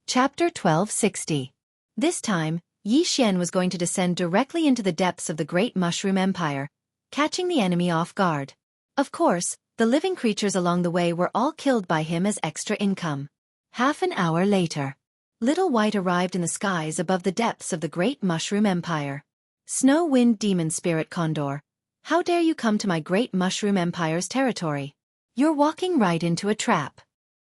Chapter 1260. This time, Yi Xian was going to descend directly into the depths of the Great Mushroom Empire, catching the enemy off guard. Of course, the living creatures along the way were all killed by him as extra income. Half an hour later, Little White arrived in the skies above the depths of the Great Mushroom Empire. Snow Wind Demon Spirit Condor, how dare you come to my Great Mushroom Empire's territory? You're walking right into a trap.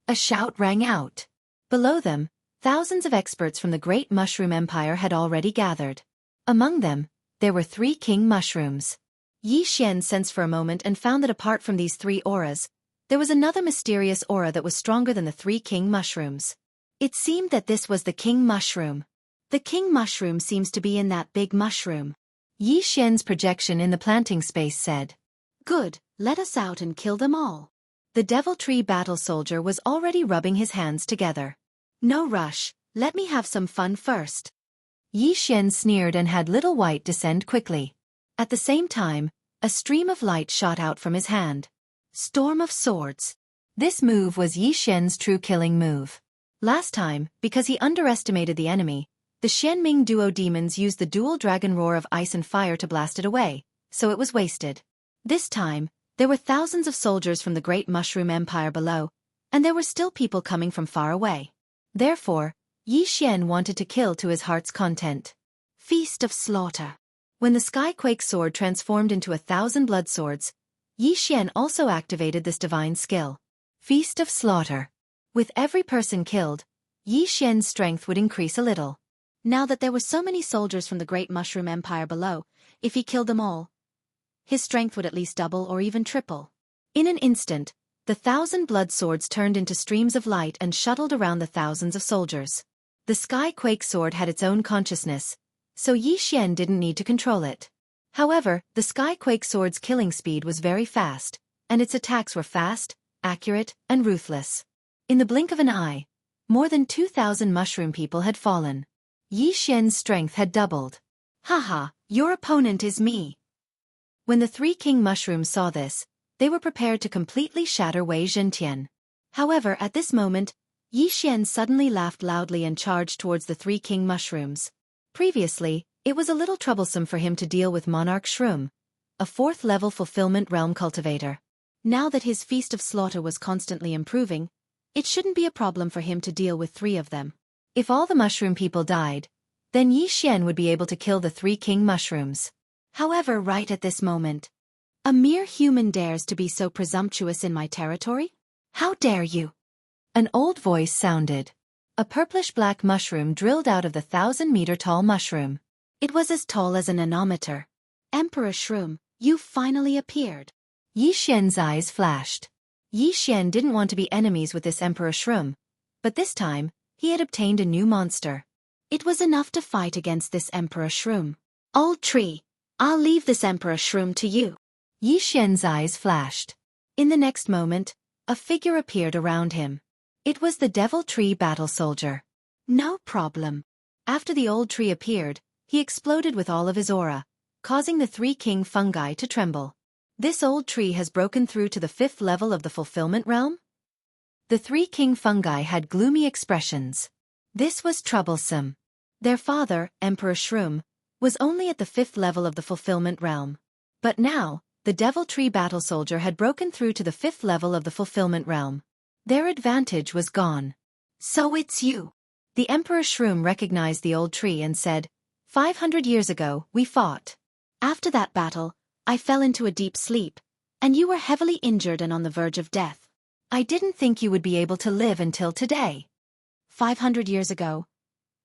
A shout rang out. Below them, thousands of experts from the Great Mushroom Empire had already gathered. Among them, there were 3 king mushrooms. Yi Xian sensed for a moment and found that apart from these 3 auras, there was another mysterious aura that was stronger than the 3 king mushrooms. It seemed that this was the king mushroom. The king mushroom seems to be in that big mushroom. Yi Xian's projection in the planting space said, "Good, let us out and kill them all." The Devil Tree Battle Soldier was already rubbing his hands together. "No rush, let me have some fun first." Yi Xian sneered and had Little White descend quickly. At the same time, a stream of light shot out from his hand. Storm of Swords. This move was Yi Xian's true killing move. Last time, because he underestimated the enemy, the Xianming duo demons used the dual dragon roar of ice and fire to blast it away, so it was wasted. This time, there were thousands of soldiers from the Great Mushroom Empire below, and there were still people coming from far away. Therefore, Yi Xian wanted to kill to his heart's content. Feast of Slaughter. When the Skyquake sword transformed into 1,000 blood swords, Yi Xian also activated this divine skill. Feast of Slaughter. With every person killed, Yi Xian's strength would increase a little. Now that there were so many soldiers from the Great Mushroom Empire below, if he killed them all, his strength would at least double or even triple. In an instant, the 1,000 blood swords turned into streams of light and shuttled around the thousands of soldiers. The Skyquake sword had its own consciousness, so Yi Xian didn't need to control it. However, the Skyquake sword's killing speed was very fast, and its attacks were fast, accurate, and ruthless. In the blink of an eye, more than 2,000 mushroom people had fallen. Yi Xian's strength had doubled. "Haha, your opponent is me." When the 3 king mushrooms saw this, they were prepared to completely shatter Wei Zhentian. However, at this moment, Yi Xian suddenly laughed loudly and charged towards the 3 king mushrooms. Previously, it was a little troublesome for him to deal with Monarch Shroom, a 4th-level fulfillment realm cultivator. Now that his Feast of Slaughter was constantly improving, it shouldn't be a problem for him to deal with 3 of them. If all the mushroom people died, then Yi Xian would be able to kill the 3 king mushrooms. However, right at this moment, a mere human dares to be so presumptuous in my territory? How dare you? An old voice sounded. A purplish-black mushroom drilled out of the 1,000-meter-tall mushroom. It was as tall as an anometer. "Emperor Shroom, you finally appeared." Yi Xian's eyes flashed. Yi Xian didn't want to be enemies with this Emperor Shroom, but this time, he had obtained a new monster. It was enough to fight against this Emperor Shroom. "Old tree, I'll leave this Emperor Shroom to you." Yi Xian's eyes flashed. In the next moment, a figure appeared around him. It was the Devil Tree Battle Soldier. "No problem." After the old tree appeared, he exploded with all of his aura, causing the 3 king fungi to tremble. This old tree has broken through to the 5th level of the fulfillment realm? The 3 king fungi had gloomy expressions. This was troublesome. Their father, Emperor Shroom, was only at the 5th level of the fulfillment realm. But now, the Devil Tree Battle Soldier had broken through to the 5th level of the fulfillment realm. Their advantage was gone. "So it's you." The Emperor Shroom recognized the old tree and said, 500 years ago, we fought. After that battle, I fell into a deep sleep, and you were heavily injured and on the verge of death. I didn't think you would be able to live until today." 500 years ago,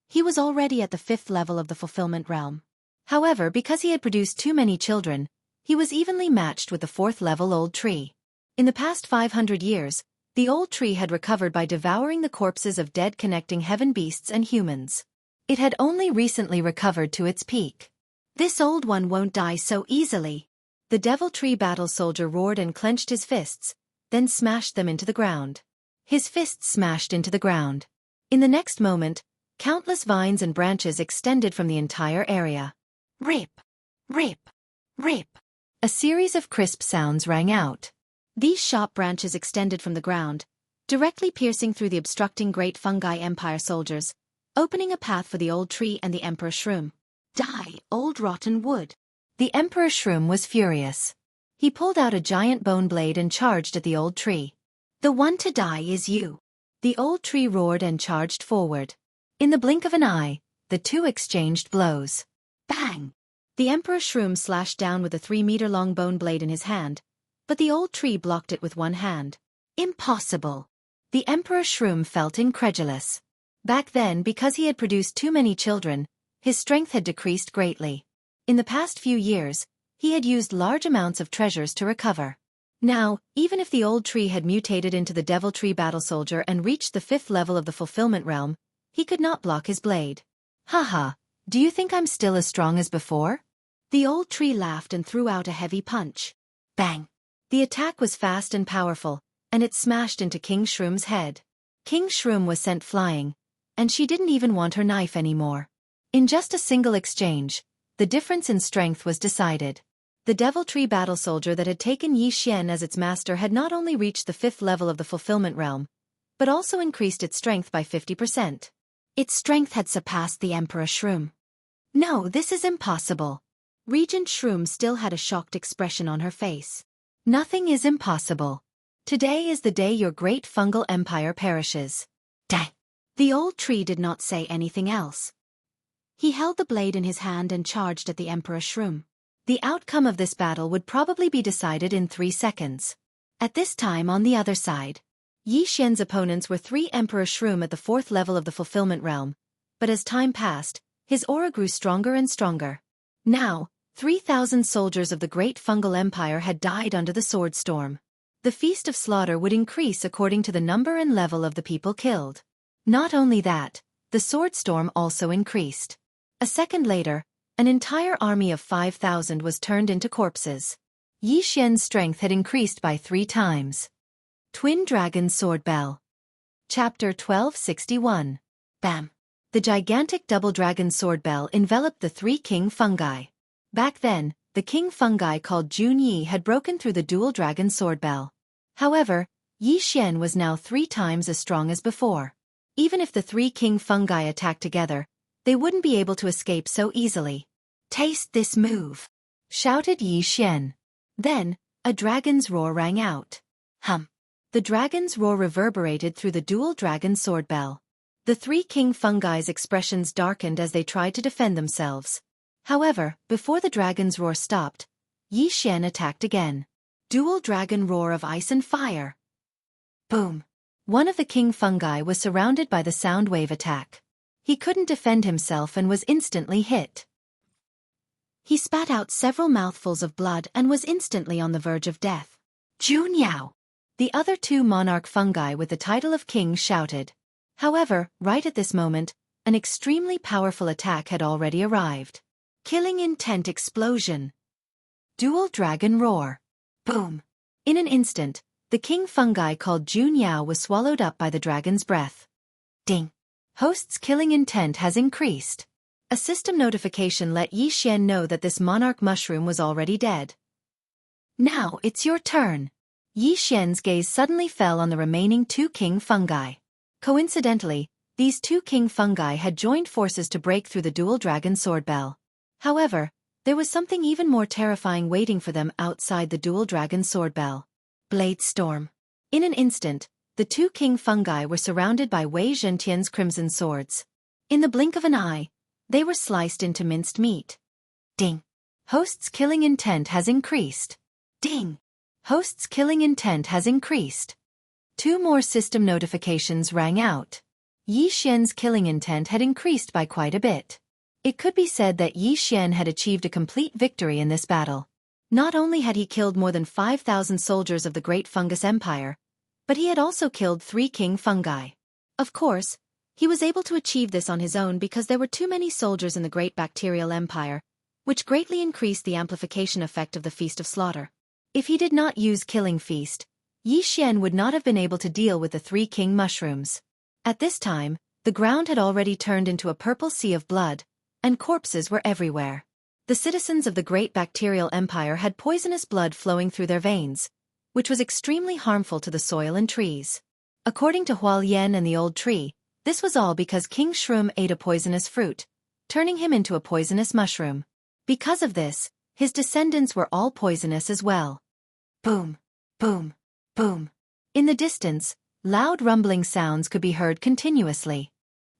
he was already at the 5th level of the fulfillment realm. However, because he had produced too many children, he was evenly matched with the 4th-level old tree. In the past 500 years, the old tree had recovered by devouring the corpses of dead connecting heaven beasts and humans. It had only recently recovered to its peak. "This old one won't die so easily." The Devil Tree Battle Soldier roared and clenched his fists, then smashed them into the ground. His fists smashed into the ground. In the next moment, countless vines and branches extended from the entire area. Rip! Rip! Rip! A series of crisp sounds rang out. These sharp branches extended from the ground, directly piercing through the obstructing Great Fungi Empire soldiers, opening a path for the old tree and the Emperor Shroom. Die, old rotten wood! The Emperor Shroom was furious. He pulled out a giant bone blade and charged at the old tree. The one to die is you. The old tree roared and charged forward. In the blink of an eye, the two exchanged blows. Bang! The Emperor Shroom slashed down with a 3-meter-long bone blade in his hand, but the old tree blocked it with one hand. Impossible! The Emperor Shroom felt incredulous. Back then, because he had produced too many children, his strength had decreased greatly. In the past few years, he had used large amounts of treasures to recover. Now, even if the old tree had mutated into the Devil Tree Battle Soldier and reached the 5th level of the Fulfillment Realm, he could not block his blade. Haha, do you think I'm still as strong as before? The old tree laughed and threw out a heavy punch. Bang! The attack was fast and powerful, and it smashed into King Shroom's head. King Shroom was sent flying, and she didn't even want her knife anymore. In just a single exchange, the difference in strength was decided. The Devil Tree Battle Soldier that had taken Yi Xian as its master had not only reached the 5th level of the Fulfillment Realm, but also increased its strength by 50%. Its strength had surpassed the Emperor Shroom. No, this is impossible. Regent Shroom still had a shocked expression on her face. Nothing is impossible. Today is the day your great fungal empire perishes. Dang! The old tree did not say anything else. He held the blade in his hand and charged at the Emperor Shroom. The outcome of this battle would probably be decided in 3 seconds. At this time on the other side, Yi Xian's opponents were 3 Emperor Shroom at the 4th level of the Fulfillment Realm, but as time passed, his aura grew stronger and stronger. Now, 3,000 soldiers of the Great Fungal Empire had died under the sword storm. The Feast of Slaughter would increase according to the number and level of the people killed. Not only that, the sword storm also increased. A second later, an entire army of 5,000 was turned into corpses. Yi Xian's strength had increased by 3 times. Twin Dragon Sword Bell. Chapter 1261. Bam! The gigantic double dragon sword bell enveloped the 3 king fungi. Back then, the king fungi called Junyi had broken through the dual dragon sword bell. However, Yi Xian was now 3 times as strong as before. Even if the 3 king fungi attacked together, they wouldn't be able to escape so easily. Taste this move! Shouted Yi Xian. Then, a dragon's roar rang out. Hum! The dragon's roar reverberated through the dual dragon sword bell. The 3 king fungi's expressions darkened as they tried to defend themselves. However, before the dragon's roar stopped, Yi Xian attacked again. Dual dragon roar of ice and fire. Boom! One of the king fungi was surrounded by the sound wave attack. He couldn't defend himself and was instantly hit. He spat out several mouthfuls of blood and was instantly on the verge of death. Junyao! The other 2 monarch fungi with the title of king shouted. However, right at this moment, an extremely powerful attack had already arrived. Killing intent explosion. Dual dragon roar. Boom! In an instant, the king fungi called Junyao was swallowed up by the dragon's breath. Ding! Host's killing intent has increased. A system notification let Yi Xian know that this monarch mushroom was already dead. Now it's your turn. Yi Xian's gaze suddenly fell on the remaining 2 king fungi. Coincidentally, these 2 king fungi had joined forces to break through the dual dragon sword bell. However, there was something even more terrifying waiting for them outside the dual dragon sword bell. Blade storm. In an instant, the 2 king fungi were surrounded by Wei Zhentian's crimson swords. In the blink of an eye, they were sliced into minced meat. Ding! Host's killing intent has increased. Ding! Host's killing intent has increased. 2 more system notifications rang out. Yi Xian's killing intent had increased by quite a bit. It could be said that Yi Xian had achieved a complete victory in this battle. Not only had he killed more than 5,000 soldiers of the Great Fungus Empire, but he had also killed 3 king fungi. Of course, he was able to achieve this on his own because there were too many soldiers in the Great Bacterial Empire, which greatly increased the amplification effect of the Feast of Slaughter. If he did not use Killing Feast, Yi Xian would not have been able to deal with the 3 king mushrooms. At this time, the ground had already turned into a purple sea of blood, and corpses were everywhere. The citizens of the Great Bacterial Empire had poisonous blood flowing through their veins, which was extremely harmful to the soil and trees. According to Hualien and the old tree, this was all because King Shroom ate a poisonous fruit, turning him into a poisonous mushroom. Because of this, his descendants were all poisonous as well. Boom, boom, boom. In the distance, loud rumbling sounds could be heard continuously.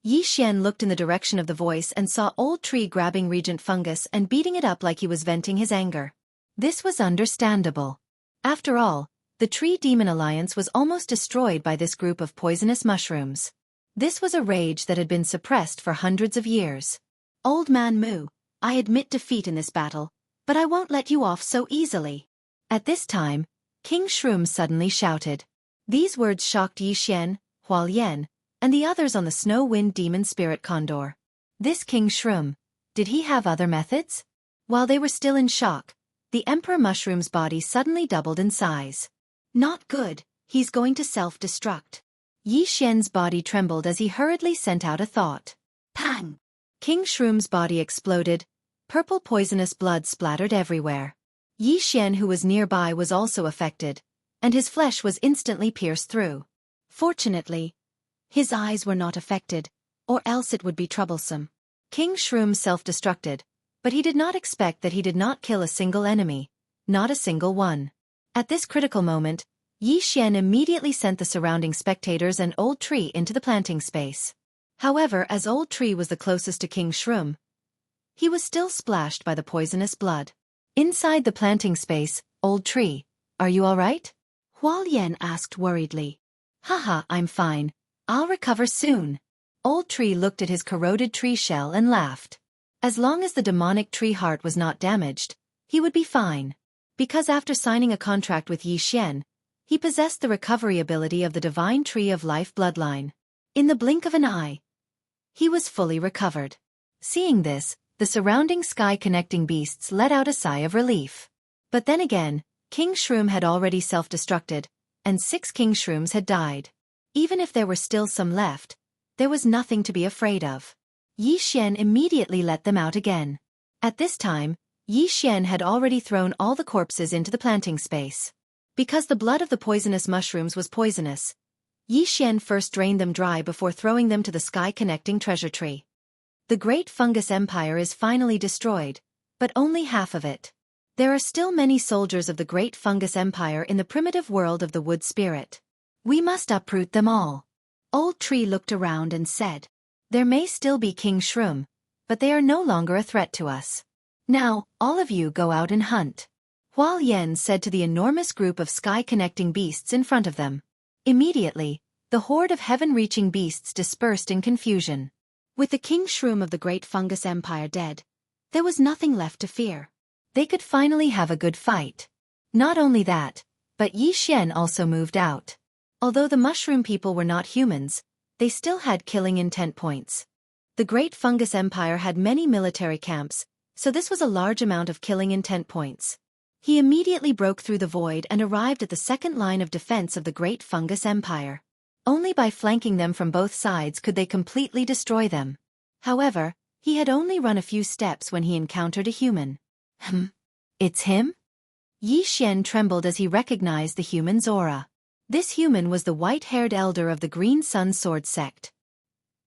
Yi Xian looked in the direction of the voice and saw Old Tree grabbing Regent Fungus and beating it up like he was venting his anger. This was understandable. After all, the Tree Demon Alliance was almost destroyed by this group of poisonous mushrooms. This was a rage that had been suppressed for hundreds of years. Old Man Mu, I admit defeat in this battle, but I won't let you off so easily. At this time, King Shroom suddenly shouted. These words shocked Yi Xian, Hualien, and the others on the Snow Wind Demon Spirit Condor. This King Shroom, did he have other methods? While they were still in shock, the Emperor Mushroom's body suddenly doubled in size. Not good, he's going to self-destruct. Yi Xian's body trembled as he hurriedly sent out a thought. Pang! King Shroom's body exploded. Purple poisonous blood splattered everywhere. Yi Xian, who was nearby, was also affected, and his flesh was instantly pierced through. Fortunately, his eyes were not affected, or else it would be troublesome. King Shroom self-destructed, but he did not expect that he did not kill a single enemy, not a single one. At this critical moment, Yi Xian immediately sent the surrounding spectators and Old Tree into the planting space. However, as Old Tree was the closest to King Shroom, he was still splashed by the poisonous blood. Inside the planting space, Old Tree, are you all right? Hualien asked worriedly. Haha, I'm fine. I'll recover soon. Old Tree looked at his corroded tree shell and laughed. As long as the demonic tree heart was not damaged, he would be fine. Because after signing a contract with Yi Xian, he possessed the recovery ability of the divine tree of life bloodline. In the blink of an eye, he was fully recovered. Seeing this, the surrounding sky-connecting beasts let out a sigh of relief. But then again, King Shroom had already self-destructed, and 6 King Shrooms had died. Even if there were still some left, there was nothing to be afraid of. Yi Xian immediately let them out again. At this time, Yi Xian had already thrown all the corpses into the planting space. Because the blood of the poisonous mushrooms was poisonous, Yi Xian first drained them dry before throwing them to the sky-connecting treasure tree. The Great Fungus Empire is finally destroyed, but only half of it. There are still many soldiers of the Great Fungus Empire in the primitive world of the Wood Spirit. We must uproot them all. Old Tree looked around and said, there may still be King Shroom, but they are no longer a threat to us. Now, all of you go out and hunt. Hualien said to the enormous group of sky-connecting beasts in front of them. Immediately, the horde of heaven-reaching beasts dispersed in confusion. With the King Shroom of the Great Fungus Empire dead, there was nothing left to fear. They could finally have a good fight. Not only that, but Yi Xian also moved out. Although the mushroom people were not humans, they still had killing intent points. The Great Fungus Empire had many military camps, so this was a large amount of killing intent points. He immediately broke through the void and arrived at the second line of defense of the Great Fungus Empire. Only by flanking them from both sides could they completely destroy them. However, he had only run a few steps when he encountered a human. It's him? Yi Xian trembled as he recognized the human's aura. This human was the white-haired elder of the Green Sun Sword sect.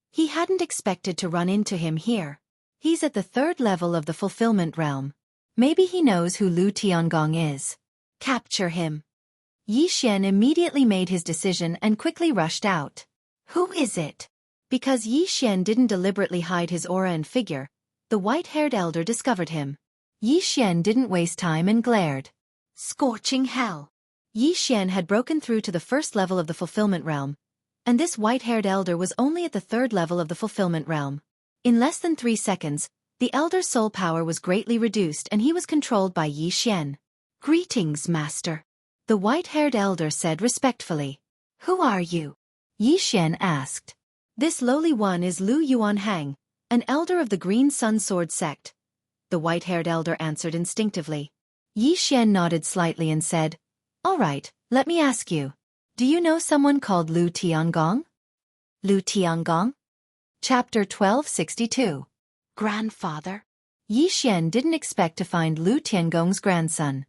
He hadn't expected to run into him here. He's at the 3rd level of the Fulfillment Realm. Maybe he knows who Lu Tiangong is. Capture him. Yi Xian immediately made his decision and quickly rushed out. Who is it? Because Yi Xian didn't deliberately hide his aura and figure, the white-haired elder discovered him. Yi Xian didn't waste time and glared. Scorching hell! Yi Xian had broken through to the 1st level of the Fulfillment Realm, and this white-haired elder was only at the 3rd level of the Fulfillment Realm. In less than 3 seconds, the elder's soul power was greatly reduced and he was controlled by Yi Xian. Greetings, Master. The white-haired elder said respectfully. Who are you? Yi Xian asked. This lowly one is Lu Yuanhang, an elder of the Green Sun Sword sect. The white-haired elder answered instinctively. Yi Xian nodded slightly and said, all right, let me ask you. Do you know someone called Lu Tiangong? Lu Tiangong? Chapter 1262. Grandfather? Yi Xian didn't expect to find Lu Tiangong's grandson.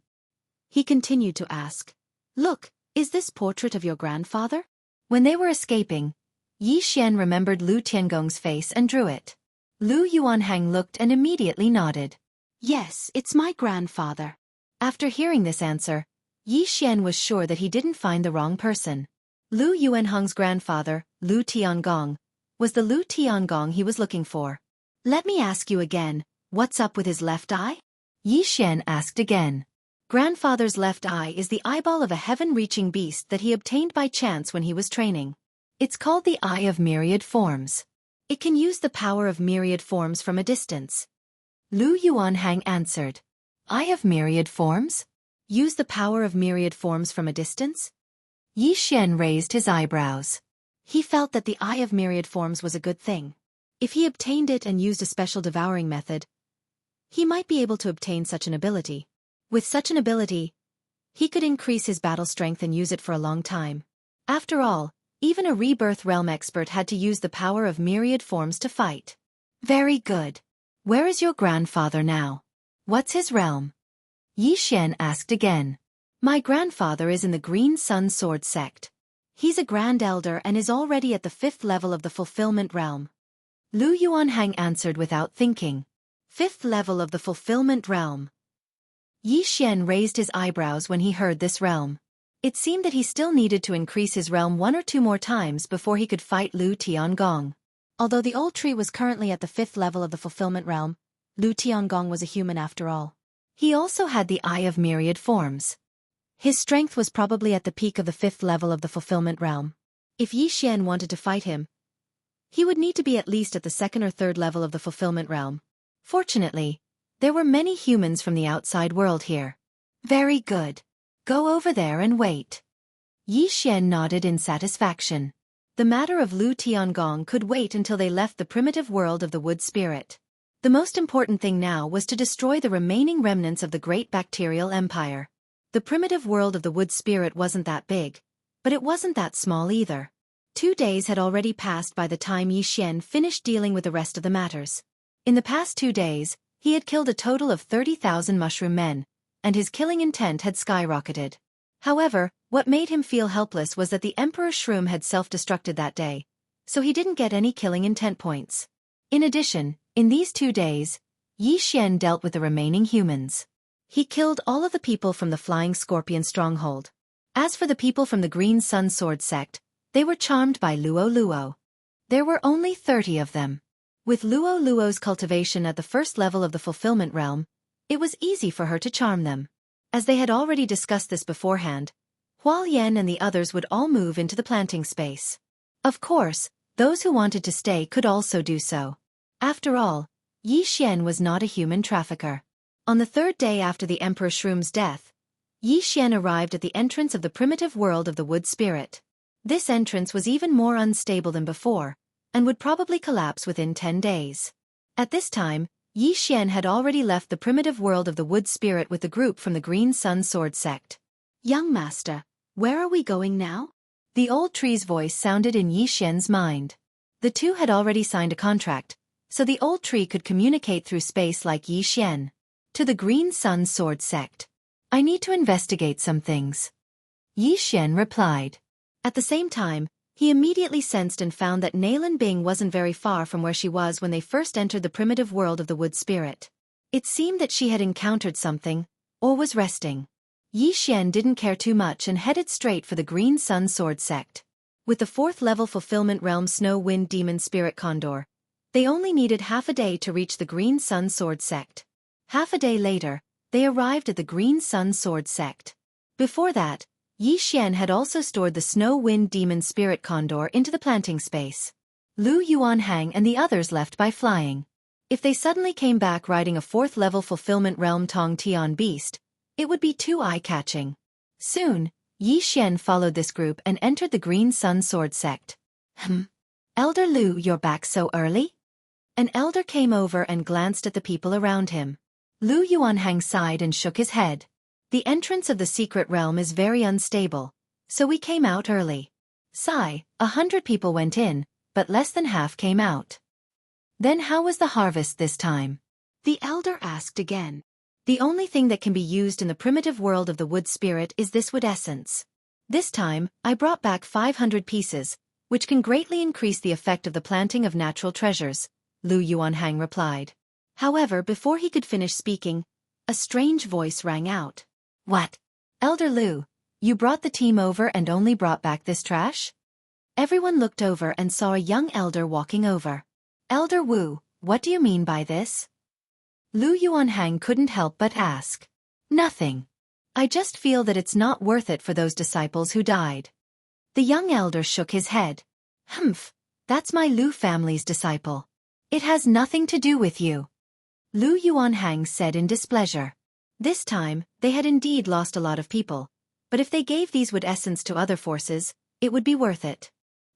He continued to ask, look, is this portrait of your grandfather? When they were escaping, Yi Xian remembered Lu Tiangong's face and drew it. Lu Yuanhang looked and immediately nodded. Yes, it's my grandfather. After hearing this answer, Yi Xian was sure that he didn't find the wrong person. Lu Yuanhang's grandfather, Lu Tiangong, was the Lu Tiangong he was looking for. Let me ask you again, what's up with his left eye? Yi Xian asked again. Grandfather's left eye is the eyeball of a heaven-reaching beast that he obtained by chance when he was training. It's called the Eye of Myriad Forms. It can use the power of myriad forms from a distance. Lu Yuanhang answered. Eye of Myriad Forms? Use the power of myriad forms from a distance? Yi Xian raised his eyebrows. He felt that the Eye of Myriad Forms was a good thing. If he obtained it and used a special devouring method, he might be able to obtain such an ability. With such an ability, he could increase his battle strength and use it for a long time. After all, even a rebirth realm expert had to use the power of myriad forms to fight. Very good. Where is your grandfather now? What's his realm? Yi Xian asked again. My grandfather is in the Green Sun Sword sect. He's a Grand Elder and is already at the 5th level of the Fulfillment Realm. Lu Yuanhang answered without thinking. 5th level of the Fulfillment Realm. Yi Xian raised his eyebrows when he heard this realm. It seemed that he still needed to increase his realm 1 or 2 more times before he could fight Lu Tiangong. Although the old tree was currently at the 5th level of the Fulfillment Realm, Lu Tiangong was a human after all. He also had the Eye of Myriad Forms. His strength was probably at the peak of the 5th level of the Fulfillment Realm. If Yi Xian wanted to fight him, he would need to be at least at the 2nd or 3rd level of the Fulfillment Realm. Fortunately, there were many humans from the outside world here. Very good. Go over there and wait. Yi Xian nodded in satisfaction. The matter of Lu Tiangong could wait until they left the primitive world of the wood spirit. The most important thing now was to destroy the remaining remnants of the great bacterial empire. The primitive world of the wood spirit wasn't that big, but it wasn't that small either. 2 days had already passed by the time Yi Xian finished dealing with the rest of the matters. In the past 2 days, he had killed a total of 30,000 mushroom men, and his killing intent had skyrocketed. However, what made him feel helpless was that the Emperor Shroom had self-destructed that day, so he didn't get any killing intent points. In addition, in these 2 days, Yi Xian dealt with the remaining humans. He killed all of the people from the Flying Scorpion stronghold. As for the people from the Green Sun Sword sect, they were charmed by Luo Luo. There were only 30 of them. With Luo Luo's cultivation at the 1st level of the Fulfillment Realm, it was easy for her to charm them. As they had already discussed this beforehand, Hualien and the others would all move into the planting space. Of course, those who wanted to stay could also do so. After all, Yi Xian was not a human trafficker. On the 3rd day after the Emperor Shroom's death, Yi Xian arrived at the entrance of the primitive world of the wood spirit. This entrance was even more unstable than before, and would probably collapse within 10 days. At this time, Yi Xian had already left the primitive world of the wood spirit with the group from the Green Sun Sword sect. Young master, where are we going now? The old tree's voice sounded in Yi Xian's mind. The two had already signed a contract, so the old tree could communicate through space like Yi Xian. To the Green Sun Sword sect. I need to investigate some things. Yi Xian replied. At the same time, he immediately sensed and found that Nalan Bing wasn't very far from where she was when they first entered the primitive world of the wood spirit. It seemed that she had encountered something, or was resting. Yi Xian didn't care too much and headed straight for the Green Sun Sword sect. With the 4th level Fulfillment Realm Snow Wind Demon Spirit Condor, they only needed half a day to reach the Green Sun Sword sect. Half a day later, they arrived at the Green Sun Sword sect. Before that, Yi Xian had also stored the Snow Wind Demon Spirit Condor into the planting space. Lu Yuanhang and the others left by flying. If they suddenly came back riding a 4th level Fulfillment Realm Tong Tian beast, it would be too eye-catching. Soon, Yi Xian followed this group and entered the Green Sun Sword sect. Elder Lu, you're back so early? An elder came over and glanced at the people around him. Lu Yuanhang sighed and shook his head. The entrance of the secret realm is very unstable, so we came out early. Sigh, 100 people went in, but less than half came out. Then how was the harvest this time? The elder asked again. The only thing that can be used in the primitive world of the wood spirit is this wood essence. This time, I brought back 500 pieces, which can greatly increase the effect of the planting of natural treasures, Lu Yuanhang replied. However, before he could finish speaking, a strange voice rang out. What? Elder Lu, you brought the team over and only brought back this trash? Everyone looked over and saw a young elder walking over. Elder Wu, what do you mean by this? Lu Yuanhang couldn't help but ask. Nothing. I just feel that it's not worth it for those disciples who died. The young elder shook his head. Humph, that's my Lu family's disciple. It has nothing to do with you. Lu Yuanhang said in displeasure. This time, they had indeed lost a lot of people, but if they gave these wood essence to other forces, it would be worth it.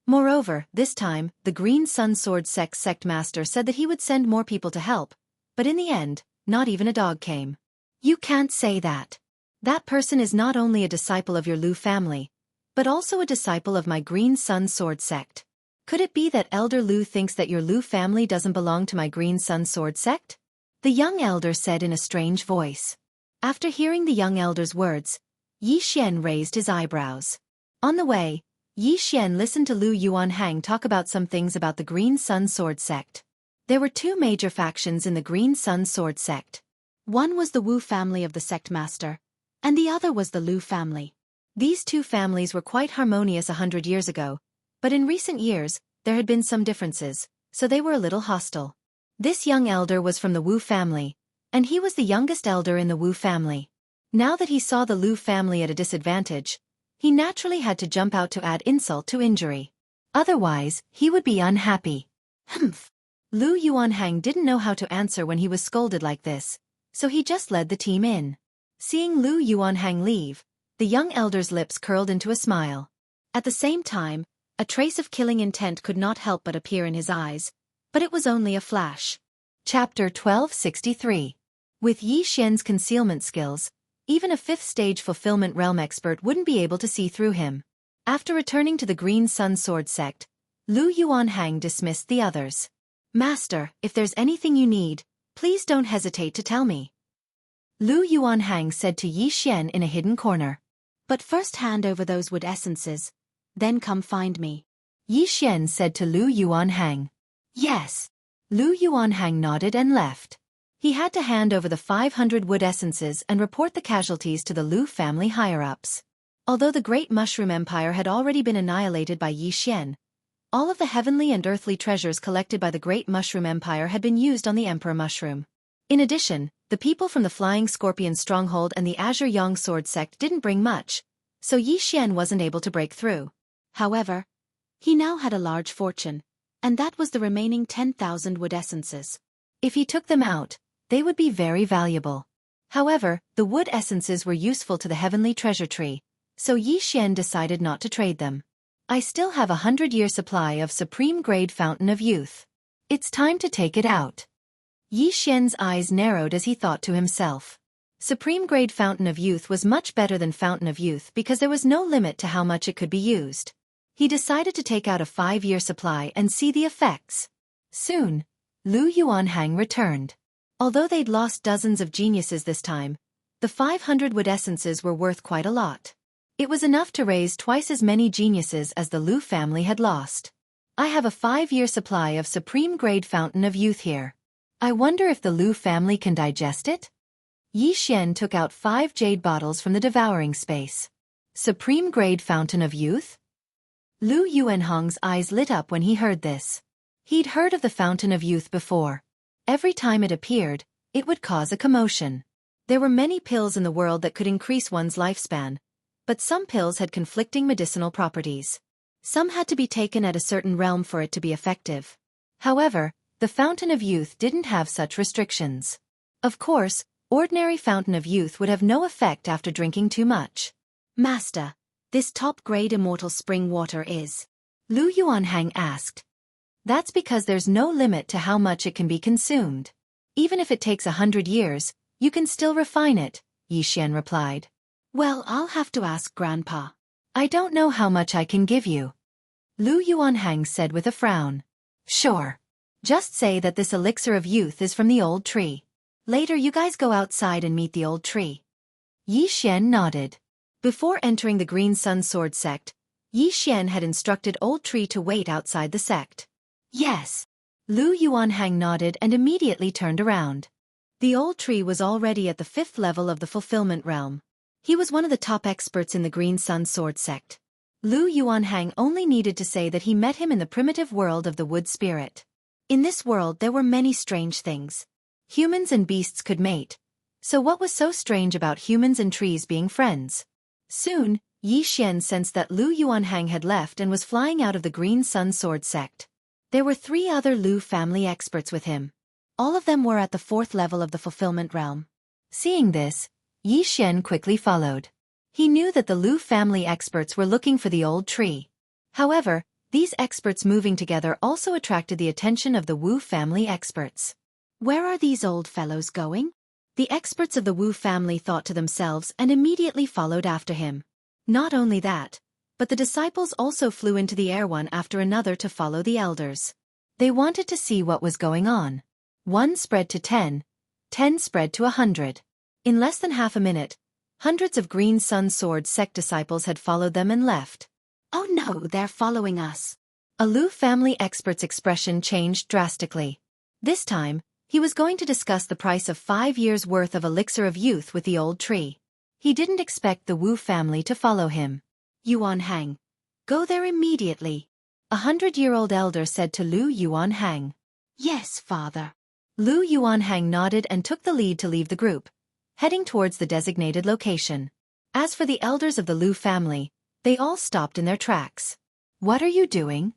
Moreover, this time, the Green Sun Sword sect master said that he would send more people to help, but in the end, not even a dog came. You can't say that. That person is not only a disciple of your Lu family, but also a disciple of my Green Sun Sword sect. Could it be that Elder Lu thinks that your Lu family doesn't belong to my Green Sun Sword sect? The young elder said in a strange voice. After hearing the young elder's words, Yi Xian raised his eyebrows. On the way, Yi Xian listened to Lu Yuanhang talk about some things about the Green Sun Sword sect. There were two major factions in the Green Sun Sword sect. One was the Wu family of the sect master, and the other was the Lu family. These two families were quite harmonious 100 years ago, but in recent years, there had been some differences, so they were a little hostile. This young elder was from the Wu family, and he was the youngest elder in the Wu family. Now that he saw the Lu family at a disadvantage, he naturally had to jump out to add insult to injury. Otherwise, he would be unhappy. Humph. Lu Yuanhang didn't know how to answer when he was scolded like this, so he just led the team in. Seeing Lu Yuanhang leave, the young elder's lips curled into a smile. At the same time, a trace of killing intent could not help but appear in his eyes, but it was only a flash. Chapter 1263. With Yi Xian's concealment skills, even a 5th-stage fulfillment realm expert wouldn't be able to see through him. After returning to the Green Sun Sword sect, Lu Yuanhang dismissed the others. Master, if there's anything you need, please don't hesitate to tell me. Lu Yuanhang said to Yi Xian in a hidden corner. But first hand over those wood essences, then come find me. Yi Xian said to Lu Yuanhang. Yes. Lu Yuanhang nodded and left. He had to hand over the 500 wood essences and report the casualties to the Lu family higher-ups. Although the Great Mushroom Empire had already been annihilated by Yi Xian, all of the heavenly and earthly treasures collected by the Great Mushroom Empire had been used on the Emperor Mushroom. In addition, the people from the Flying Scorpion Stronghold and the Azure Yang Sword sect didn't bring much, so Yi Xian wasn't able to break through. However, he now had a large fortune, and that was the remaining 10,000 wood essences. If he took them out, they would be very valuable. However, the wood essences were useful to the heavenly treasure tree, so Yi Xian decided not to trade them. I still have a 100-year supply of supreme-grade Fountain of Youth. It's time to take it out. Yi Xian's eyes narrowed as he thought to himself. Supreme-grade Fountain of Youth was much better than Fountain of Youth because there was no limit to how much it could be used. He decided to take out a 5-year supply and see the effects. Soon, Lu Yuanhang returned. Although they'd lost dozens of geniuses this time, the 500 wood essences were worth quite a lot. It was enough to raise twice as many geniuses as the Lu family had lost. I have a 5-year supply of supreme-grade Fountain of Youth here. I wonder if the Lu family can digest it? Yi Xian took out 5 jade bottles from the devouring space. Supreme-grade Fountain of Youth? Lu Yuanhang's eyes lit up when he heard this. He'd heard of the Fountain of Youth before. Every time it appeared, it would cause a commotion. There were many pills in the world that could increase one's lifespan, but some pills had conflicting medicinal properties. Some had to be taken at a certain realm for it to be effective. However, the Fountain of Youth didn't have such restrictions. Of course, ordinary Fountain of Youth would have no effect after drinking too much. Master, this top-grade immortal spring water is? Lu Yuanhang asked. That's because there's no limit to how much it can be consumed. Even if it takes 100 years, you can still refine it, Yi Xian replied. Well, I'll have to ask Grandpa. I don't know how much I can give you. Lu Yuanhang said with a frown. Sure. Just say that this elixir of youth is from the old tree. Later you guys go outside and meet the old tree. Yi Xian nodded. Before entering the Green Sun Sword sect, Yi Xian had instructed Old Tree to wait outside the sect. Yes. Lu Yuanhang nodded and immediately turned around. The Old Tree was already at the 5th level of the Fulfillment Realm. He was one of the top experts in the Green Sun Sword sect. Lu Yuanhang only needed to say that he met him in the primitive world of the Wood Spirit. In this world there were many strange things. Humans and beasts could mate. So what was so strange about humans and trees being friends? Soon, Yi Xian sensed that Lu Yuanhang had left and was flying out of the Green Sun Sword sect. There were 3 other Lu family experts with him. All of them were at the 4th level of the Fulfillment Realm. Seeing this, Yi Xian quickly followed. He knew that the Lu family experts were looking for the Old Tree. However, these experts moving together also attracted the attention of the Wu family experts. Where are these old fellows going? The experts of the Wu family thought to themselves and immediately followed after him. Not only that, but the disciples also flew into the air one after another to follow the elders. They wanted to see what was going on. 1 spread to 10, 10 spread to 100. In less than half a minute, hundreds of Green Sun Sword sect disciples had followed them and left. Oh no, they're following us. A Lu family expert's expression changed drastically. This time, he was going to discuss the price of 5 years' worth of elixir of youth with the Old Tree. He didn't expect the Wu family to follow him. Yuanhang, go there immediately. A 100-year-old elder said to Lu Yuanhang. Yes, father. Lu Yuanhang nodded and took the lead to leave the group, heading towards the designated location. As for the elders of the Lu family, they all stopped in their tracks. What are you doing?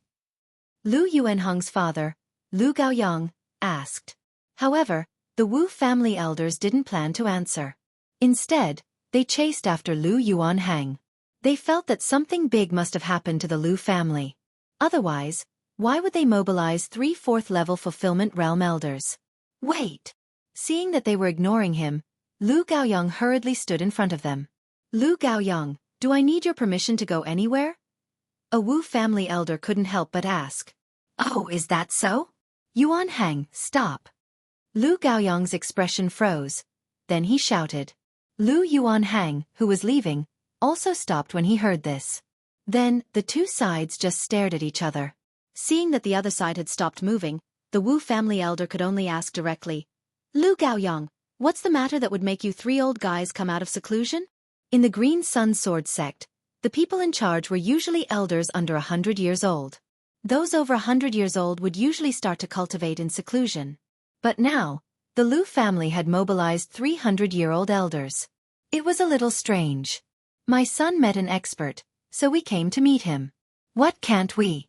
Lu Yuanhang's father, Lu Gaoyang, asked. However, the Wu family elders didn't plan to answer. Instead, they chased after Lu Yuanhang. They felt that something big must have happened to the Lu family. Otherwise, why would they mobilize 3 4th-level Fulfillment Realm elders? Wait! Seeing that they were ignoring him, Lu Gaoyang hurriedly stood in front of them. Lu Gaoyang, do I need your permission to go anywhere? A Wu family elder couldn't help but ask. Oh, is that so? Yuanhang, stop. Lu Gaoyang's expression froze. Then he shouted. Lu Yuanhang, who was leaving, also stopped when he heard this. Then, the 2 sides just stared at each other. Seeing that the other side had stopped moving, the Wu family elder could only ask directly. Lu Gaoyang, what's the matter that would make you 3 old guys come out of seclusion? In the Green Sun Sword sect, the people in charge were usually elders under 100 years old. Those over 100 years old would usually start to cultivate in seclusion. But now, the Lu family had mobilized 300-year-old elders. It was a little strange. My son met an expert, so we came to meet him. What can't we?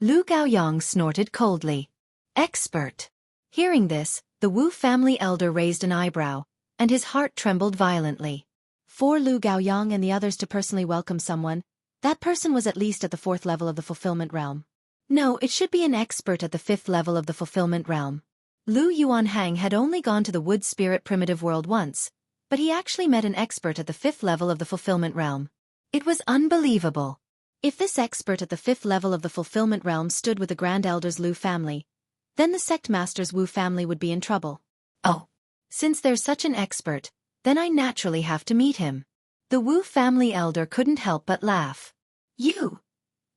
Lu Gaoyang snorted coldly. Expert. Hearing this, the Wu family elder raised an eyebrow, and his heart trembled violently. For Lu Gaoyang and the others to personally welcome someone, that person was at least at the 4th level of the Fulfillment Realm. No, it should be an expert at the 5th level of the Fulfillment Realm. Lu Yuanhang had only gone to the Wood Spirit primitive world once, but he actually met an expert at the 5th level of the Fulfillment Realm. It was unbelievable. If this expert at the 5th level of the Fulfillment Realm stood with the Grand Elders Lu family, then the Sect Master's Wu family would be in trouble. Oh, since there's such an expert, then I naturally have to meet him. The Wu family elder couldn't help but laugh. You!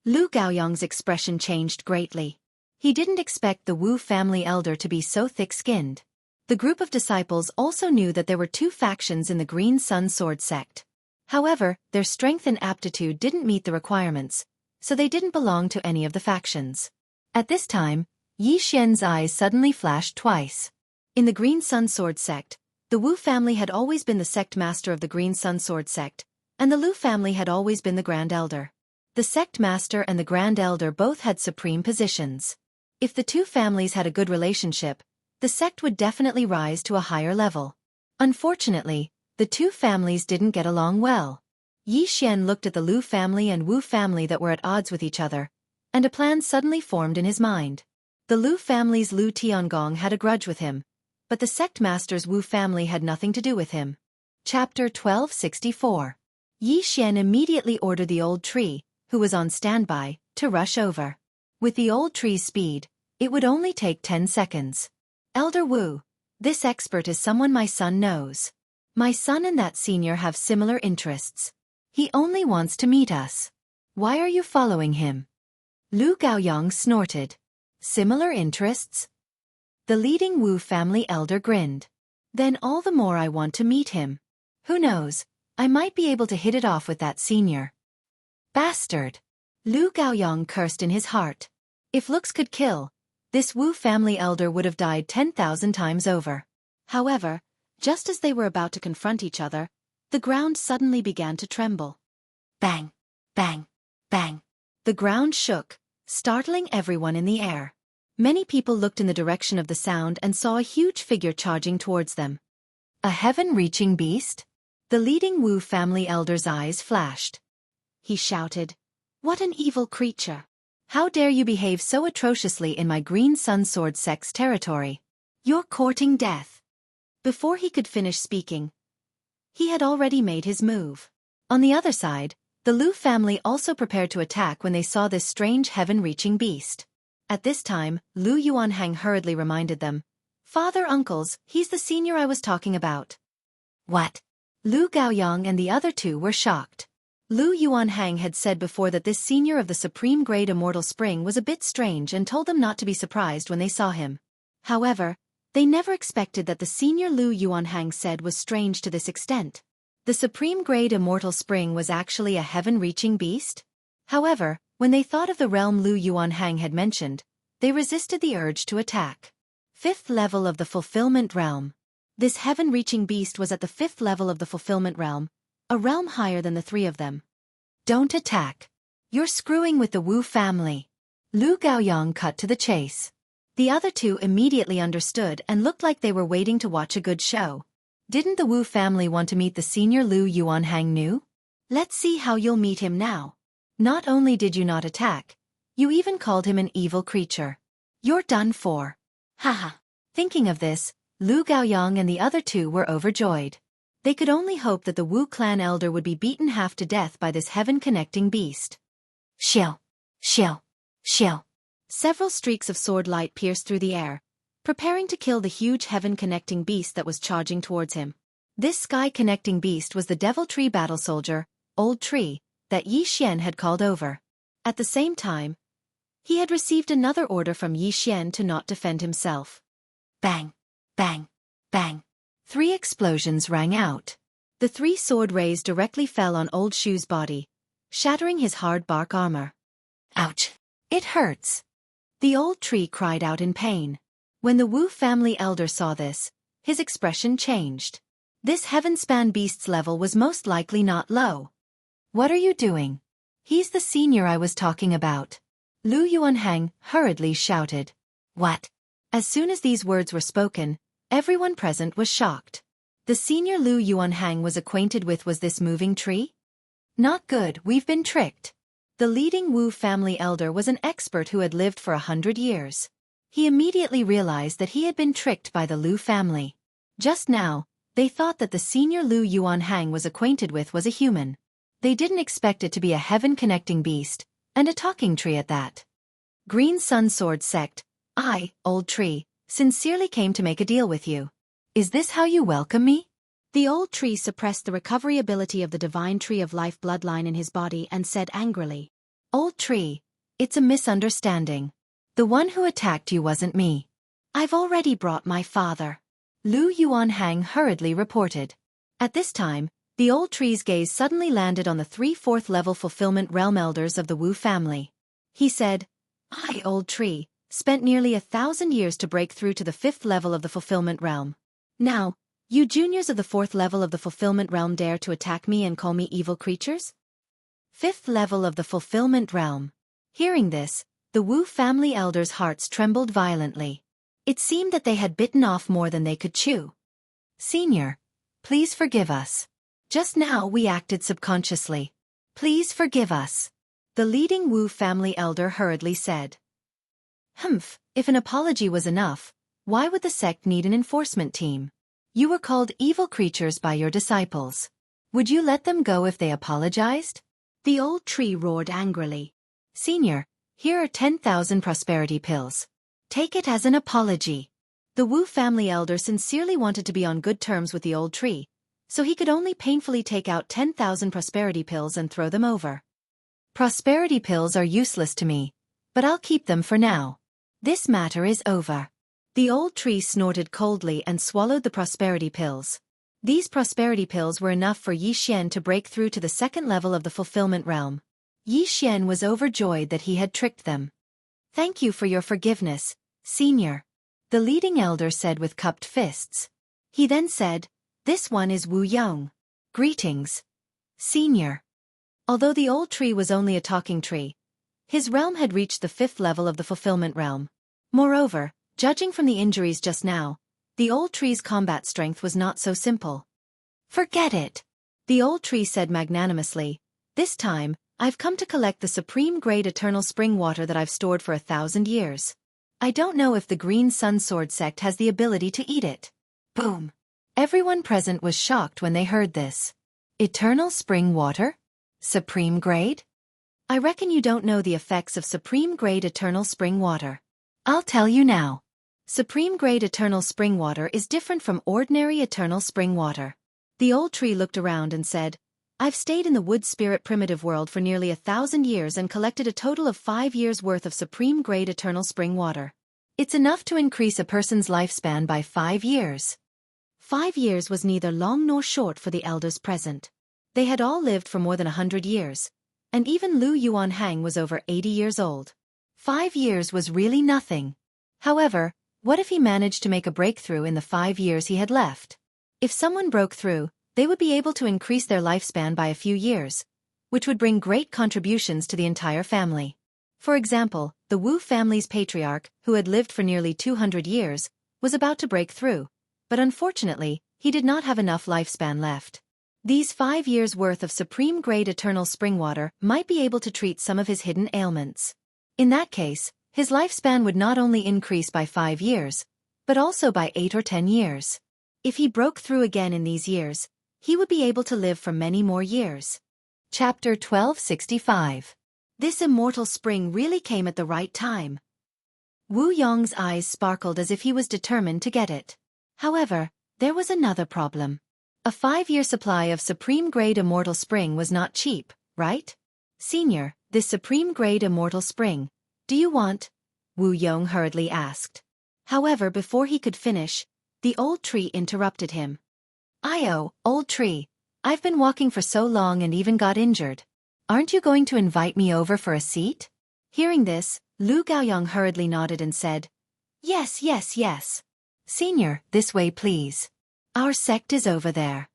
Lu Gaoyang's expression changed greatly. He didn't expect the Wu family elder to be so thick-skinned. The group of disciples also knew that there were 2 factions in the Green Sun Sword sect. However, their strength and aptitude didn't meet the requirements, so they didn't belong to any of the factions. At this time, Yi Xian's eyes suddenly flashed twice. In the Green Sun Sword sect, the Wu family had always been the sect master of the Green Sun Sword sect, and the Lu family had always been the Grand Elder. The sect master and the Grand Elder both had supreme positions. If the 2 families had a good relationship, the sect would definitely rise to a higher level. Unfortunately, the 2 families didn't get along well. Yi Xian looked at the Lu family and Wu family that were at odds with each other, and a plan suddenly formed in his mind. The Lu family's Lu Tiangong had a grudge with him, but the sect master's Wu family had nothing to do with him. Chapter 1264. Yi Xian immediately ordered the Old Tree, who was on standby, to rush over. With the Old Tree's speed, it would only take 10 seconds. Elder Wu, this expert is someone my son knows. My son and that senior have similar interests. He only wants to meet us. Why are you following him? Lu Gaoyang snorted. Similar interests? The leading Wu family elder grinned. Then all the more I want to meet him. Who knows, I might be able to hit it off with that senior. Bastard! Lu Gaoyang cursed in his heart. If looks could kill, this Wu family elder would have died 10,000 times over. However, just as they were about to confront each other, the ground suddenly began to tremble. Bang! Bang! Bang! The ground shook, startling everyone in the air. Many people looked in the direction of the sound and saw a huge figure charging towards them. A heaven-reaching beast? The leading Wu family elder's eyes flashed. He shouted, "What an evil creature! How dare you behave so atrociously in my Green Sun Sword Sect's territory? You're courting death." Before he could finish speaking, he had already made his move. On the other side, the Lu family also prepared to attack when they saw this strange heaven-reaching beast. At this time, Lu Yuanhang hurriedly reminded them, "Father, uncles, he's the senior I was talking about." What? Lu Gaoyang and the other two were shocked. Lu Yuanhang had said before that this senior of the supreme grade Immortal Spring was a bit strange and told them not to be surprised when they saw him. However, they never expected that the senior Lu Yuanhang said was strange to this extent. The supreme grade Immortal Spring was actually a heaven-reaching beast? However, when they thought of the realm Lu Yuanhang had mentioned, they resisted the urge to attack. 5th level of the Fulfillment Realm. This heaven-reaching beast was at the 5th level of the Fulfillment Realm, a realm higher than the three of them. Don't attack. You're screwing with the Wu family. Lu Gaoyang cut to the chase. The other two immediately understood and looked like they were waiting to watch a good show. Didn't the Wu family want to meet the senior Lu Yuanhang new? Let's see how you'll meet him now. Not only did you not attack, you even called him an evil creature. You're done for. Haha. Thinking of this, Lu Gaoyang and the other two were overjoyed. They could only hope that the Wu clan elder would be beaten half to death by this heaven-connecting beast. Shill! Shill! Shill! Several streaks of sword light pierced through the air, preparing to kill the huge heaven-connecting beast that was charging towards him. This sky-connecting beast was the Devil Tree Battle Soldier, Old Tree, that Yi Xian had called over. At the same time, he had received another order from Yi Xian to not defend himself. Bang! Bang! Bang! 3 explosions rang out. The 3 sword rays directly fell on Old Shu's body, shattering his hard bark armor. Ouch! It hurts! The Old Tree cried out in pain. When the Wu family elder saw this, his expression changed. This heaven-span beast's level was most likely not low. What are you doing? He's the senior I was talking about. Lu Yuanhang hurriedly shouted. What? As soon as these words were spoken, everyone present was shocked. The senior Lu Yuanhang was acquainted with was this moving tree? Not good, we've been tricked. The leading Wu family elder was an expert who had lived for 100 years. He immediately realized that he had been tricked by the Lu family. Just now, they thought that the senior Lu Yuanhang was acquainted with was a human. They didn't expect it to be a heaven-connecting beast, and a talking tree at that. Green Sun Sword Sect, I, Old Tree, sincerely came to make a deal with you. Is this how you welcome me? The Old Tree suppressed the recovery ability of the Divine Tree of Life bloodline in his body and said angrily, Old Tree, it's a misunderstanding. The one who attacked you wasn't me. I've already brought my father. Lu Yuanhang hurriedly reported. At this time, the Old Tree's gaze suddenly landed on the 3 4th-level Fulfillment Realm elders of the Wu family. He said, I, Old Tree, spent nearly 1,000 years to break through to the 5th level of the Fulfillment Realm. Now, you juniors of the 4th level of the Fulfillment Realm dare to attack me and call me evil creatures? 5th level of the Fulfillment Realm. Hearing this, the Wu family elders' hearts trembled violently. It seemed that they had bitten off more than they could chew. Senior, please forgive us. Just now we acted subconsciously. Please forgive us. The leading Wu family elder hurriedly said. Humph, if an apology was enough, why would the sect need an enforcement team? You were called evil creatures by your disciples. Would you let them go if they apologized? The Old Tree roared angrily. Senior, here are 10,000 prosperity pills. Take it as an apology. The Wu family elder sincerely wanted to be on good terms with the Old Tree, so he could only painfully take out 10,000 prosperity pills and throw them over. Prosperity pills are useless to me, but I'll keep them for now. This matter is over. The old tree snorted coldly and swallowed the prosperity pills. These prosperity pills were enough for Xian to break through to the second level of the fulfillment realm. Xian was overjoyed that he had tricked them. Thank you for your forgiveness, Senior, the leading elder said with cupped fists. He then said, this one is Wu Yong. Greetings, Senior. Although the old tree was only a talking tree, his realm had reached the 5th level of the fulfillment realm. Moreover, judging from the injuries just now, the old tree's combat strength was not so simple. Forget it, the old tree said magnanimously. This time, I've come to collect the supreme grade eternal spring water that I've stored for 1,000 years. I don't know if the Green Sun Sword sect has the ability to eat it. Boom! Everyone present was shocked when they heard this. Eternal spring water? Supreme grade? I reckon you don't know the effects of supreme grade eternal spring water. I'll tell you now. Supreme grade eternal spring water is different from ordinary eternal spring water. The old tree looked around and said, I've stayed in the wood spirit primitive world for nearly 1,000 years and collected a total of 5 years worth of supreme grade eternal spring water. It's enough to increase a person's lifespan by 5 years. 5 years was neither long nor short for the elders present. They had all lived for more than 100 years, and even Lu Yuanhang was over 80 years old. 5 years was really nothing. However, what if he managed to make a breakthrough in the 5 years he had left? If someone broke through, they would be able to increase their lifespan by a few years, which would bring great contributions to the entire family. For example, the Wu family's patriarch, who had lived for nearly 200 years, was about to break through, but unfortunately, he did not have enough lifespan left. These 5 years' worth of supreme-grade eternal spring water might be able to treat some of his hidden ailments. In that case, his lifespan would not only increase by 5 years, but also by 8 or 10 years. If he broke through again in these years, he would be able to live for many more years. Chapter 1265. This immortal spring really came at the right time. Wu Yong's eyes sparkled as if he was determined to get it. However, there was another problem. A 5-year supply of supreme-grade immortal spring was not cheap, right? Senior, this supreme-grade immortal spring, do you want? Wu Yong hurriedly asked. However, before he could finish, the old tree interrupted him. Old tree, I've been walking for so long and even got injured. Aren't you going to invite me over for a seat? Hearing this, Lu Gaoyong hurriedly nodded and said, Yes. Senior, this way please. Our sect is over there.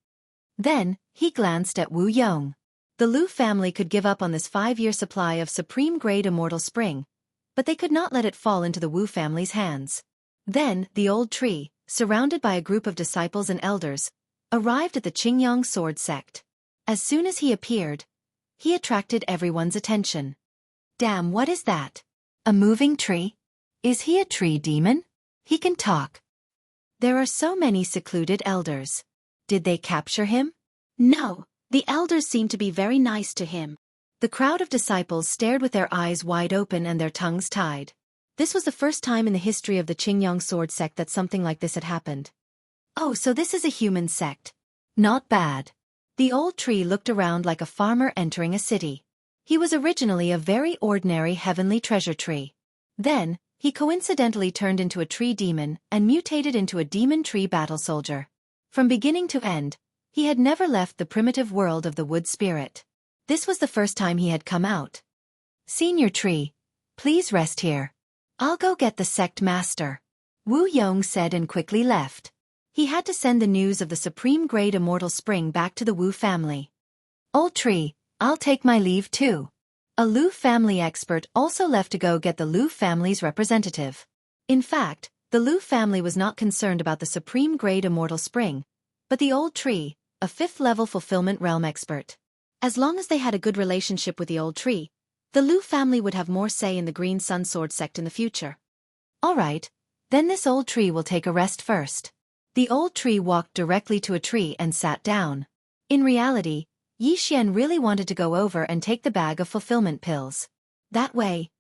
Then, he glanced at Wu Yong. The Lu family could give up on this 5-year supply of supreme-grade immortal spring, but they could not let it fall into the Wu family's hands. Then, the old tree, surrounded by a group of disciples and elders, arrived at the Qingyang sword sect. As soon as he appeared, he attracted everyone's attention. Damn, what is that? A moving tree? Is he a tree demon? He can talk. There are so many secluded elders. Did they capture him? No, the elders seem to be very nice to him. The crowd of disciples stared with their eyes wide open and their tongues tied. This was the first time in the history of the Qingyang sword sect that something like this had happened. Oh, so this is a human sect. Not bad. The old tree looked around like a farmer entering a city. He was originally a very ordinary heavenly treasure tree. Then, he coincidentally turned into a tree demon and mutated into a demon tree battle soldier. From beginning to end, he had never left the primitive world of the wood spirit. This was the first time he had come out. Senior tree, please rest here. I'll go get the sect master. Wu Yong said and quickly left. He had to send the news of the supreme-grade immortal spring back to the Wu family. Old tree, I'll take my leave too. A Lu family expert also left to go get the Lu family's representative. In fact, the Lu family was not concerned about the supreme-grade immortal spring, but the old tree, a 5th-level fulfillment realm expert. As long as they had a good relationship with the old tree, the Lu family would have more say in the Green Sun Sword sect in the future. Alright, then this old tree will take a rest first. The old tree walked directly to a tree and sat down. In reality, Xian really wanted to go over and take the bag of fulfillment pills. That way,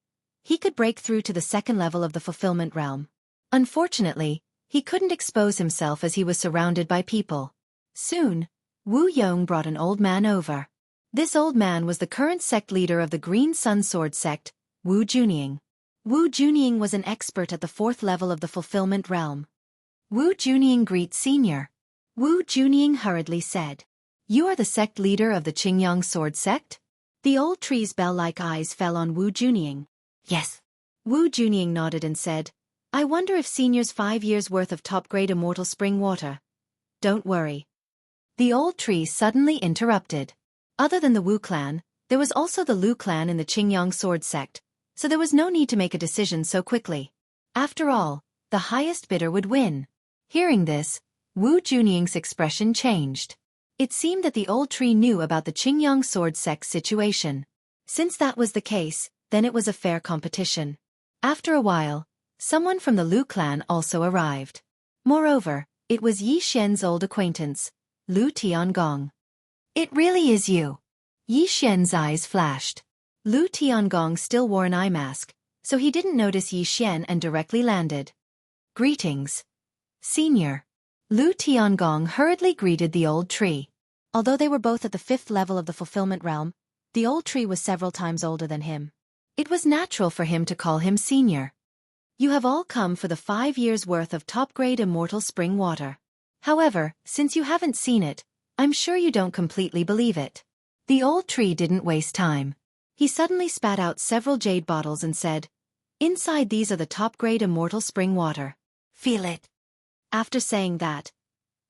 he could break through to the 2nd level of the fulfillment realm. Unfortunately, he couldn't expose himself as he was surrounded by people. Soon, Wu Yong brought an old man over. This old man was the current sect leader of the Green Sun Sword sect, Wu Junying. Wu Junying was an expert at the 4th level of the fulfillment realm. Wu Junying greets Senior. Wu Junying hurriedly said, "You are the sect leader of the Qingyang Sword sect?" The old tree's bell-like eyes fell on Wu Junying. Yes. Wu Junying nodded and said, "I wonder if Senior's 5 years' worth of top-grade immortal spring water." "Don't worry." The old tree suddenly interrupted. Other than the Wu clan, there was also the Lu clan in the Qingyang Sword sect, so there was no need to make a decision so quickly. After all, the highest bidder would win. Hearing this, Wu Junying's expression changed. It seemed that the old tree knew about the Qingyang Sword sect's situation. Since that was the case, then it was a fair competition. After a while, someone from the Lu clan also arrived. Moreover, it was Yi Xian's old acquaintance, Lu Tiangong. "It really is you." Yi Xian's eyes flashed. Lu Tiangong still wore an eye mask, so he didn't notice Yi Xian and directly landed. "Greetings, Senior." Lu Tiangong hurriedly greeted the old tree. Although they were both at the 5th level of the fulfillment realm, the old tree was several times older than him. It was natural for him to call him Senior. "You have all come for the 5 years' worth of top-grade immortal spring water. However, since you haven't seen it, I'm sure you don't completely believe it." The old tree didn't waste time. He suddenly spat out several jade bottles and said, "Inside these are the top-grade immortal spring water. Feel it." After saying that,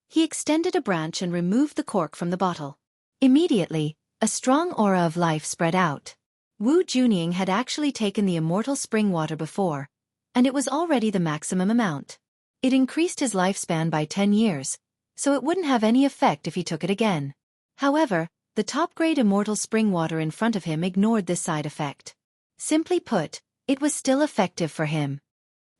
he extended a branch and removed the cork from the bottle. Immediately, a strong aura of life spread out. Wu Junying had actually taken the immortal spring water before, and it was already the maximum amount. It increased his lifespan by 10 years, so it wouldn't have any effect if he took it again. However, the top-grade immortal spring water in front of him ignored this side effect. Simply put, it was still effective for him.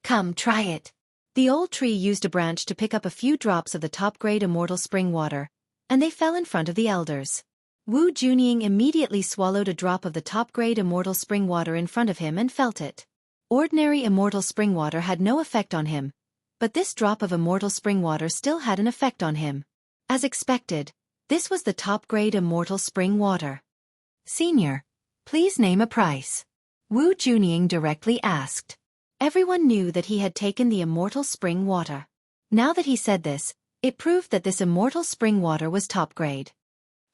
"Come, try it." The old tree used a branch to pick up a few drops of the top-grade immortal spring water, and they fell in front of the elders. Wu Junying immediately swallowed a drop of the top-grade immortal spring water in front of him and felt it. Ordinary immortal spring water had no effect on him, but this drop of immortal spring water still had an effect on him. As expected, this was the top-grade immortal spring water. "Senior, please name a price," Wu Junying directly asked. Everyone knew that he had taken the immortal spring water. Now that he said this, it proved that this immortal spring water was top-grade.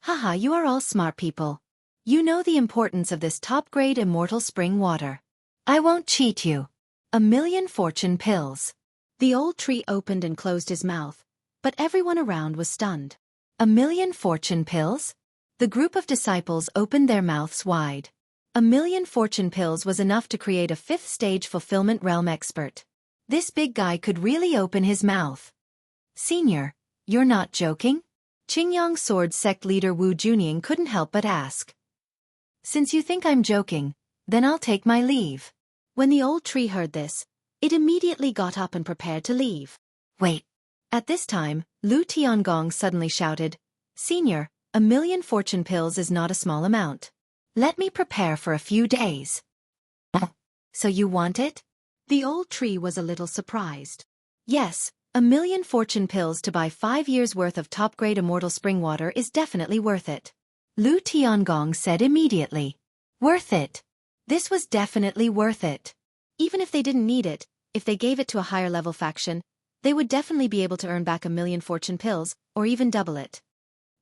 "Haha, you are all smart people. You know the importance of this top-grade immortal spring water. I won't cheat you. 1,000,000 fortune pills." The old tree opened and closed his mouth, but everyone around was stunned. 1,000,000 fortune pills? The group of disciples opened their mouths wide. 1,000,000 fortune pills was enough to create a 5th-stage fulfillment realm expert. This big guy could really open his mouth. "Senior, you're not joking?" Qingyang Sword sect leader Wu Junying couldn't help but ask. "Since you think I'm joking, then I'll take my leave." When the old tree heard this, it immediately got up and prepared to leave. "Wait." At this time, Lu Tiangong suddenly shouted, "Senior, 1,000,000 fortune pills is not a small amount. Let me prepare for a few days." "So you want it?" The old tree was a little surprised. "Yes, 1,000,000 fortune pills to buy 5 years' worth of top-grade immortal spring water is definitely worth it," Lu Tiangong said immediately. Worth it. This was definitely worth it. Even if they didn't need it, if they gave it to a higher-level faction, they would definitely be able to earn back 1,000,000 fortune pills, or even double it.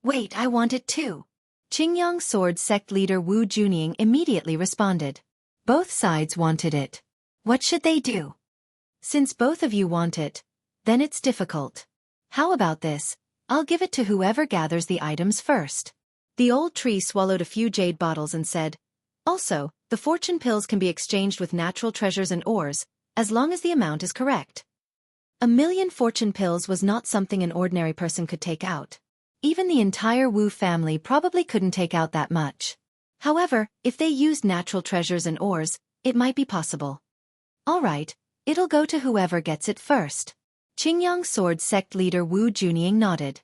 "Wait, I want it too." Qingyang Sword sect leader Wu Junying immediately responded. Both sides wanted it. What should they do? Since both of you want it, then it's difficult. How about this? I'll give it to whoever gathers the items first. The old tree swallowed a few jade bottles and said, "Also, the fortune pills can be exchanged with natural treasures and ores, as long as the amount is correct." 1,000,000 fortune pills was not something an ordinary person could take out. Even the entire Wu family probably couldn't take out that much. However, if they used natural treasures and ores, it might be possible. All right, it'll go to whoever gets it first. Qingyang Sword sect leader Wu Junying nodded.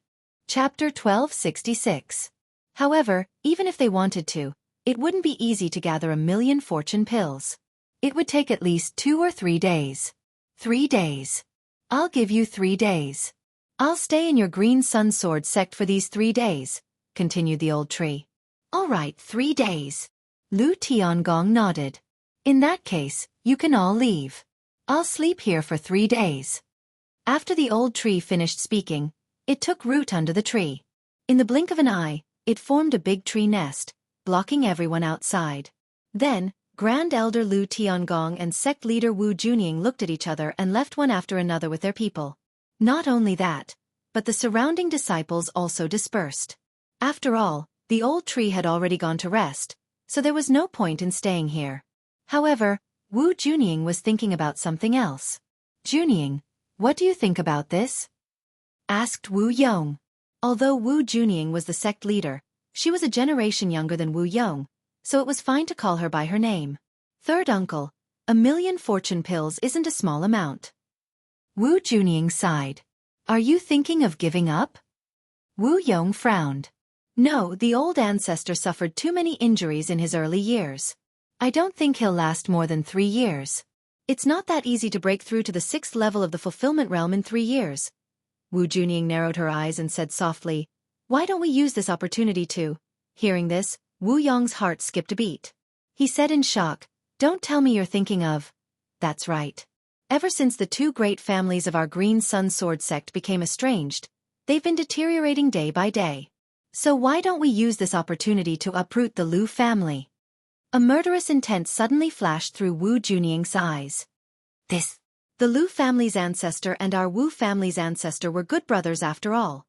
Chapter 1266. However, even if they wanted to, it wouldn't be easy to gather 1,000,000 fortune pills. It would take at least 2 or 3 days. 3 days. I'll give you 3 days. I'll stay in your green sun sword sect for these 3 days, continued the old tree. All right, 3 days. Lu Tiangong nodded. In that case, you can all leave. I'll sleep here for 3 days. After the old tree finished speaking, it took root under the tree. In the blink of an eye, it formed a big tree nest, blocking everyone outside. Then, Grand Elder Lu Tiangong and sect leader Wu Junying looked at each other and left one after another with their people. Not only that, but the surrounding disciples also dispersed. After all, the old tree had already gone to rest, so there was no point in staying here. However, Wu Junying was thinking about something else. Junying, what do you think about this? Asked Wu Yong. Although Wu Junying was the sect leader, she was a generation younger than Wu Yong, so it was fine to call her by her name. Third uncle, 1,000,000 fortune pills isn't a small amount. Wu Junying sighed. Are you thinking of giving up? Wu Yong frowned. No, the old ancestor suffered too many injuries in his early years. I don't think he'll last more than 3 years. It's not that easy to break through to the 6th level of the fulfillment realm in 3 years. Wu Junying narrowed her eyes and said softly, why don't we use this opportunity to? Hearing this, Wu Yong's heart skipped a beat. He said in shock, don't tell me you're thinking of. That's right. Ever since the 2 great families of our Green Sun Sword sect became estranged, they've been deteriorating day by day. So why don't we use this opportunity to uproot the Lu family? A murderous intent suddenly flashed through Wu Junying's eyes. The Lu family's ancestor and our Wu family's ancestor were good brothers after all.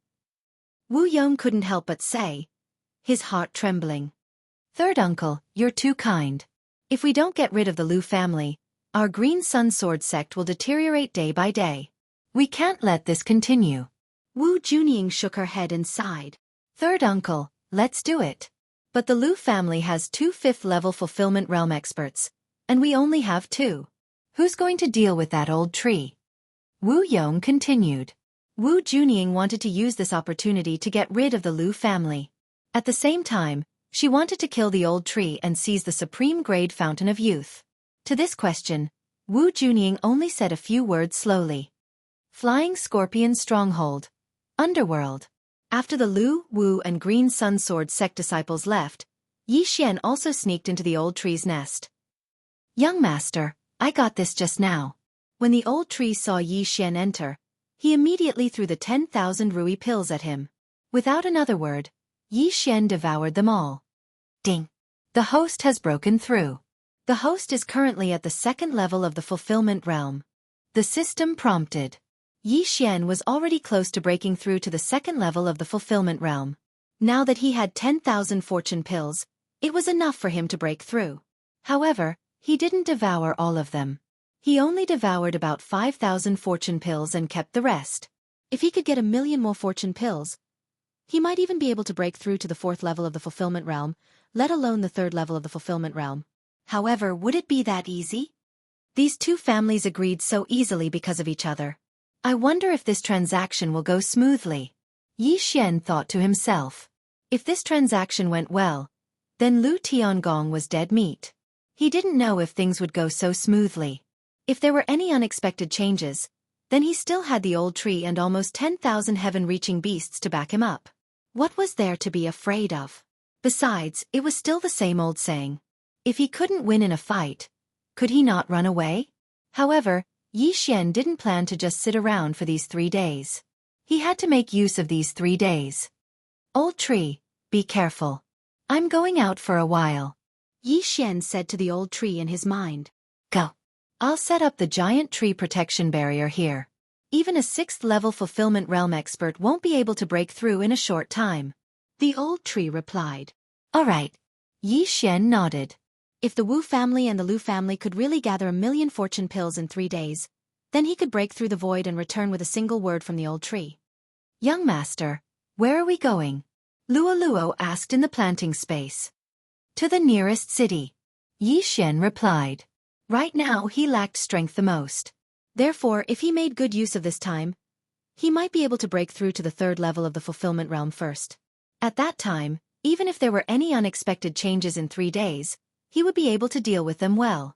Wu Yong couldn't help but say, his heart trembling. Third uncle, you're too kind. If we don't get rid of the Lu family, our Green Sun Sword sect will deteriorate day by day. We can't let this continue. Wu Junying shook her head and sighed. Third uncle, let's do it. But the Lu family has 2 5th-level fulfillment realm experts, and we only have 2. Who's going to deal with that old tree? Wu Yong continued. Wu Junying wanted to use this opportunity to get rid of the Lu family. At the same time, she wanted to kill the old tree and seize the supreme grade fountain of youth. To this question, Wu Junying only said a few words slowly. Flying Scorpion Stronghold. Underworld. After the Lu, Wu and Green Sun Sword sect disciples left, Xianxia also sneaked into the old tree's nest. Young master, I got this just now. When the old tree saw Xianxia enter, he immediately threw the 10,000 Rui pills at him. Without another word, Xianxia devoured them all. Ding! The host has broken through. The host is currently at the 2nd level of the fulfillment realm. The system prompted. Xianxia was already close to breaking through to the 2nd level of the fulfillment realm. Now that he had 10,000 fortune pills, it was enough for him to break through. However, he didn't devour all of them. He only devoured about 5,000 fortune pills and kept the rest. If he could get 1,000,000 more fortune pills, he might even be able to break through to the 4th level of the fulfillment realm, let alone the 3rd level of the fulfillment realm. However, would it be that easy? These 2 families agreed so easily because of each other. I wonder if this transaction will go smoothly. Xianxia thought to himself. If this transaction went well, then Lu Tiangong was dead meat. He didn't know if things would go so smoothly. If there were any unexpected changes, then he still had the old tree and almost 10,000 heaven-reaching beasts to back him up. What was there to be afraid of? Besides, it was still the same old saying. If he couldn't win in a fight, could he not run away? However, Xianxia didn't plan to just sit around for these 3 days. He had to make use of these 3 days. Old tree, be careful. I'm going out for a while. Xianxia said to the old tree in his mind. Go. I'll set up the giant tree protection barrier here. Even a 6th level fulfillment realm expert won't be able to break through in a short time. The old tree replied. All right. Xianxia nodded. If the Wu family and the Lu family could really gather 1,000,000 fortune pills in 3 days, then he could break through the void and return with a single word from the old tree. Young master, where are we going? Luo asked in the planting space. To the nearest city. Xianxia replied. Right now he lacked strength the most. Therefore, if he made good use of this time, he might be able to break through to the 3rd level of the fulfillment realm first. At that time, even if there were any unexpected changes in 3 days, he would be able to deal with them well.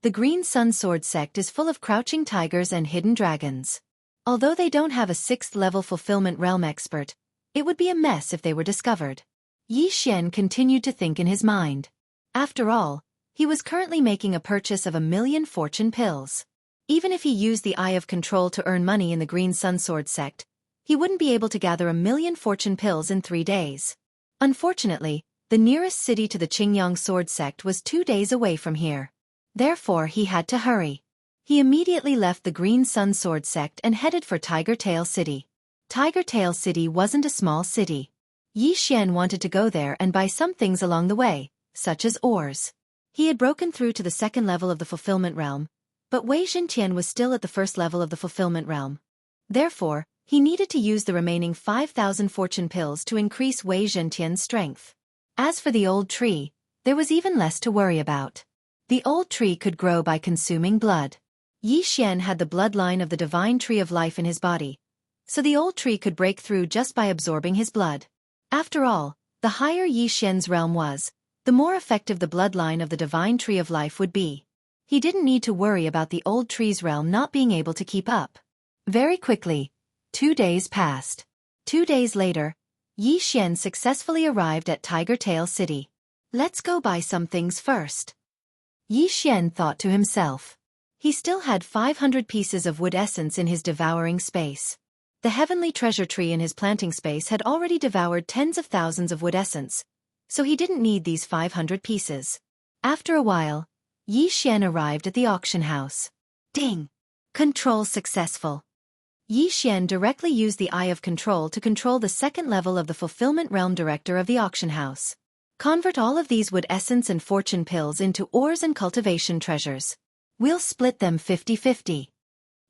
The Green Sun Sword sect is full of crouching tigers and hidden dragons. Although they don't have a 6th-level fulfillment realm expert, it would be a mess if they were discovered. Yi Xian continued to think in his mind. After all, he was currently making a purchase of 1,000,000 fortune pills. Even if he used the Eye of Control to earn money in the Green Sun Sword sect, he wouldn't be able to gather 1,000,000 fortune pills in 3 days. Unfortunately, the nearest city to the Qingyang Sword sect was 2 days away from here. Therefore he had to hurry. He immediately left the Green Sun Sword sect and headed for Tiger Tail City. Tiger Tail City wasn't a small city. Yi Xian wanted to go there and buy some things along the way, such as ores. He had broken through to the 2nd level of the Fulfillment Realm, but Wei Zhentian was still at the 1st level of the Fulfillment Realm. Therefore, he needed to use the remaining 5,000 fortune pills to increase Wei Zhentian's strength. As for the old tree, there was even less to worry about. The old tree could grow by consuming blood. Yi Xian had the bloodline of the divine tree of life in his body, so the old tree could break through just by absorbing his blood. After all, the higher Yi Xian's realm was, the more effective the bloodline of the divine tree of life would be. He didn't need to worry about the old tree's realm not being able to keep up. Very quickly, 2 days passed. 2 days later, Yi Xian successfully arrived at Tiger Tail City. Let's go buy some things first. Yi Xian thought to himself. He still had 500 pieces of wood essence in his devouring space. The heavenly treasure tree in his planting space had already devoured tens of thousands of wood essence, so he didn't need these 500 pieces. After a while, Yi Xian arrived at the auction house. Ding! Control successful. Yi Xian directly used the Eye of Control to control the 2nd level of the Fulfillment Realm Director of the auction house. Convert all of these wood essence and fortune pills into ores and cultivation treasures. We'll split them 50-50.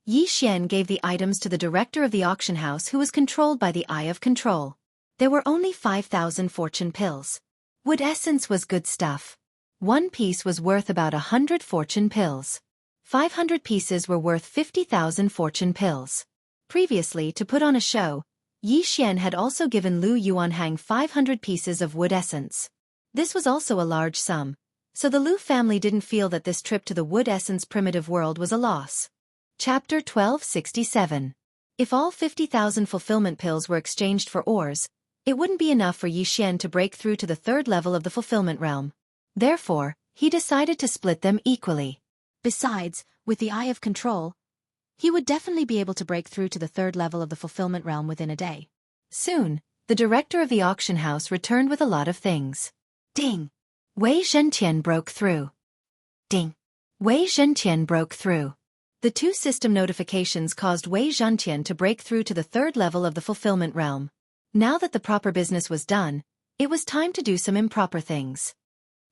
Yi Xian gave the items to the director of the auction house who was controlled by the Eye of Control. There were only 5,000 fortune pills. Wood essence was good stuff. 1 piece was worth about 100 fortune pills. 500 pieces were worth 50,000 fortune pills. Previously, to put on a show, Yi Xian had also given Lu Yuanhang 500 pieces of wood essence. This was also a large sum, so the Lu family didn't feel that this trip to the wood essence primitive world was a loss. Chapter 1267. If all 50,000 fulfillment pills were exchanged for ores, it wouldn't be enough for Yi Xian to break through to the 3rd level of the fulfillment realm. Therefore, he decided to split them equally. Besides, with the Eye of Control, he would definitely be able to break through to the 3rd level of the Fulfillment Realm within a day. Soon, the director of the auction house returned with a lot of things. Ding! Wei Zhentian broke through. Ding! Wei Zhentian broke through. The 2 system notifications caused Wei Zhentian to break through to the 3rd level of the Fulfillment Realm. Now that the proper business was done, it was time to do some improper things.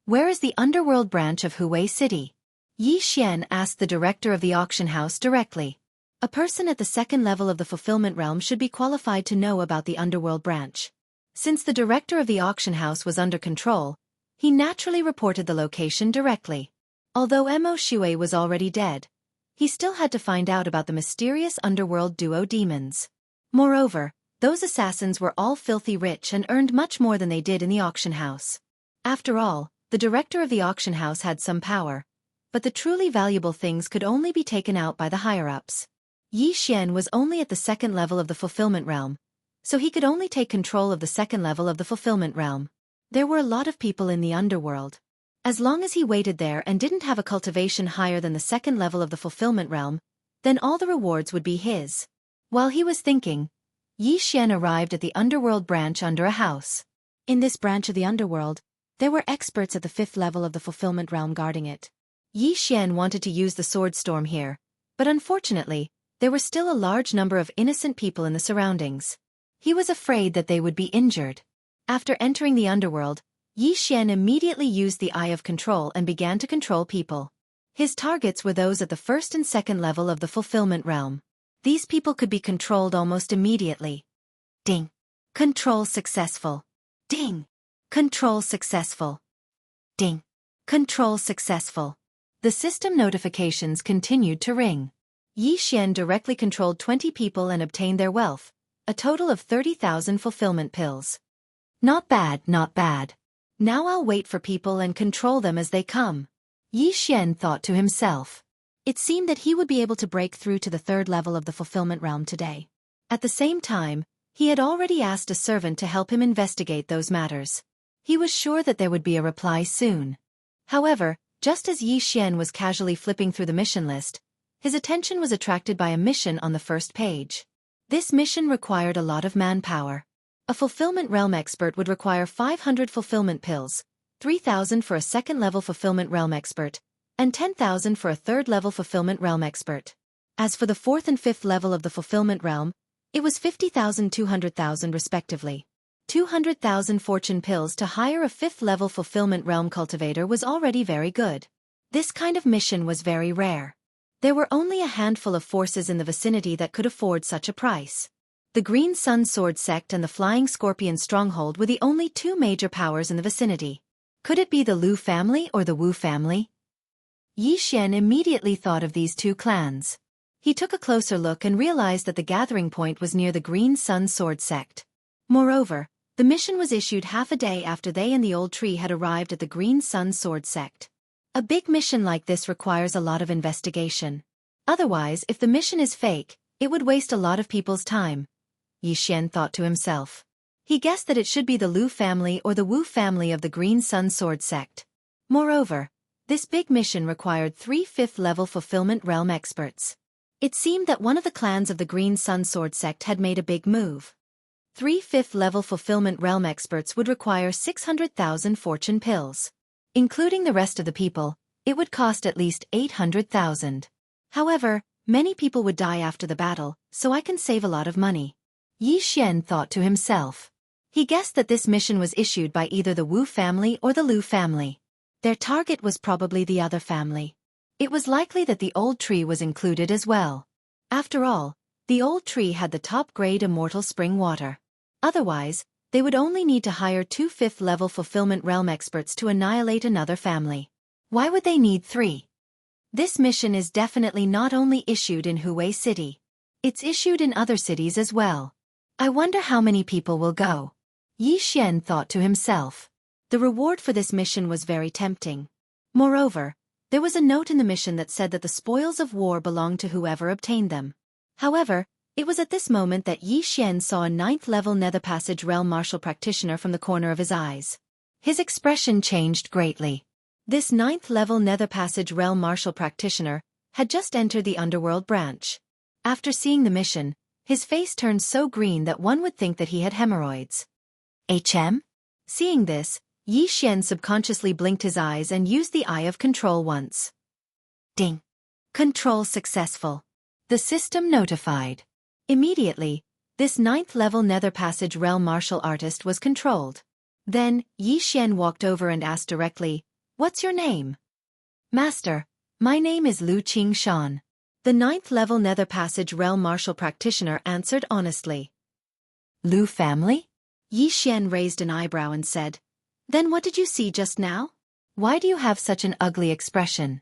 Where is the underworld branch of Huwei City? Yi Xian asked the director of the auction house directly. A person at the 2nd level of the Fulfillment Realm should be qualified to know about the underworld branch. Since the director of the auction house was under control, he naturally reported the location directly. Although Mo Shui was already dead, he still had to find out about the mysterious underworld duo demons. Moreover, those assassins were all filthy rich and earned much more than they did in the auction house. After all, the director of the auction house had some power, but the truly valuable things could only be taken out by the higher-ups. Yi Xian was only at the 2nd level of the Fulfillment Realm, so he could only take control of the 2nd level of the Fulfillment Realm. There were a lot of people in the underworld. As long as he waited there and didn't have a cultivation higher than the 2nd level of the Fulfillment Realm, then all the rewards would be his. While he was thinking, Yi Xian arrived at the underworld branch under a house. In this branch of the underworld, there were experts at the 5th level of the Fulfillment Realm guarding it. Yi Xian wanted to use the sword storm here, but unfortunately, there were still a large number of innocent people in the surroundings. He was afraid that they would be injured. After entering the underworld, Yi Xian immediately used the Eye of Control and began to control people. His targets were those at the 1st and 2nd level of the Fulfillment Realm. These people could be controlled almost immediately. Ding! Control successful. Ding! Control successful. Ding! Control successful. The system notifications continued to ring. Yi Xian directly controlled 20 people and obtained their wealth, a total of 30,000 fulfillment pills. Not bad, not bad. Now I'll wait for people and control them as they come. Yi Xian thought to himself. It seemed that he would be able to break through to the third level of the fulfillment realm today. At the same time, he had already asked a servant to help him investigate those matters. He was sure that there would be a reply soon. However, just as Yi Xian was casually flipping through the mission list, his attention was attracted by a mission on the first page. This mission required a lot of manpower. A fulfillment realm expert would require 500 fulfillment pills, 3,000 for a second-level fulfillment realm expert, and 10,000 for a third-level fulfillment realm expert. As for the fourth and fifth level of the fulfillment realm, it was 50,000 200,000 respectively. 200,000 fortune pills to hire a fifth-level fulfillment realm cultivator was already very good. This kind of mission was very rare. There were only a handful of forces in the vicinity that could afford such a price. The Green Sun Sword Sect and the Flying Scorpion Stronghold were the only two major powers in the vicinity. Could it be the Lu family or the Wu family? Yi Xian immediately thought of these two clans. He took a closer look and realized that the gathering point was near the Green Sun Sword Sect. Moreover, the mission was issued half a day after they and the old tree had arrived at the Green Sun Sword Sect. A big mission like this requires a lot of investigation. Otherwise, if the mission is fake, it would waste a lot of people's time, Yi Xian thought to himself. He guessed that it should be the Lu family or the Wu family of the Green Sun Sword Sect. Moreover, this big mission required 3 fifth-level fulfillment realm experts. It seemed that one of the clans of the Green Sun Sword Sect had made a big move. 3 fifth-level fulfillment realm experts would require 600,000 fortune pills. Including the rest of the people, it would cost at least 800,000. However, many people would die after the battle, so I can save a lot of money. Yi Xian thought to himself. He guessed that this mission was issued by either the Wu family or the Lu family. Their target was probably the other family. It was likely that the old tree was included as well. After all, the old tree had the top-grade immortal spring water. Otherwise, they would only need to hire 2 fifth-level fulfillment realm experts to annihilate another family. Why would they need 3? This mission is definitely not only issued in Huwei City. It's issued in other cities as well. I wonder how many people will go. Yi Xian thought to himself. The reward for this mission was very tempting. Moreover, there was a note in the mission that said that the spoils of war belonged to whoever obtained them. However, it was at this moment that Yi Xian saw a 9th-level Nether Passage Realm Martial Practitioner from the corner of his eyes. His expression changed greatly. This 9th-level Nether Passage Realm Martial Practitioner had just entered the Underworld branch. After seeing the mission, his face turned so green that one would think that he had hemorrhoids. HM? Seeing this, Yi Xian subconsciously blinked his eyes and used the Eye of Control once. Ding! Control successful. The system notified. Immediately, this 9th-level Nether Passage Realm martial artist was controlled. Then, Yi Xian walked over and asked directly, "What's your name?" "Master, my name is Lu Qingshan." The 9th-level Nether Passage Realm martial practitioner answered honestly. "Lu family?" Yi Xian raised an eyebrow and said, "Then what did you see just now? Why do you have such an ugly expression?"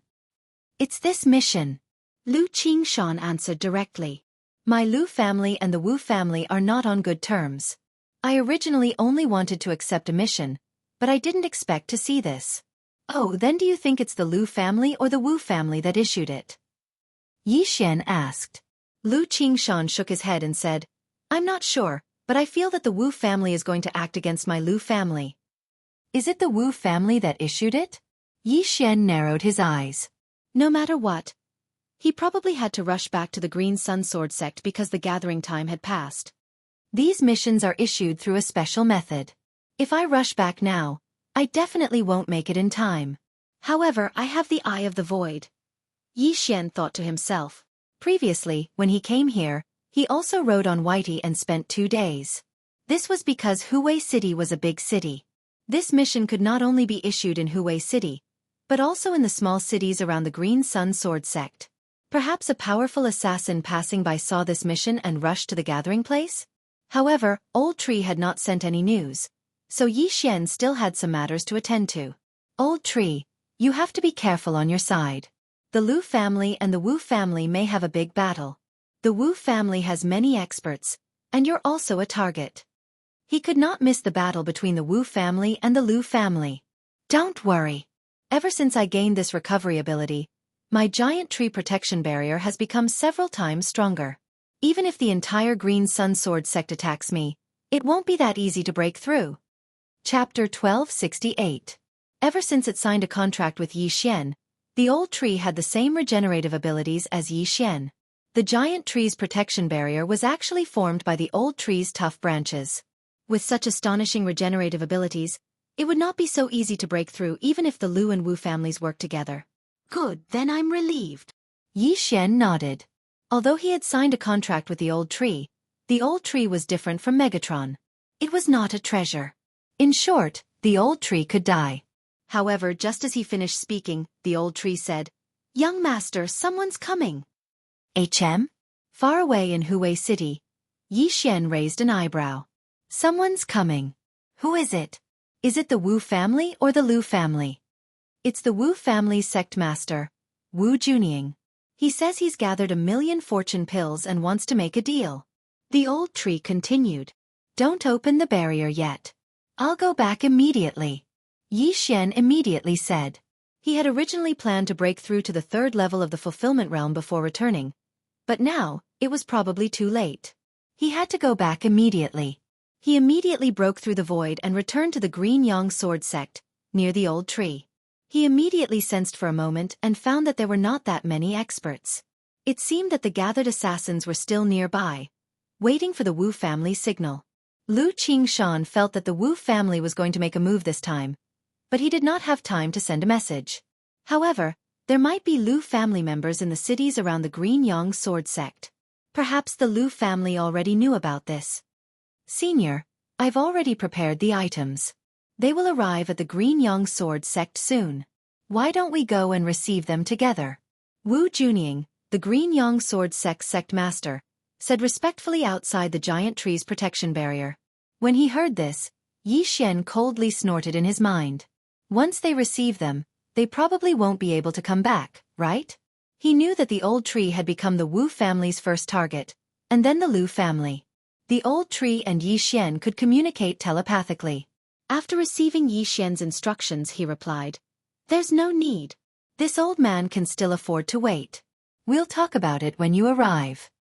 "It's this mission." Lu Qingshan answered directly. "My Lu family and the Wu family are not on good terms. I originally only wanted to accept a mission, but I didn't expect to see this." "Oh, then do you think it's the Lu family or the Wu family that issued it?" Yi Xian asked. Lu Qingshan shook his head and said, "I'm not sure, but I feel that the Wu family is going to act against my Lu family." "Is it the Wu family that issued it?" Yi Xian narrowed his eyes. No matter what, he probably had to rush back to the Green Sun Sword Sect because the gathering time had passed. These missions are issued through a special method. If I rush back now, I definitely won't make it in time. However, I have the Eye of the Void. Yi Xian thought to himself. Previously, when he came here, he also rode on Whitey and spent 2 days. This was because Huwei City was a big city. This mission could not only be issued in Huwei City, but also in the small cities around the Green Sun Sword Sect. Perhaps a powerful assassin passing by saw this mission and rushed to the gathering place? However, Old Tree had not sent any news, so Yi Xian still had some matters to attend to. "Old Tree, you have to be careful on your side. The Lu family and the Wu family may have a big battle. The Wu family has many experts, and you're also a target." He could not miss the battle between the Wu family and the Lu family. "Don't worry. Ever since I gained this recovery ability, My giant tree protection barrier has become several times stronger. Even if the entire Green Sun Sword sect attacks me, it won't be that easy to break through. Chapter 1268. Ever since it signed a contract with Yi Xian, the old tree had the same regenerative abilities as Yi Xian. The giant tree's protection barrier was actually formed by the old tree's tough branches. With such astonishing regenerative abilities, it would not be so easy to break through even if the Lu and Wu families worked together. Good, then I'm relieved. Yi Xian nodded. Although he had signed a contract with the old tree was different from Megatron. It was not a treasure. In short, the old tree could die. However, just as he finished speaking, the old tree said, "Young master, someone's coming." HM? Far away in Huwei City, Yi Xian raised an eyebrow. Someone's coming. Who is it? Is it the Wu family or the Lu family? It's the Wu family's sect master, Wu Junying. He says he's gathered 1,000,000 fortune pills and wants to make a deal. The old tree continued. Don't open the barrier yet. I'll go back immediately. Yi Xian immediately said. He had originally planned to break through to the 3rd level of the fulfillment realm before returning, but now, it was probably too late. He had to go back immediately. He immediately broke through the void and returned to the Green Yang Sword sect, near the old tree. He immediately sensed for a moment and found that there were not that many experts. It seemed that the gathered assassins were still nearby, waiting for the Wu family signal. Lu Qingshan felt that the Wu family was going to make a move this time, but he did not have time to send a message. However, there might be Lu family members in the cities around the Green Yang Sword sect. Perhaps the Lu family already knew about this. Senior, I've already prepared the items. They will arrive at the Green Yang Sword sect soon. Why don't we go and receive them together? Wu Junying, the Green Yang Sword sect master, said respectfully outside the giant tree's protection barrier. When he heard this, Yi Xian coldly snorted in his mind. Once they receive them, they probably won't be able to come back, right? He knew that the old tree had become the Wu family's first target, and then the Lu family. The old tree and Yi Xian could communicate telepathically. After receiving Yi Xian's instructions, he replied, "There's no need. This old man can still afford to wait. We'll talk about it when you arrive."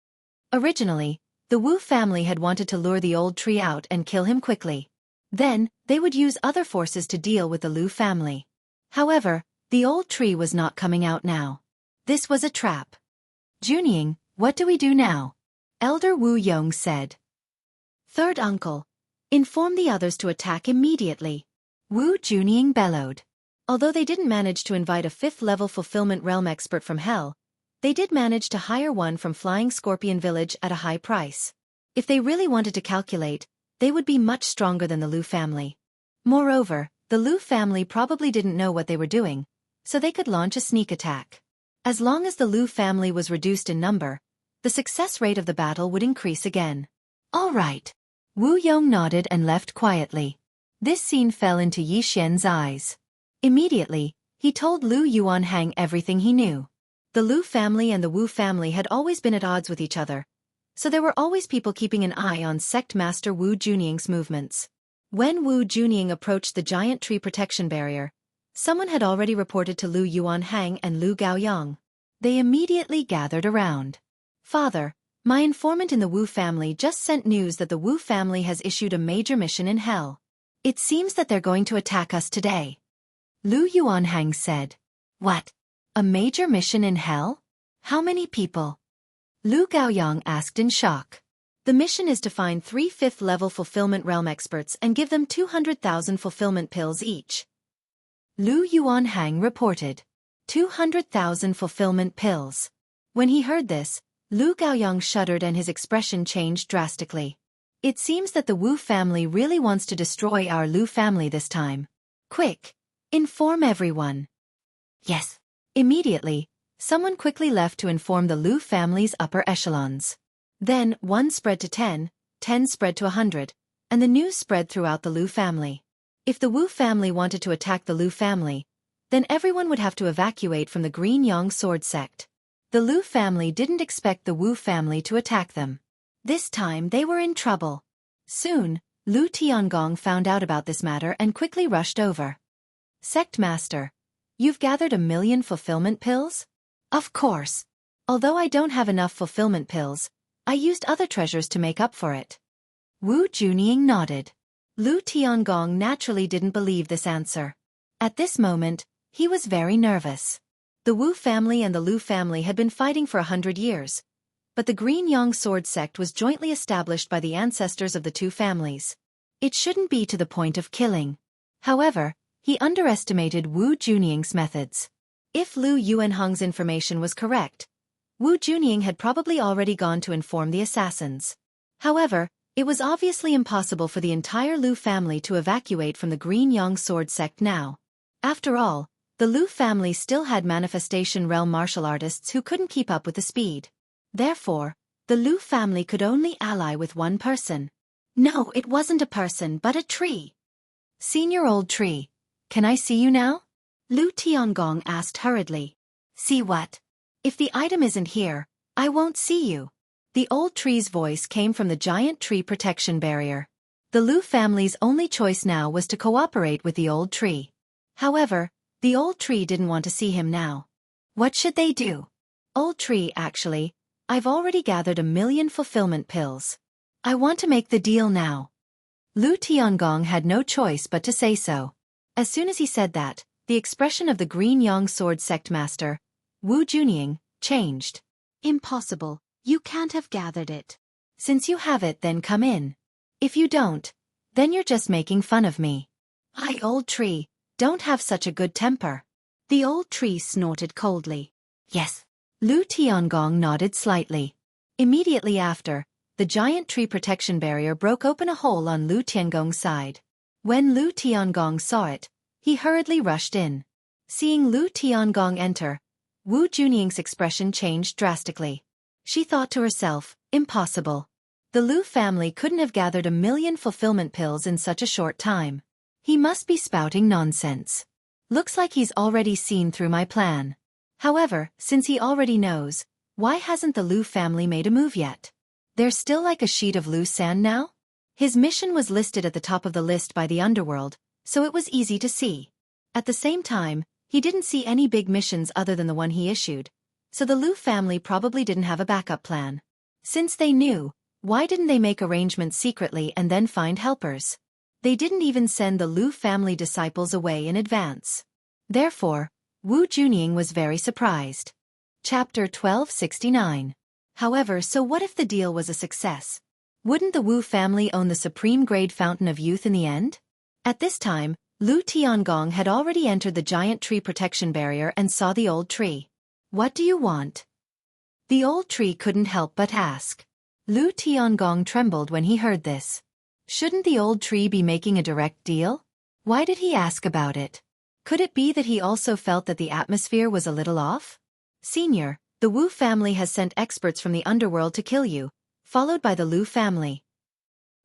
Originally, the Wu family had wanted to lure the old tree out and kill him quickly. Then, they would use other forces to deal with the Lu family. However, the old tree was not coming out now. This was a trap. Junying, what do we do now? Elder Wu Yong said. Third uncle, inform the others to attack immediately. Wu Junying bellowed. Although they didn't manage to invite a 5th-level fulfillment realm expert from Hell, they did manage to hire one from Flying Scorpion Village at a high price. If they really wanted to calculate, they would be much stronger than the Lu family. Moreover, the Lu family probably didn't know what they were doing, so they could launch a sneak attack. As long as the Lu family was reduced in number, the success rate of the battle would increase again. All right. Wu Yong nodded and left quietly. This scene fell into Yi Xian's eyes. Immediately, he told Lu Yuanhang everything he knew. The Lu family and the Wu family had always been at odds with each other, so there were always people keeping an eye on Sect Master Wu Junying's movements. When Wu Junying approached the giant tree protection barrier, someone had already reported to Lu Yuanhang and Lu Gaoyang. They immediately gathered around. Father, my informant in the Wu family just sent news that the Wu family has issued a major mission in Hell. It seems that they're going to attack us today. Lu Yuanhang said. What? A major mission in Hell? How many people? Lu Gaoyang asked in shock. The mission is to find 3 5th-level fulfillment realm experts and give them 200,000 fulfillment pills each. Lu Yuanhang reported. 200,000 fulfillment pills. When he heard this, Lu Gaoyang shuddered and his expression changed drastically. It seems that the Wu family really wants to destroy our Lu family this time. Quick! Inform everyone. Yes. Immediately, someone quickly left to inform the Lu family's upper echelons. Then, 1 spread to 10, 10 spread to 100, and the news spread throughout the Lu family. If the Wu family wanted to attack the Lu family, then everyone would have to evacuate from the Green Yang Sword sect. The Lu family didn't expect the Wu family to attack them. This time they were in trouble. Soon, Lu Tiangong found out about this matter and quickly rushed over. Sect Master, you've gathered 1,000,000 fulfillment pills? Of course. Although I don't have enough fulfillment pills, I used other treasures to make up for it. Wu Junying nodded. Lu Tiangong naturally didn't believe this answer. At this moment, he was very nervous. The Wu family and the Lu family had been fighting for 100 years, but the Green Yang sword sect was jointly established by the ancestors of the two families. It shouldn't be to the point of killing. However, he underestimated Wu Junying's methods. If Lu Yuanhong's information was correct, Wu Junying had probably already gone to inform the assassins. However, it was obviously impossible for the entire Lu family to evacuate from the Green Yang sword sect now. After all, the Lu family still had manifestation realm martial artists who couldn't keep up with the speed. Therefore, the Lu family could only ally with one person. No, it wasn't a person but a tree. Senior old tree, can I see you now? Lu Tiangong asked hurriedly. See what? If the item isn't here, I won't see you. The old tree's voice came from the giant tree protection barrier. The Lu family's only choice now was to cooperate with the old tree. However, the old tree didn't want to see him now. What should they do? Old tree, actually, I've already gathered 1,000,000 fulfillment pills. I want to make the deal now. Lu Tiangong had no choice but to say so. As soon as he said that, the expression of the Green Yang sword sect master, Wu Junying, changed. Impossible. You can't have gathered it. Since you have it, then come in. If you don't, then you're just making fun of me. I, old tree, don't have such a good temper. The old tree snorted coldly. Yes. Lu Tiangong nodded slightly. Immediately after, the giant tree protection barrier broke open a hole on Lu Tiangong's side. When Lu Tiangong saw it, he hurriedly rushed in. Seeing Lu Tiangong enter, Wu Junying's expression changed drastically. She thought to herself, impossible. The Lu family couldn't have gathered 1,000,000 fulfillment pills in such a short time. He must be spouting nonsense. Looks like he's already seen through my plan. However, since he already knows, why hasn't the Lu family made a move yet? They're still like a sheet of loose sand now? His mission was listed at the top of the list by the underworld, so it was easy to see. At the same time, he didn't see any big missions other than the one he issued, so the Lu family probably didn't have a backup plan. Since they knew, why didn't they make arrangements secretly and then find helpers? They didn't even send the Lu family disciples away in advance. Therefore, Wu Junying was very surprised. Chapter 1269. However, so what if the deal was a success? Wouldn't the Wu family own the supreme grade fountain of youth in the end? At this time, Lu Tiangong had already entered the giant tree protection barrier and saw the old tree. What do you want? The old tree couldn't help but ask. Lu Tiangong trembled when he heard this. Shouldn't the old tree be making a direct deal? Why did he ask about it? Could it be that he also felt that the atmosphere was a little off? Senior, the Wu family has sent experts from the underworld to kill you, followed by the Lu family.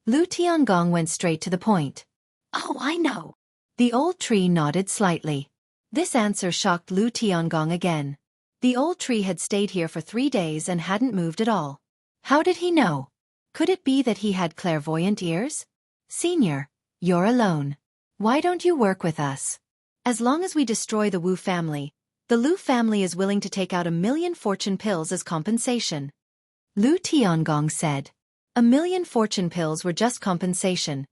Lu Tiangong went straight to the point. Oh, I know. The old tree nodded slightly. This answer shocked Lu Tiangong again. The old tree had stayed here for 3 days and hadn't moved at all. How did he know? Could it be that he had clairvoyant ears? Senior, you're alone. Why don't you work with us? As long as we destroy the Wu family, the Lu family is willing to take out 1,000,000 fortune pills as compensation. Lu Tiangong said. 1,000,000 fortune pills were just compensation,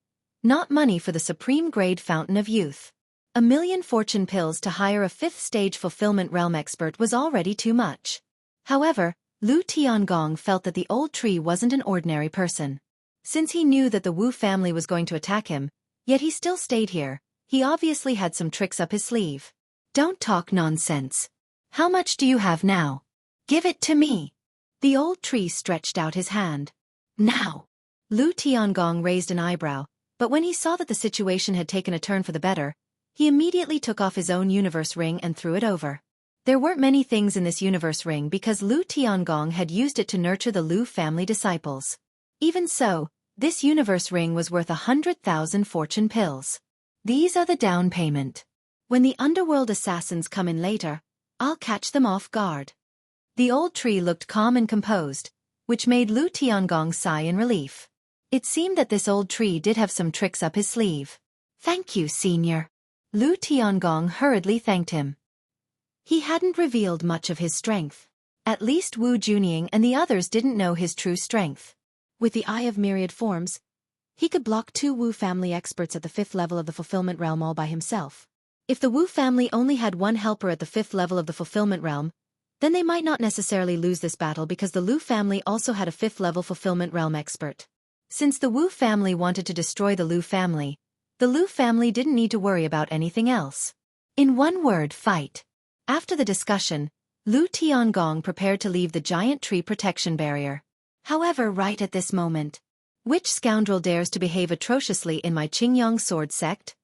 not money for the supreme grade fountain of youth. 1,000,000 fortune pills to hire a 5th stage fulfillment realm expert was already too much. However, Lu Tiangong felt that the old tree wasn't an ordinary person. Since he knew that the Wu family was going to attack him, yet he still stayed here, he obviously had some tricks up his sleeve. Don't talk nonsense. How much do you have now? Give it to me. The old tree stretched out his hand. Now. Lu Tiangong raised an eyebrow, but when he saw that the situation had taken a turn for the better, he immediately took off his own universe ring and threw it over. There weren't many things in this universe ring because Lu Tiangong had used it to nurture the Lu family disciples. Even so, this universe ring was worth 100,000 fortune pills. These are the down payment. When the underworld assassins come in later, I'll catch them off guard. The old tree looked calm and composed, which made Lu Tiangong sigh in relief. It seemed that this old tree did have some tricks up his sleeve. Thank you, senior. Lu Tiangong hurriedly thanked him. He hadn't revealed much of his strength. At least Wu Junying and the others didn't know his true strength. With the Eye of Myriad Forms, he could block 2 Wu family experts at the 5th level of the Fulfillment Realm all by himself. If the Wu family only had 1 helper at the 5th level of the Fulfillment Realm, then they might not necessarily lose this battle because the Lu family also had a 5th level Fulfillment Realm expert. Since the Wu family wanted to destroy the Lu family didn't need to worry about anything else. In one word, fight. After the discussion, Lu Tiangong prepared to leave the giant tree protection barrier. However, right at this moment, which scoundrel dares to behave atrociously in my Qingyang sword sect?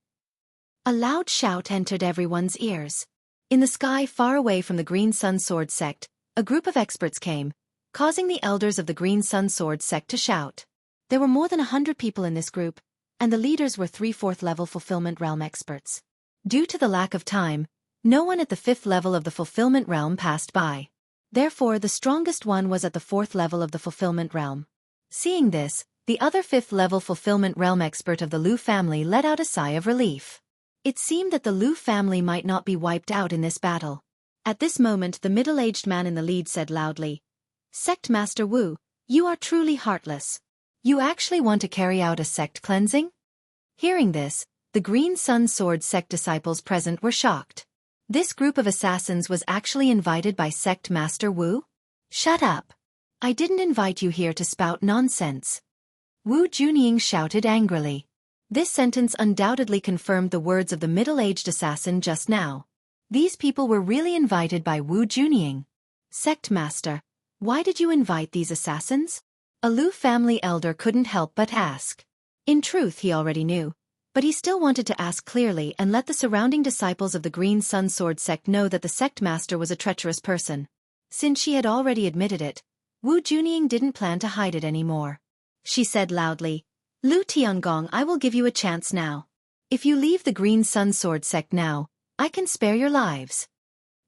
A loud shout entered everyone's ears. In the sky far away from the Green Sun Sword sect, a group of experts came, causing the elders of the Green Sun Sword sect to shout. There were more than 100 people in this group, and the leaders were 3 4th level Fulfillment Realm experts. Due to the lack of time, no one at the 5th level of the Fulfillment Realm passed by. Therefore, the strongest one was at the 4th level of the Fulfillment Realm. Seeing this, the other 5th level Fulfillment Realm expert of the Lu family let out a sigh of relief. It seemed that the Lu family might not be wiped out in this battle. At this moment, the middle-aged man in the lead said loudly, "Sect Master Wu, you are truly heartless. You actually want to carry out a sect cleansing?" Hearing this, the Green Sun Sword sect disciples present were shocked. This group of assassins was actually invited by Sect Master Wu? Shut up. I didn't invite you here to spout nonsense. Wu Junying shouted angrily. This sentence undoubtedly confirmed the words of the middle-aged assassin just now. These people were really invited by Wu Junying. Sect Master, why did you invite these assassins? A Lu family elder couldn't help but ask. In truth, he already knew, but he still wanted to ask clearly and let the surrounding disciples of the Green Sun Sword sect know that the sect master was a treacherous person. Since she had already admitted it, Wu Junying didn't plan to hide it anymore. She said loudly, "Lu Tiangong, I will give you a chance now. If you leave the Green Sun Sword sect now, I can spare your lives."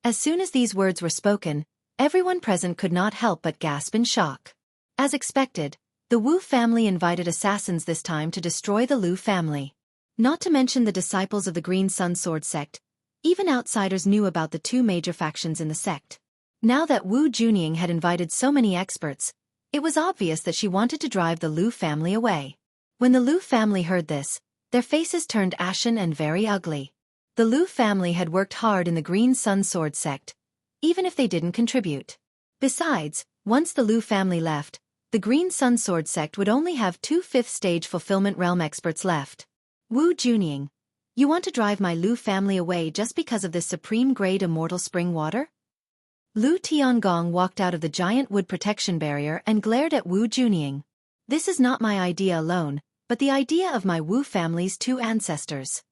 As soon as these words were spoken, everyone present could not help but gasp in shock. As expected, the Wu family invited assassins this time to destroy the Lu family. Not to mention the disciples of the Green Sun Sword sect, even outsiders knew about the 2 major factions in the sect. Now that Wu Junying had invited so many experts, it was obvious that she wanted to drive the Lu family away. When the Lu family heard this, their faces turned ashen and very ugly. The Lu family had worked hard in the Green Sun Sword sect, even if they didn't contribute. Besides, once the Lu family left, the Green Sun Sword sect would only have 2 5th-stage Fulfillment Realm experts left. Wu Junying, you want to drive my Lu family away just because of this supreme-grade immortal spring water? Lu Tiangong walked out of the giant wood protection barrier and glared at Wu Junying. This is not my idea alone, but the idea of my Wu family's 2 ancestors.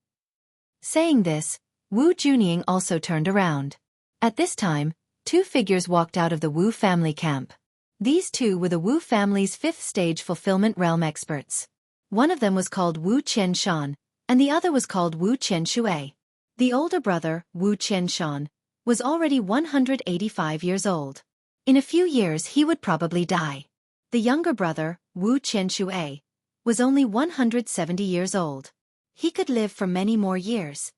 Saying this, Wu Junying also turned around. At this time, 2 figures walked out of the Wu family camp. These 2 were the Wu family's 5th-stage Fulfillment Realm experts. One of them was called Wu Qianshan, and the other was called Wu Qianshui. The older brother, Wu Qianshan, was already 185 years old. In a few years he would probably die. The younger brother, Wu Qianshui, was only 170 years old. He could live for many more years.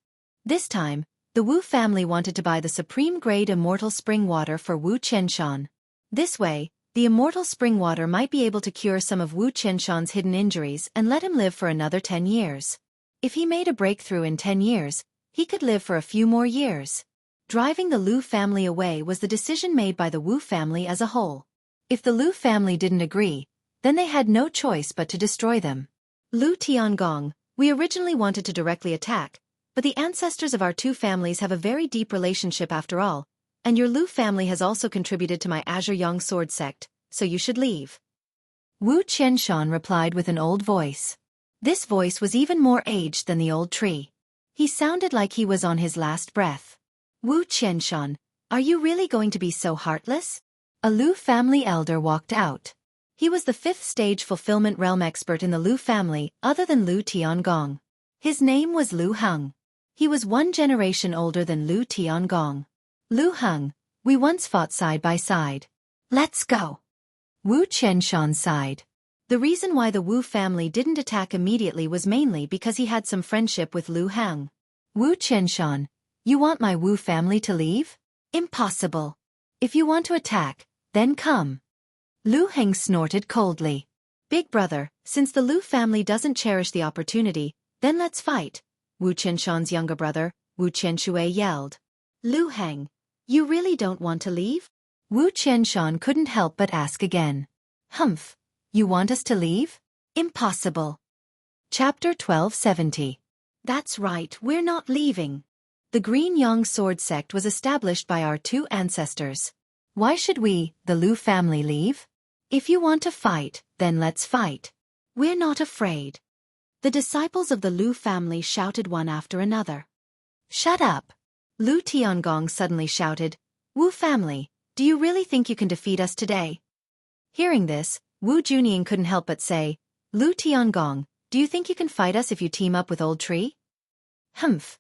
This time, the Wu family wanted to buy the supreme-grade immortal spring water for Wu Qianshan. This way, the immortal spring water might be able to cure some of Wu Qianshan's hidden injuries and let him live for another 10 years. If he made a breakthrough in 10 years, he could live for a few more years. Driving the Lu family away was the decision made by the Wu family as a whole. If the Lu family didn't agree, then they had no choice but to destroy them. Lu Tiangong, we originally wanted to directly attack, but the ancestors of our 2 families have a very deep relationship after all, and your Lu family has also contributed to my Azure Yang sword sect, so you should leave. Wu Qianshan replied with an old voice. This voice was even more aged than the old tree. He sounded like he was on his last breath. Wu Qianshan, are you really going to be so heartless? A Lu family elder walked out. He was the 5th-stage Fulfillment Realm expert in the Lu family other than Lu Tiangong. His name was Lu Heng. He was 1 generation older than Lu Tiangong. Lu Heng, we once fought side by side. Let's go. Wu Qianshan sighed. The reason why the Wu family didn't attack immediately was mainly because he had some friendship with Lu Heng. Wu Qianshan, you want my Wu family to leave? Impossible. If you want to attack, then come. Lu Heng snorted coldly. Big brother, since the Lu family doesn't cherish the opportunity, then let's fight, Wu Qianshan's younger brother, Wu Qianxue yelled. Lu Heng, you really don't want to leave? Wu Qianshan couldn't help but ask again. Humph, you want us to leave? Impossible. Chapter 1270. That's right, we're not leaving. The Green Yang sword sect was established by our two ancestors. Why should we, the Lu family, leave? If you want to fight, then let's fight. We're not afraid. The disciples of the Lu family shouted one after another. Shut up. Lu Tiangong suddenly shouted, Wu family, do you really think you can defeat us today? Hearing this, Wu Junying couldn't help but say, Lu Tiangong, do you think you can fight us if you team up with Old Tree? Humph.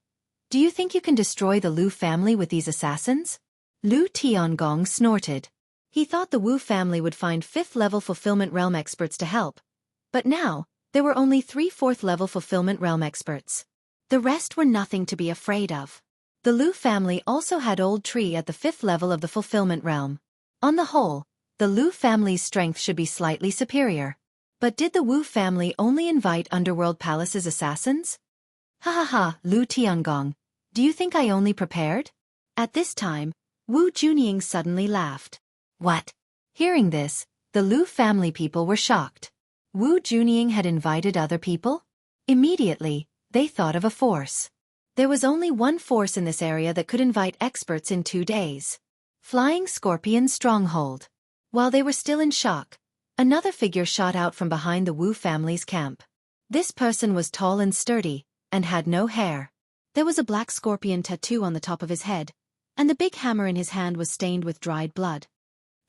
Do you think you can destroy the Lu family with these assassins? Lu Tiangong snorted. He thought the Wu family would find 5th-level Fulfillment Realm experts to help. But now, there were only 3 4th-level Fulfillment Realm experts. The rest were nothing to be afraid of. The Lu family also had Old Tree at the 5th level of the Fulfillment Realm. On the whole, the Lu family's strength should be slightly superior. But did the Wu family only invite Underworld Palace's assassins? Ha ha ha, Lu Tiangong, do you think I only prepared? At this time, Wu Junying suddenly laughed. What? Hearing this, the Lu family people were shocked. Wu Junying had invited other people? Immediately, they thought of a force. There was only one force in this area that could invite experts in 2 days. Flying Scorpion Stronghold. While they were still in shock, another figure shot out from behind the Wu family's camp. This person was tall and sturdy, and had no hair. There was a black scorpion tattoo on the top of his head, and the big hammer in his hand was stained with dried blood.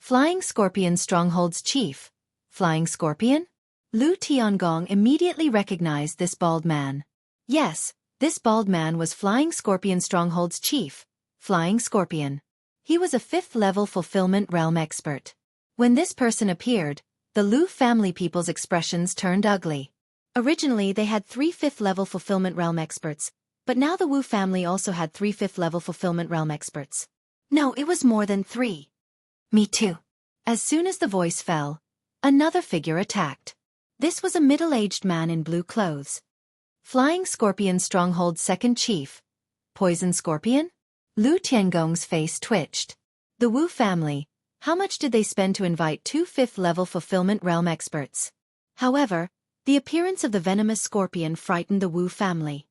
Flying Scorpion Stronghold's chief. Flying Scorpion? Lu Tiangong immediately recognized this bald man. Yes, this bald man was Flying Scorpion Stronghold's chief, Flying Scorpion. He was a 5th-level Fulfillment Realm expert. When this person appeared, the Lu family people's expressions turned ugly. Originally they had 3 5th-level Fulfillment Realm experts, but now the Wu family also had 3 5th-level Fulfillment Realm experts. No, it was more than 3. Me too. As soon as the voice fell, another figure attacked. This was a middle-aged man in blue clothes. Flying Scorpion Stronghold's second chief. Poison Scorpion? Lu Tiangong's face twitched. The Wu family, how much did they spend to invite 2 5th-level Fulfillment Realm experts? However, the appearance of the venomous scorpion frightened the Wu family.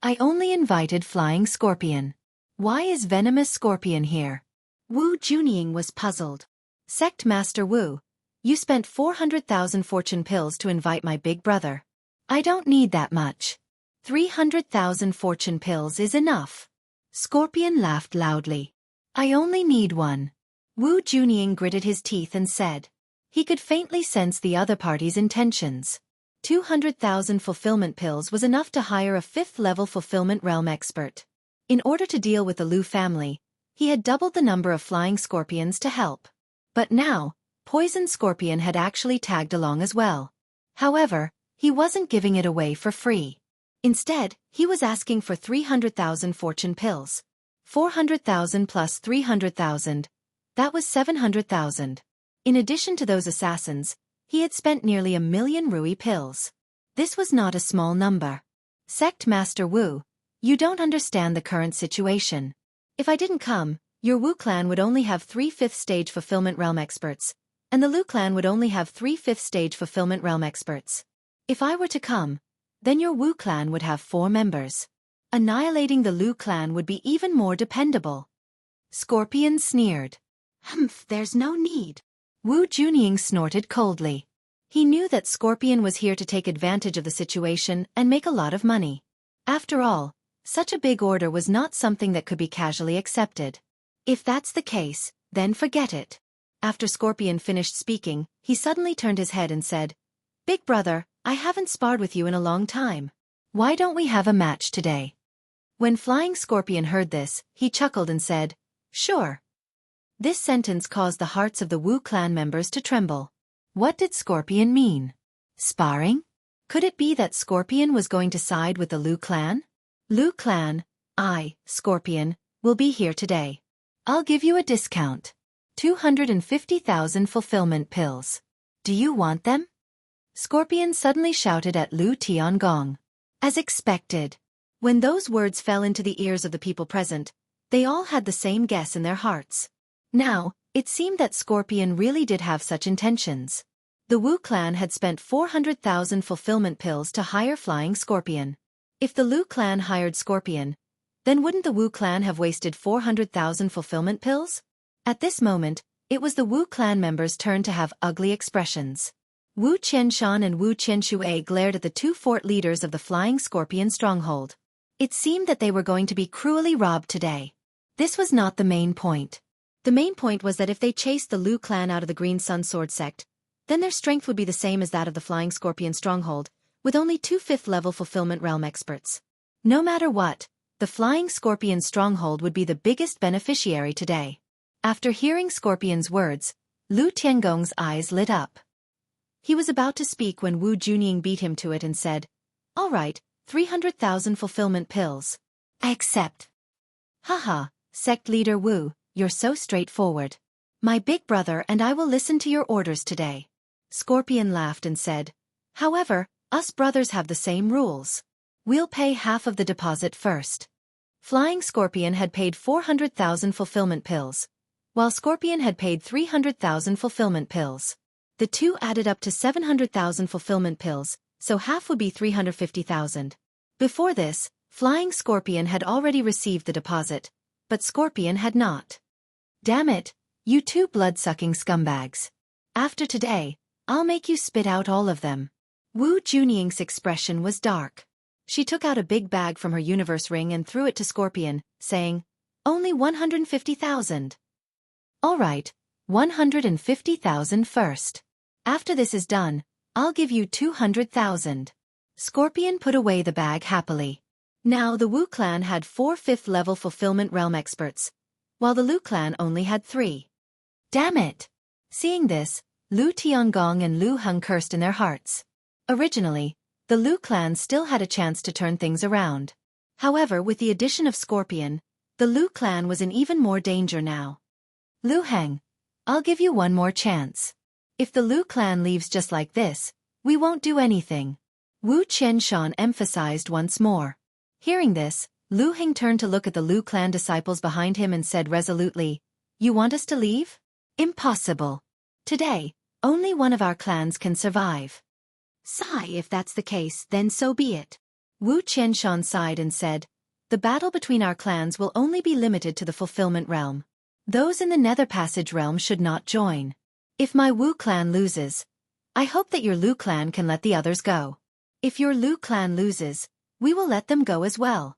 I only invited Flying Scorpion. Why is venomous scorpion here? Wu Junying was puzzled. Sect Master Wu, you spent 400,000 fortune pills to invite my big brother. I don't need that much. 300,000 fortune pills is enough. Scorpion laughed loudly. I only need 1. Wu Junying gritted his teeth and said. He could faintly sense the other party's intentions. 200,000 fulfillment pills was enough to hire a 5th-level Fulfillment Realm expert. In order to deal with the Lu family, he had doubled the number of flying scorpions to help. But now, Poison Scorpion had actually tagged along as well. However, he wasn't giving it away for free. Instead, he was asking for 300,000 fortune pills. 400,000 plus 300,000. That was 700,000. In addition to those assassins, he had spent nearly 1 million Rui pills. This was not a small number. Sect Master Wu, you don't understand the current situation. If I didn't come, your Wu clan would only have 3 5th-stage Fulfillment Realm experts, and the Lu clan would only have 3 5th-stage Fulfillment Realm experts. If I were to come, then your Wu clan would have 4 members. Annihilating the Lu clan would be even more dependable. Scorpion sneered. Humph, there's no need. Wu Junying snorted coldly. He knew that Scorpion was here to take advantage of the situation and make a lot of money. After all, such a big order was not something that could be casually accepted. If that's the case, then forget it. After Scorpion finished speaking, he suddenly turned his head and said, Big brother, I haven't sparred with you in a long time. Why don't we have a match today? When Flying Scorpion heard this, he chuckled and said, Sure. This sentence caused the hearts of the Wu clan members to tremble. What did Scorpion mean? Sparring? Could it be that Scorpion was going to side with the Lu clan? Lu clan, I, Scorpion, will be here today. I'll give you a discount. 250,000 fulfillment pills. Do you want them? Scorpion suddenly shouted at Lu Tiangong. As expected. When those words fell into the ears of the people present, they all had the same guess in their hearts. Now, it seemed that Scorpion really did have such intentions. The Wu clan had spent 400,000 fulfillment pills to hire Flying Scorpion. If the Lu clan hired Scorpion, then wouldn't the Wu clan have wasted 400,000 fulfillment pills? At this moment, it was the Wu clan members' turn to have ugly expressions. Wu Qianshan and Wu Qianxue glared at the two fort leaders of the Flying Scorpion stronghold. It seemed that they were going to be cruelly robbed today. This was not the main point. The main point was that if they chased the Lu clan out of the Green Sun Sword sect, then their strength would be the same as that of the Flying Scorpion stronghold, with only 2 5th-level fulfillment realm experts. No matter what, the Flying Scorpion stronghold would be the biggest beneficiary today. After hearing Scorpion's words, Lu Tiangong's eyes lit up. He was about to speak when Wu Junying beat him to it and said, "All right, 300,000 fulfillment pills. I accept." Haha, sect leader Wu, you're so straightforward. My big brother and I will listen to your orders today. Scorpion laughed and said, "However, us brothers have the same rules. We'll pay half of the deposit first." Flying Scorpion had paid 400,000 fulfillment pills, while Scorpion had paid 300,000 fulfillment pills. The two added up to 700,000 fulfillment pills, so half would be 350,000. Before this, Flying Scorpion had already received the deposit, but Scorpion had not. Damn it, you two blood-sucking scumbags. After today, I'll make you spit out all of them. Wu Junying's expression was dark. She took out a big bag from her universe ring and threw it to Scorpion, saying, "Only 150,000. All right, 150,000 first. After this is done, I'll give you 200,000. Scorpion put away the bag happily. Now the Wu clan had 4 5th-level fulfillment realm experts, while the Lu clan only had 3. Damn it! Seeing this, Lu Tiangong and Lu Heng cursed in their hearts. Originally, the Lu clan still had a chance to turn things around. However, with the addition of Scorpion, the Lu clan was in even more danger now. Lu Heng, I'll give you one more chance. If the Lu clan leaves just like this, we won't do anything. Wu Qianshan emphasized once more. Hearing this, Lu Heng turned to look at the Lu clan disciples behind him and said resolutely, "You want us to leave? Impossible. Today, only one of our clans can survive." "Sigh, if that's the case, then so be it." Wu Qianshan sighed and said, "The battle between our clans will only be limited to the fulfillment realm. Those in the Nether Passage realm should not join. If my Wu clan loses, I hope that your Lu clan can let the others go. If your Lu clan loses, we will let them go as well."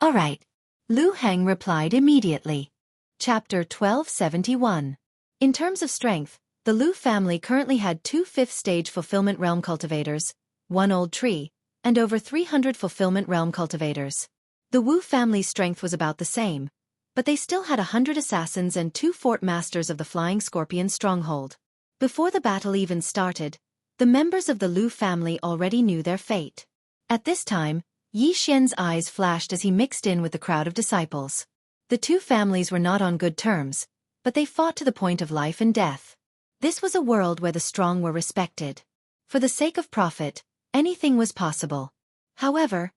"All right," Lu Heng replied immediately. Chapter 1271. In terms of strength, the Lu family currently had 2 5th-stage fulfillment realm cultivators, 1 old tree, and over 300 fulfillment realm cultivators. The Wu family's strength was about the same, but they still had 100 assassins and 2 fort masters of the Flying Scorpion stronghold. Before the battle even started, the members of the Lu family already knew their fate. At this time, Yi Xian's eyes flashed as he mixed in with the crowd of disciples. The two families were not on good terms, but they fought to the point of life and death. This was a world where the strong were respected. For the sake of profit, anything was possible. However,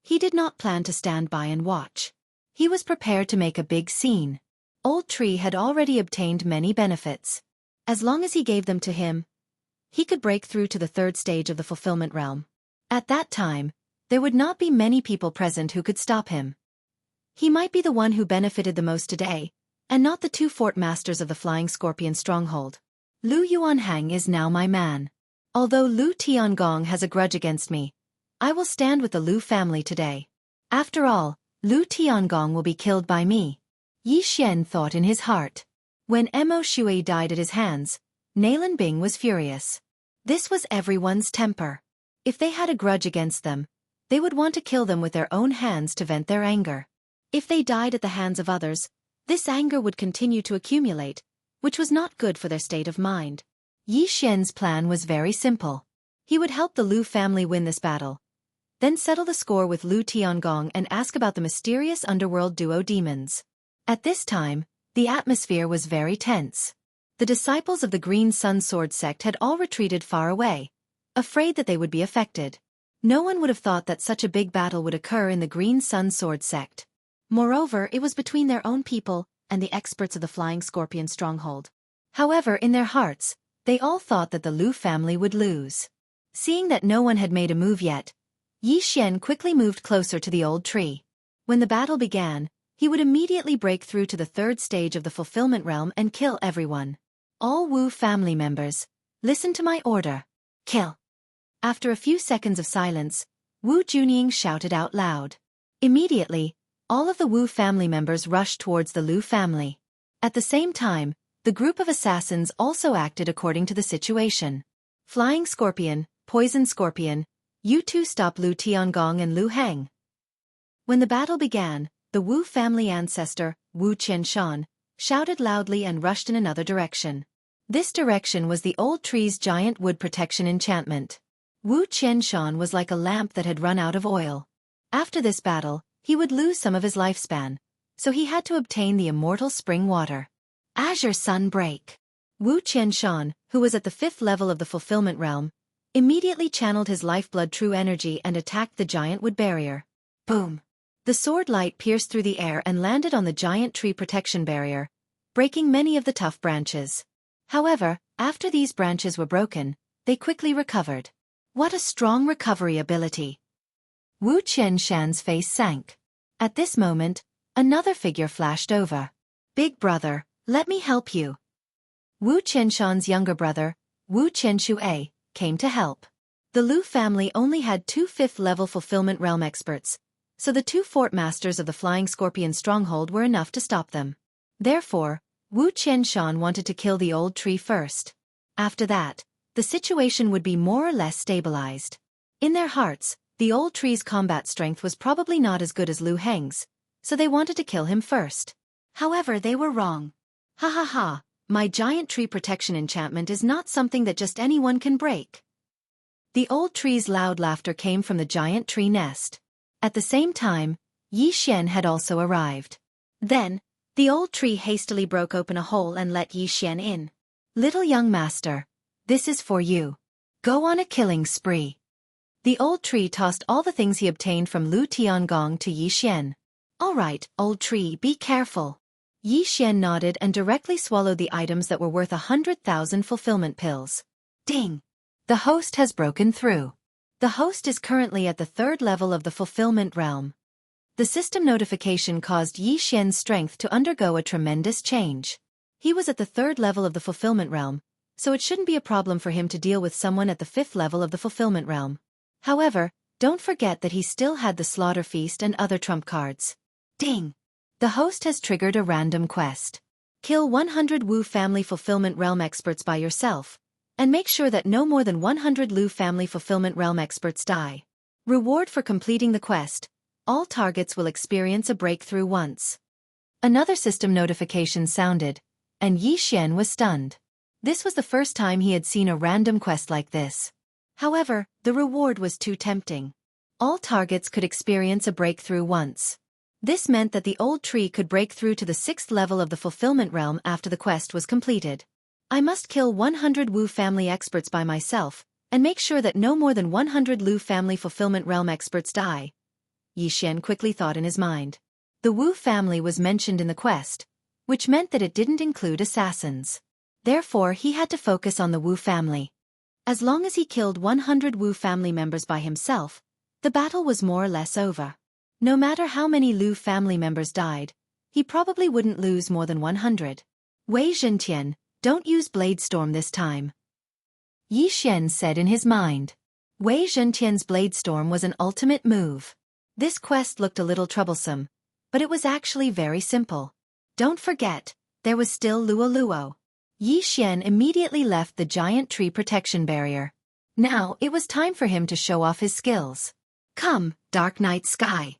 he did not plan to stand by and watch. He was prepared to make a big scene. Old Tree had already obtained many benefits. As long as he gave them to him, he could break through to the 3rd stage of the fulfillment realm. At that time, there would not be many people present who could stop him. He might be the one who benefited the most today, and not the 2 fort masters of the Flying Scorpion stronghold. Lu Yuanhang is now my man. Although Lu Tiangong has a grudge against me, I will stand with the Lu family today. After all, Lu Tiangong will be killed by me. Yi Xian thought in his heart. When Mo Shui died at his hands, Nalan Bing was furious. This was everyone's temper. If they had a grudge against them, they would want to kill them with their own hands to vent their anger. If they died at the hands of others, this anger would continue to accumulate, which was not good for their state of mind. Yi Xian's plan was very simple. He would help the Lu family win this battle, then settle the score with Lu Tiangong and ask about the mysterious underworld duo demons. At this time, The atmosphere was very tense. The disciples of the Green Sun Sword sect had all retreated far away, afraid that they would be affected. No one would have thought that such a big battle would occur in the Green Sun Sword sect. Moreover, it was between their own people and the experts of the Flying Scorpion stronghold. However, in their hearts, they all thought that the Lu family would lose. Seeing that no one had made a move yet, Xian quickly moved closer to the old tree. When the battle began, he would immediately break through to the third stage of the fulfillment realm and kill everyone. All Wu family members, listen to my order. Kill. After a few seconds of silence, Wu Junying shouted out loud. Immediately, all of the Wu family members rushed towards the Lu family. At the same time, the group of assassins also acted according to the situation. Flying Scorpion, Poison Scorpion, you two stop Lu Tiangong and Lu Heng. When the battle began, the Wu family ancestor, Wu Qianshan, shouted loudly and rushed in another direction. This direction was the old tree's giant wood protection enchantment. Wu Qianshan was like a lamp that had run out of oil. After this battle, he would lose some of his lifespan, so he had to obtain the immortal spring water. Azure Sun Break. Wu Qianshan, who was at the 5th level of the fulfillment realm, immediately channeled his lifeblood true energy and attacked the giant wood barrier. Boom! The sword light pierced through the air and landed on the giant tree protection barrier, breaking many of the tough branches. However, after these branches were broken, they quickly recovered. What a strong recovery ability! Wu Qianshan's face sank. At this moment, another figure flashed over. Big brother, let me help you. Wu Qianshan's younger brother, Wu Qianxue, came to help. The Lu family only had 2 5th-level fulfillment realm experts, so the 2 fort masters of the Flying Scorpion stronghold were enough to stop them. Therefore, Wu Qianshan wanted to kill the old tree first. After that, the situation would be more or less stabilized. In their hearts, the old tree's combat strength was probably not as good as Lu Heng's, so they wanted to kill him first. However, they were wrong. Ha ha ha, my giant tree protection enchantment is not something that just anyone can break. The old tree's loud laughter came from the giant tree nest. At the same time, Xian had also arrived. Then, the old tree hastily broke open a hole and let Xian in. Little young master, this is for you. Go on a killing spree. The old tree tossed all the things he obtained from Lu Tiangong to Xian. All right, old tree, be careful. Xian nodded and directly swallowed the items that were worth 100,000 fulfillment pills. Ding! The host has broken through. The host is currently at the 3rd level of the fulfillment realm. The system notification caused Xian's strength to undergo a tremendous change. He was at the 3rd level of the fulfillment realm, so it shouldn't be a problem for him to deal with someone at the 5th level of the fulfillment realm. However, don't forget that he still had the slaughter feast and other trump cards. Ding! The host has triggered a random quest. Kill 100 Wu family fulfillment realm experts by yourself, and make sure that no more than 100 Lu family fulfillment realm experts die. Reward for completing the quest: all targets will experience a breakthrough once. Another system notification sounded, and Xian was stunned. This was the first time he had seen a random quest like this. However, the reward was too tempting. All targets could experience a breakthrough once. This meant that the old tree could break through to the 6th level of the fulfillment realm after the quest was completed. I must kill 100 Wu family experts by myself, and make sure that no more than 100 Lu family fulfillment realm experts die. Xian quickly thought in his mind. The Wu family was mentioned in the quest, which meant that it didn't include assassins. Therefore, he had to focus on the Wu family. As long as he killed 100 Wu family members by himself, the battle was more or less over. No matter how many Lu family members died, he probably wouldn't lose more than 100. Wei Zhentian, don't use Blade Storm this time. Xian said in his mind. Wei Zhentian's Blade Storm was an ultimate move. This quest looked a little troublesome, but it was actually very simple. Don't forget, there was still Luo. Xian immediately left the giant tree protection barrier. Now it was time for him to show off his skills. Come, Dark Night Sky.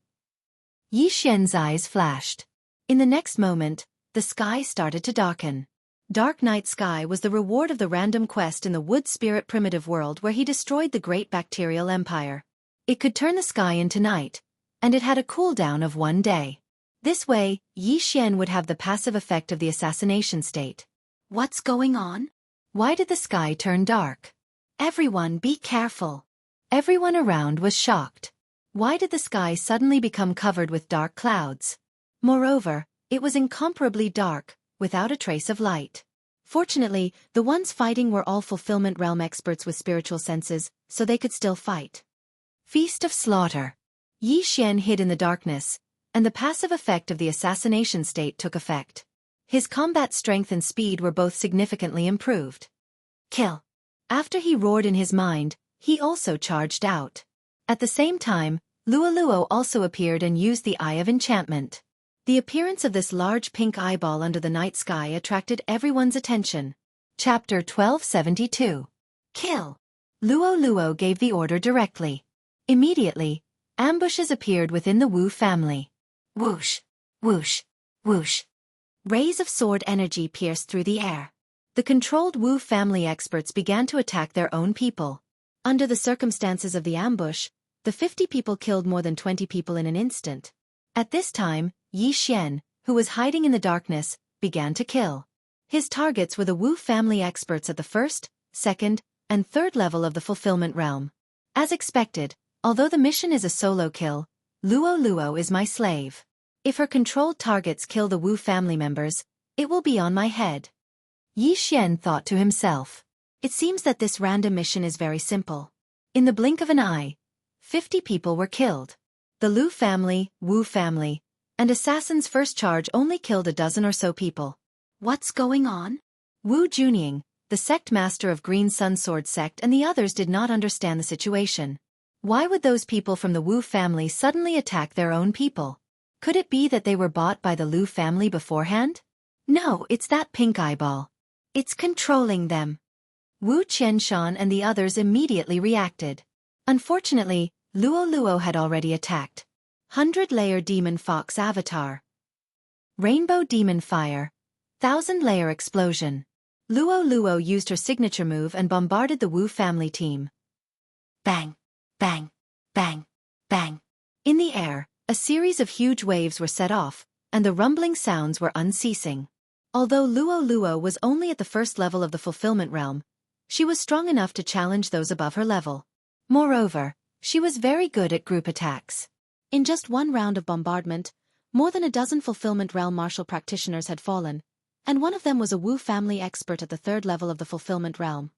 Xian's eyes flashed. In the next moment, the sky started to darken. Dark Night Sky was the reward of the random quest in the Wood Spirit primitive world where he destroyed the great bacterial empire. It could turn the sky into night, and it had a cooldown of 1 day. This way, Yi Xian would have the passive effect of the assassination state. What's going on? Why did the sky turn dark? Everyone be careful. Everyone around was shocked. Why did the sky suddenly become covered with dark clouds? Moreover, it was incomparably dark, without a trace of light. Fortunately, the ones fighting were all fulfillment realm experts with spiritual senses, so they could still fight. Feast of Slaughter. Yi Xian hid in the darkness, and the passive effect of the assassination state took effect. His combat strength and speed were both significantly improved. Kill. After he roared in his mind, he also charged out. At the same time, Luo also appeared and used the Eye of Enchantment. The appearance of this large pink eyeball under the night sky attracted everyone's attention. Chapter 1272. Kill. Luo gave the order directly. Immediately, ambushes appeared within the Wu family. Whoosh, whoosh, whoosh. Rays of sword energy pierced through the air. The controlled Wu family experts began to attack their own people. Under the circumstances of the ambush, the 50 people killed more than 20 people in an instant. At this time, Yi Xian, who was hiding in the darkness, began to kill. His targets were the Wu family experts at the first, second, and third level of the fulfillment realm. As expected, although the mission is a solo kill, Luo is my slave. If her controlled targets kill the Wu family members, it will be on my head. Yi Xian thought to himself. It seems that this random mission is very simple. In the blink of an eye, 50 people were killed. The Lu family, Wu family, and Assassin's first charge only killed a dozen or so people. What's going on? Wu Junying, the sect master of Green Sun Sword sect, and the others did not understand the situation. Why would those people from the Wu family suddenly attack their own people? Could it be that they were bought by the Lu family beforehand? No, it's that pink eyeball. It's controlling them. Wu Qianshan and the others immediately reacted. Unfortunately, Luo had already attacked. 100-layer Demon Fox Avatar. Rainbow Demon Fire. 1000-layer Explosion. Luo used her signature move and bombarded the Wu family team. Bang, bang, bang, bang. In the air, a series of huge waves were set off, and the rumbling sounds were unceasing. Although Luo was only at the first level of the fulfillment realm, she was strong enough to challenge those above her level. Moreover, she was very good at group attacks. In just one round of bombardment, more than a dozen fulfillment realm martial practitioners had fallen, and one of them was a Wu family expert at the third level of the fulfillment realm.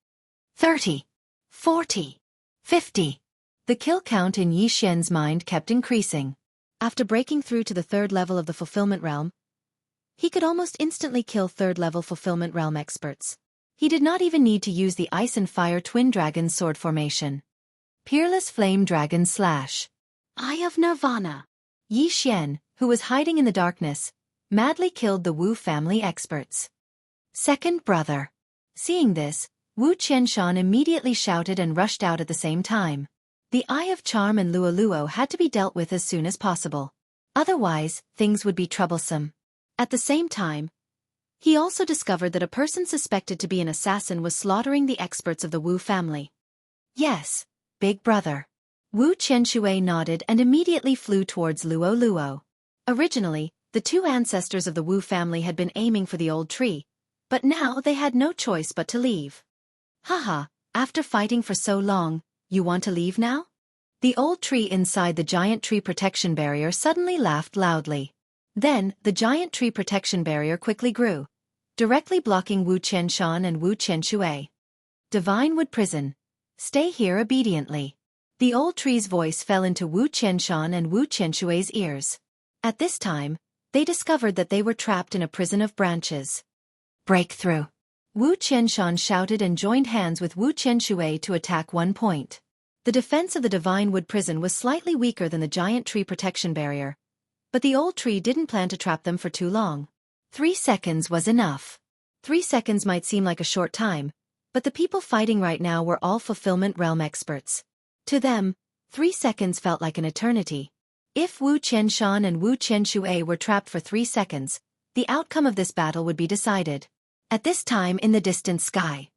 30, 40, 50. The kill count in Yi Xian's mind kept increasing. After breaking through to the third level of the fulfillment realm, he could almost instantly kill third-level fulfillment realm experts. He did not even need to use the Ice and Fire Twin Dragon sword formation. Peerless Flame Dragon Slash. Eye of Nirvana. Yi Xian, who was hiding in the darkness, madly killed the Wu family experts. Second brother. Seeing this, Wu Qianshan immediately shouted and rushed out at the same time. The Eye of Charm and Luo had to be dealt with as soon as possible. Otherwise, things would be troublesome. At the same time, he also discovered that a person suspected to be an assassin was slaughtering the experts of the Wu family. Yes, big brother. Wu Qianshui nodded and immediately flew towards Luo. Originally, the two ancestors of the Wu family had been aiming for the old tree, but now they had no choice but to leave. Haha, after fighting for so long, you want to leave now? The old tree inside the giant tree protection barrier suddenly laughed loudly. Then, the giant tree protection barrier quickly grew, directly blocking Wu Qianshan and Wu Qianshui. Divine Wood Prison. Stay here obediently. The old tree's voice fell into Wu Qianshan and Wu Qianshui's ears. At this time, they discovered that they were trapped in a prison of branches. Breakthrough. Wu Qianshan shouted and joined hands with Wu Qianshui to attack one point. The defense of the Divine Wood Prison was slightly weaker than the giant tree protection barrier, but the old tree didn't plan to trap them for too long. 3 seconds was enough. 3 seconds might seem like a short time, but the people fighting right now were all fulfillment realm experts. To them, 3 seconds felt like an eternity. If Wu Qianshan and Wu Qianshui were trapped for 3 seconds, the outcome of this battle would be decided. At this time in the distant sky.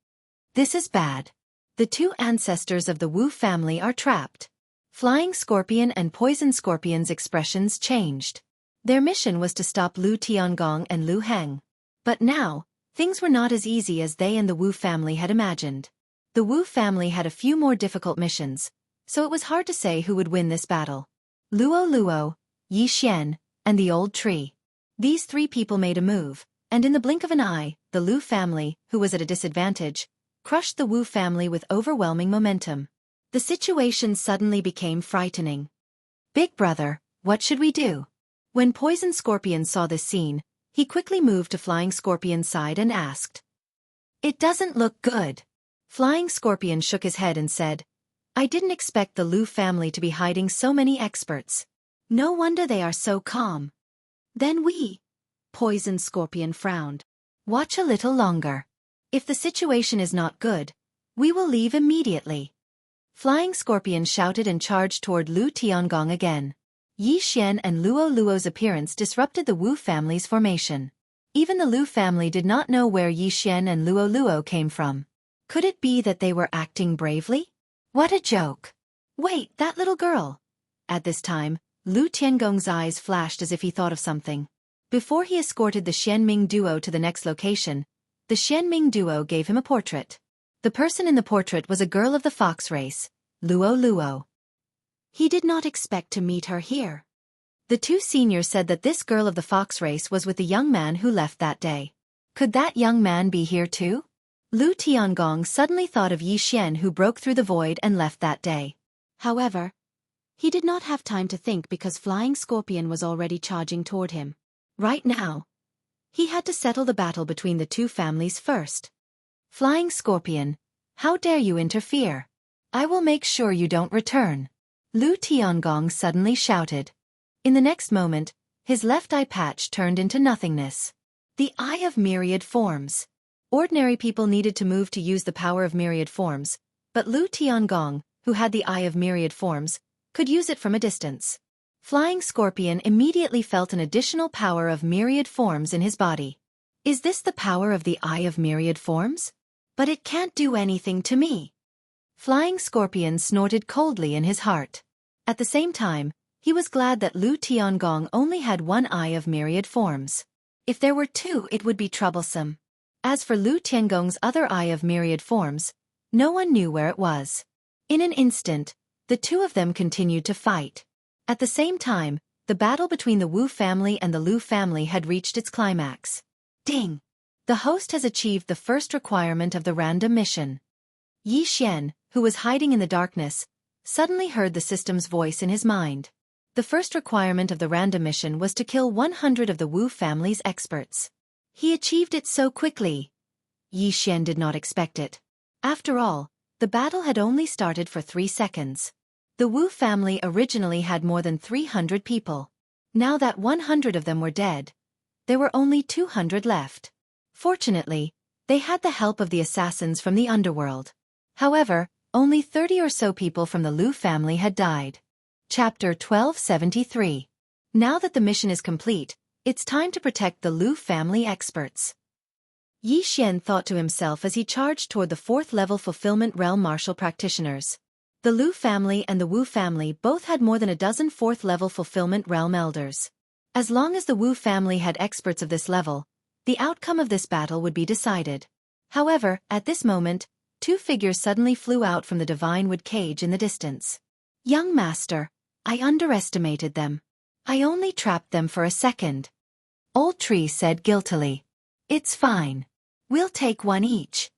This is bad. The two ancestors of the Wu family are trapped. Flying Scorpion and Poison Scorpion's expressions changed. Their mission was to stop Lu Tiangong and Lu Heng. But now, things were not as easy as they and the Wu family had imagined. The Wu family had a few more difficult missions, so it was hard to say who would win this battle. Luo, Yi Xian, and the old tree. These three people made a move, and in the blink of an eye, the Lu family, who was at a disadvantage, crushed the Wu family with overwhelming momentum. The situation suddenly became frightening. Big brother, what should we do? When Poison Scorpion saw this scene, he quickly moved to Flying Scorpion's side and asked. It doesn't look good. Flying Scorpion shook his head and said, I didn't expect the Lu family to be hiding so many experts. No wonder they are so calm. Then we. Poison Scorpion frowned. Watch a little longer. If the situation is not good, we will leave immediately. Flying Scorpion shouted and charged toward Lu Tiangong again. Yi Xian and Luo's appearance disrupted the Wu family's formation. Even the Lu family did not know where Yi Xian and Luo came from. Could it be that they were acting bravely? What a joke. Wait, that little girl. At this time, Lu Tiangong's eyes flashed as if he thought of something. Before he escorted the Xianming duo to the next location, the Xianming duo gave him a portrait. The person in the portrait was a girl of the fox race, Luo. He did not expect to meet her here. The two seniors said that this girl of the fox race was with the young man who left that day. Could that young man be here too? Lu Tiangong suddenly thought of Yi Xian who broke through the void and left that day. However, he did not have time to think because Flying Scorpion was already charging toward him. Right now, he had to settle the battle between the two families first. Flying Scorpion, how dare you interfere? I will make sure you don't return. Lu Tiangong suddenly shouted. In the next moment, his left eye patch turned into nothingness. The Eye of Myriad Forms. Ordinary people needed to move to use the power of myriad forms, but Lu Tiangong, who had the Eye of Myriad Forms, could use it from a distance. Flying Scorpion immediately felt an additional power of myriad forms in his body. Is this the power of the Eye of Myriad Forms? But it can't do anything to me. Flying Scorpion snorted coldly in his heart. At the same time, he was glad that Lu Tiangong only had one Eye of Myriad Forms. If there were two, it would be troublesome. As for Lu Tiangong's other Eye of Myriad Forms, no one knew where it was. In an instant, the two of them continued to fight. At the same time, the battle between the Wu family and the Lu family had reached its climax. Ding! The host has achieved the first requirement of the random mission. Yi Xian, who was hiding in the darkness, suddenly heard the system's voice in his mind. The first requirement of the random mission was to kill 100 of the Wu family's experts. He achieved it so quickly. Yi Xian did not expect it. After all, the battle had only started for 3 seconds. The Wu family originally had more than 300 people. Now that 100 of them were dead, there were only 200 left. Fortunately, they had the help of the assassins from the underworld. However, only 30 or so people from the Lu family had died. Chapter 1273. Now that the mission is complete, it's time to protect the Lu family experts. Yi Xian thought to himself as he charged toward the 4th-level Fulfillment Realm martial practitioners. The Lu family and the Wu family both had more than a dozen 4th-level Fulfillment Realm elders. As long as the Wu family had experts of this level, the outcome of this battle would be decided. However, at this moment, 2 figures suddenly flew out from the Divine Wood cage in the distance. Young master, I underestimated them. I only trapped them for a second. Old Tree said guiltily. It's fine. We'll take one each.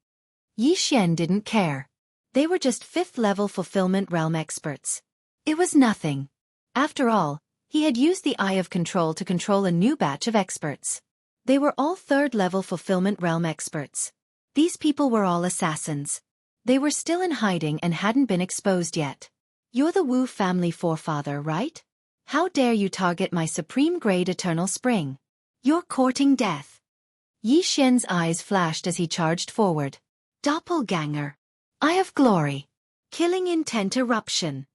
Yi Xian didn't care. They were just 5th-level Fulfillment Realm experts. It was nothing. After all, he had used the Eye of Control to control a new batch of experts. They were all 3rd-level Fulfillment Realm experts. These people were all assassins. They were still in hiding and hadn't been exposed yet. You're the Wu family forefather, right? How dare you target my supreme grade Eternal Spring? You're courting death. Yi Xian's eyes flashed as he charged forward. Doppelganger. Eye of Glory. Killing Intent Eruption.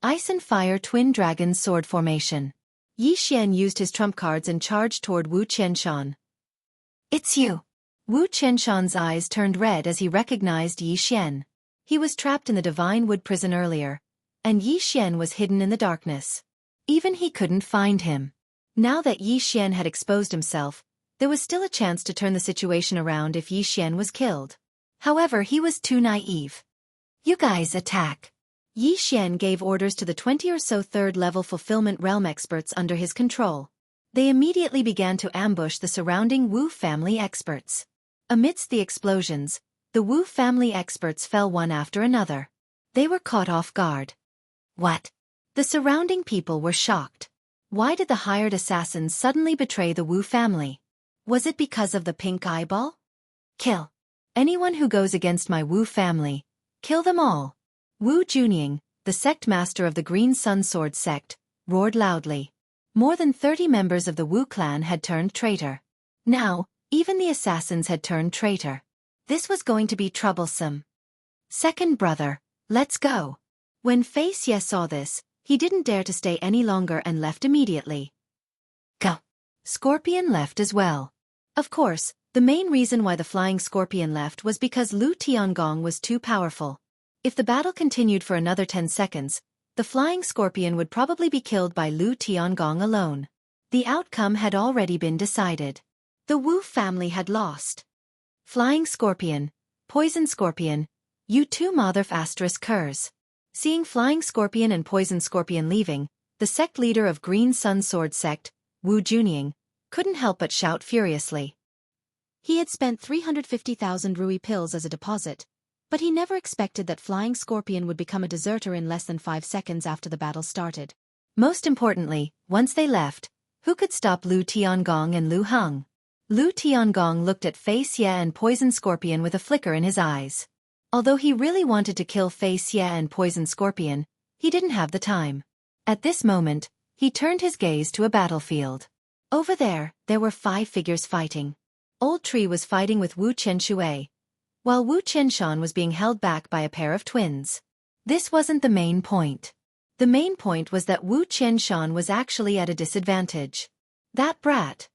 Ice and Fire Twin Dragon Sword Formation. Yi Xian used his trump cards and charged toward Wu Qianshan. It's you. Wu Qianshan's eyes turned red as he recognized Yi Xian. He was trapped in the Divine Wood prison earlier, and Yi Xian was hidden in the darkness. Even he couldn't find him. Now that Yi Xian had exposed himself, there was still a chance to turn the situation around if Yi Xian was killed. However, he was too naive. "You guys attack." Yi Xian gave orders to the 20 or so third-level fulfillment realm experts under his control. They immediately began to ambush the surrounding Wu family experts. Amidst the explosions, the Wu family experts fell one after another. They were caught off guard. What? The surrounding people were shocked. Why did the hired assassins suddenly betray the Wu family? Was it because of the pink eyeball? "Kill anyone who goes against my Wu family. Kill them all." Wu Junying, the sect master of the Green Sun Sword sect, roared loudly. More than 30 members of the Wu clan had turned traitor. Now, even the assassins had turned traitor. This was going to be troublesome. "Second brother, let's go." When Fei Xie saw this, he didn't dare to stay any longer and left immediately. Go. Scorpion left as well. Of course, the main reason why the flying scorpion left was because Lu Tiangong was too powerful. If the battle continued for another 10 seconds, the flying scorpion would probably be killed by Lu Tiangong alone. The outcome had already been decided. The Wu family had lost. Flying scorpion, poison scorpion, you two mother asterisk curs. Seeing Flying Scorpion and Poison Scorpion leaving, the sect leader of Green Sun Sword sect, Wu Junying, couldn't help but shout furiously. He had spent 350,000 Rui pills as a deposit, but he never expected that Flying Scorpion would become a deserter in less than 5 seconds after the battle started. Most importantly, once they left, who could stop Lu Tiangong and Lu Heng? Lu Tiangong looked at Fei Xie and Poison Scorpion with a flicker in his eyes. Although he really wanted to kill Fei Xie and Poison Scorpion, he didn't have the time. At this moment, he turned his gaze to a battlefield. Over there were 5 figures fighting. Old Tree was fighting with Wu Qianshui, while Wu Qianshan was being held back by a pair of twins. This wasn't the main point. The main point was that Wu Qianshan was actually at a disadvantage. That brat.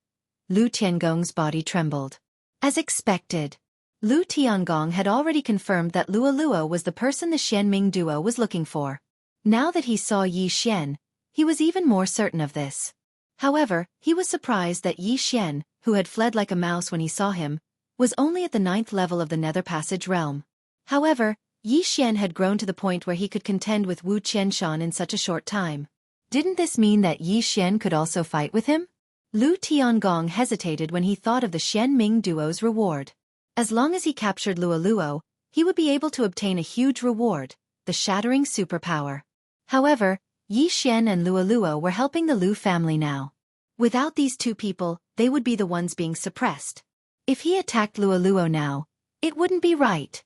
Lu Tiangong's body trembled. As expected, Lu Tiangong had already confirmed that Luo was the person the Xianming duo was looking for. Now that he saw Yi Xian, he was even more certain of this. However, he was surprised that Yi Xian, who had fled like a mouse when he saw him, was only at the 9th level of the Nether Passage realm. However, Yi Xian had grown to the point where he could contend with Wu Qianshan in such a short time. Didn't this mean that Yi Xian could also fight with him? Lu Tiangong hesitated when he thought of the Xianming duo's reward. As long as he captured Luo, he would be able to obtain a huge reward, the shattering superpower. However, Yi Xian and Luo were helping the Lu family now. Without these two people, they would be the ones being suppressed. If he attacked Luo now, it wouldn't be right.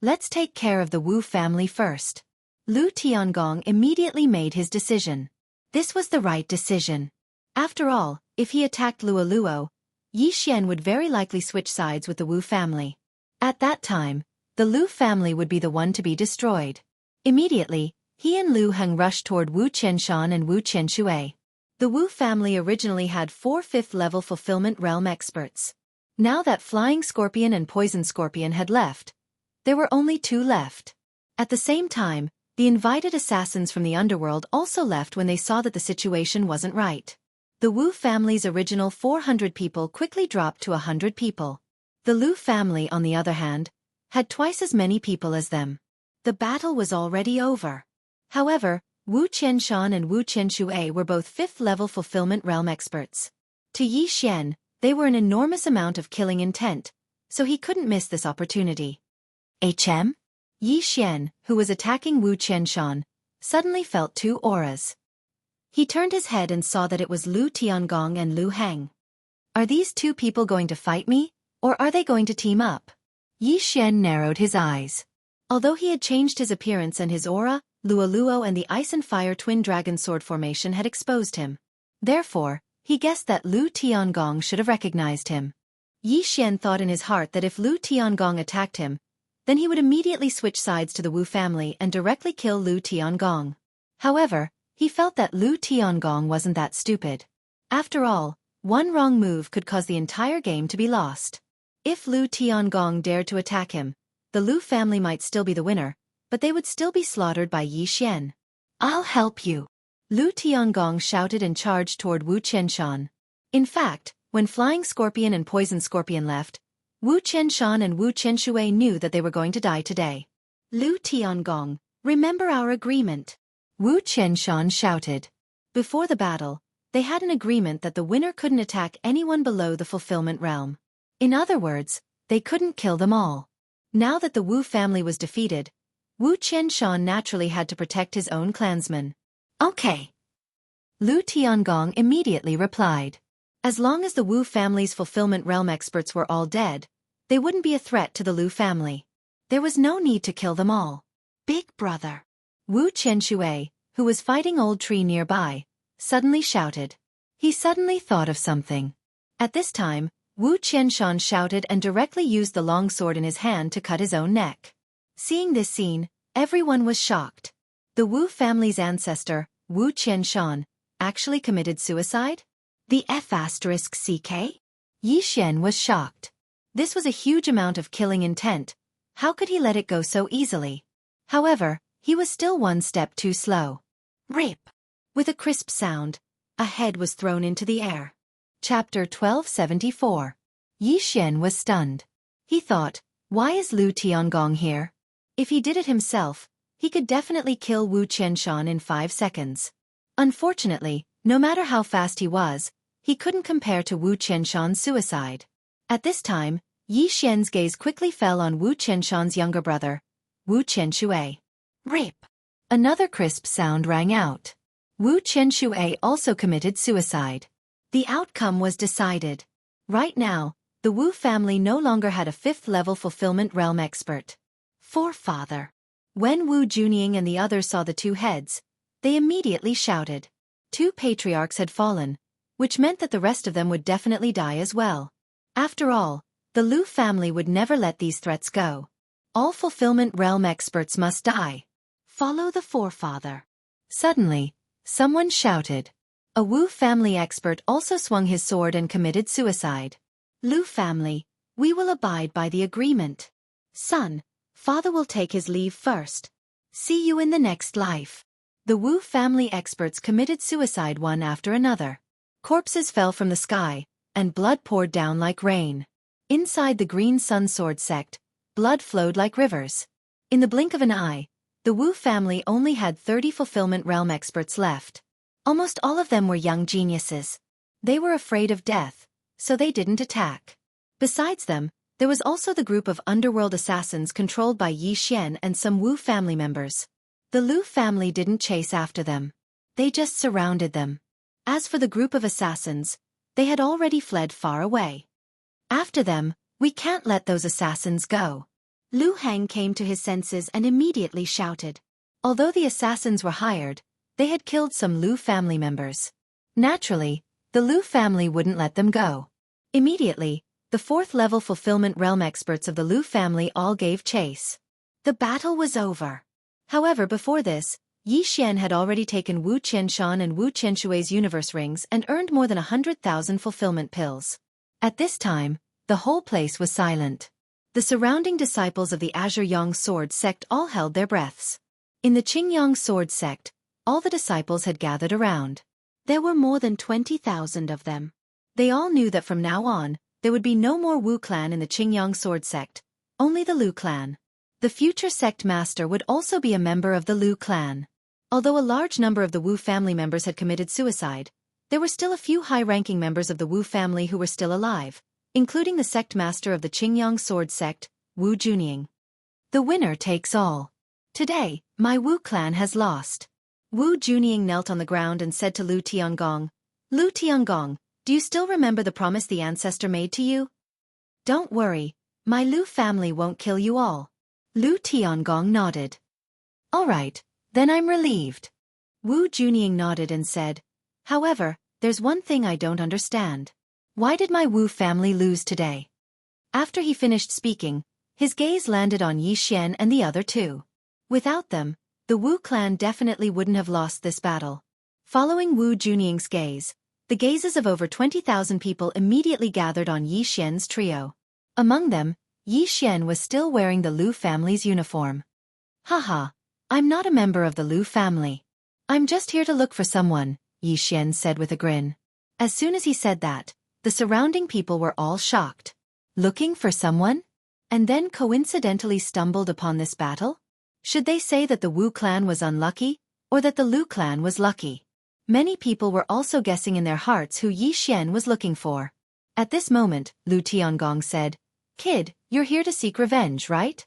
Let's take care of the Wu family first. Lu Tiangong immediately made his decision. This was the right decision. After all, if he attacked Luo, Yi Xian would very likely switch sides with the Wu family. At that time, the Lu family would be the one to be destroyed. Immediately, he and Lu Heng rushed toward Wu Qianshan and Wu Qianshui. The Wu family originally had 4 5th-level fulfillment realm experts. Now that Flying Scorpion and Poison Scorpion had left, there were only 2 left. At the same time, the invited assassins from the underworld also left when they saw that the situation wasn't right. The Wu family's original 400 people quickly dropped to 100 people. The Lu family, on the other hand, had twice as many people as them. The battle was already over. However, Wu Qianshan and Wu Qianshui were both 5th-level fulfillment realm experts. To Yi Xian, they were an enormous amount of killing intent, so he couldn't miss this opportunity. Yi Xian, who was attacking Wu Qianshan, suddenly felt 2 auras. He turned his head and saw that it was Lu Tiangong and Lu Heng. Are these 2 people going to fight me, or are they going to team up? Yi Xian narrowed his eyes. Although he had changed his appearance and his aura, Luo and the Ice and Fire Twin Dragon Sword formation had exposed him. Therefore, he guessed that Lu Tiangong should have recognized him. Yi Xian thought in his heart that if Lu Tiangong attacked him, then he would immediately switch sides to the Wu family and directly kill Lu Tiangong. However, he felt that Lu Tiangong wasn't that stupid. After all, one wrong move could cause the entire game to be lost. If Lu Tiangong dared to attack him, the Lu family might still be the winner, but they would still be slaughtered by Yi Xian. I'll help you. Lu Tiangong shouted and charged toward Wu Qianshan. In fact, when Flying Scorpion and Poison Scorpion left, Wu Qianshan and Wu Qianshui knew that they were going to die today. Lu Tiangong, remember our agreement, Wu Qianshan shouted. Before the battle, they had an agreement that the winner couldn't attack anyone below the fulfillment realm. In other words, they couldn't kill them all. Now that the Wu family was defeated, Wu Qianshan naturally had to protect his own clansmen. Okay. Lu Tiangong immediately replied. As long as the Wu family's fulfillment realm experts were all dead, they wouldn't be a threat to the Lu family. There was no need to kill them all. Big brother. Wu Qianshui, who was fighting Old Tree nearby, suddenly shouted. He suddenly thought of something. At this time, Wu Qianshan shouted and directly used the long sword in his hand to cut his own neck. Seeing this scene, everyone was shocked. The Wu family's ancestor, Wu Qianshan, actually committed suicide? The F***CK? Yi Xian was shocked. This was a huge amount of killing intent. How could he let it go so easily? However, he was still one step too slow. Rip! With a crisp sound, a head was thrown into the air. Chapter 1274. Yi Xian was stunned. He thought, why is Lu Tiangong here? If he did it himself, he could definitely kill Wu Qianshan in 5 seconds. Unfortunately, no matter how fast he was, he couldn't compare to Wu Qianshan's suicide. At this time, Yi Xian's gaze quickly fell on Wu Qianshan's younger brother, Wu Qianshui. Rip! Another crisp sound rang out. Wu Qianshui also committed suicide. The outcome was decided. Right now, the Wu family no longer had a 5th-level fulfillment realm expert. Forefather. When Wu Junying and the others saw the 2 heads, they immediately shouted. 2 patriarchs had fallen, which meant that the rest of them would definitely die as well. After all, the Lu family would never let these threats go. All fulfillment realm experts must die. Follow the forefather. Suddenly, someone shouted. A Wu family expert also swung his sword and committed suicide. Lu family, we will abide by the agreement. Son, father will take his leave first. See you in the next life. The Wu family experts committed suicide one after another. Corpses fell from the sky, and blood poured down like rain. Inside the Green Sun Sword sect, blood flowed like rivers. In the blink of an eye, the Wu family only had 30 fulfillment realm experts left. Almost all of them were young geniuses. They were afraid of death, so they didn't attack. Besides them, there was also the group of underworld assassins controlled by Yi Xian and some Wu family members. The Lu family didn't chase after them. They just surrounded them. As for the group of assassins, they had already fled far away. After them, we can't let those assassins go. Lu Heng came to his senses and immediately shouted. Although the assassins were hired, they had killed some Lu family members. Naturally, the Lu family wouldn't let them go. Immediately, the 4th-level fulfillment realm experts of the Lu family all gave chase. The battle was over. However, before this, Yi Xian had already taken Wu Qianshan and Wu Qianshui's universe rings and earned more than 100,000 fulfillment pills. At this time, the whole place was silent. The surrounding disciples of the Azure Yang Sword sect all held their breaths. In the Qingyang Sword sect, all the disciples had gathered around. There were more than 20,000 of them. They all knew that from now on, there would be no more Wu clan in the Qingyang Sword sect, only the Lu clan. The future sect master would also be a member of the Lu clan. Although a large number of the Wu family members had committed suicide, there were still a few high-ranking members of the Wu family who were still alive, including the sect master of the Qingyang Sword sect, Wu Junying. The winner takes all. Today, my Wu clan has lost. Wu Junying knelt on the ground and said to Lu Tiangong, Lu Tiangong, do you still remember the promise the ancestor made to you? Don't worry, my Lu family won't kill you all. Lu Tiangong nodded. All right, then I'm relieved. Wu Junying nodded and said, however, there's one thing I don't understand. Why did my Wu family lose today? After he finished speaking, his gaze landed on Yi Xian and the other 2. Without them, the Wu clan definitely wouldn't have lost this battle. Following Wu Junying's gaze, the gazes of over 20,000 people immediately gathered on Yi Xian's trio. Among them, Yi Xian was still wearing the Lu family's uniform. Haha, I'm not a member of the Lu family. I'm just here to look for someone, Xian said with a grin. As soon as he said that, the surrounding people were all shocked. Looking for someone? And then coincidentally stumbled upon this battle? Should they say that the Wu clan was unlucky, or that the Lu clan was lucky? Many people were also guessing in their hearts who Xian was looking for. At this moment, Lu Tiangong said, "Kid, you're here to seek revenge, right?"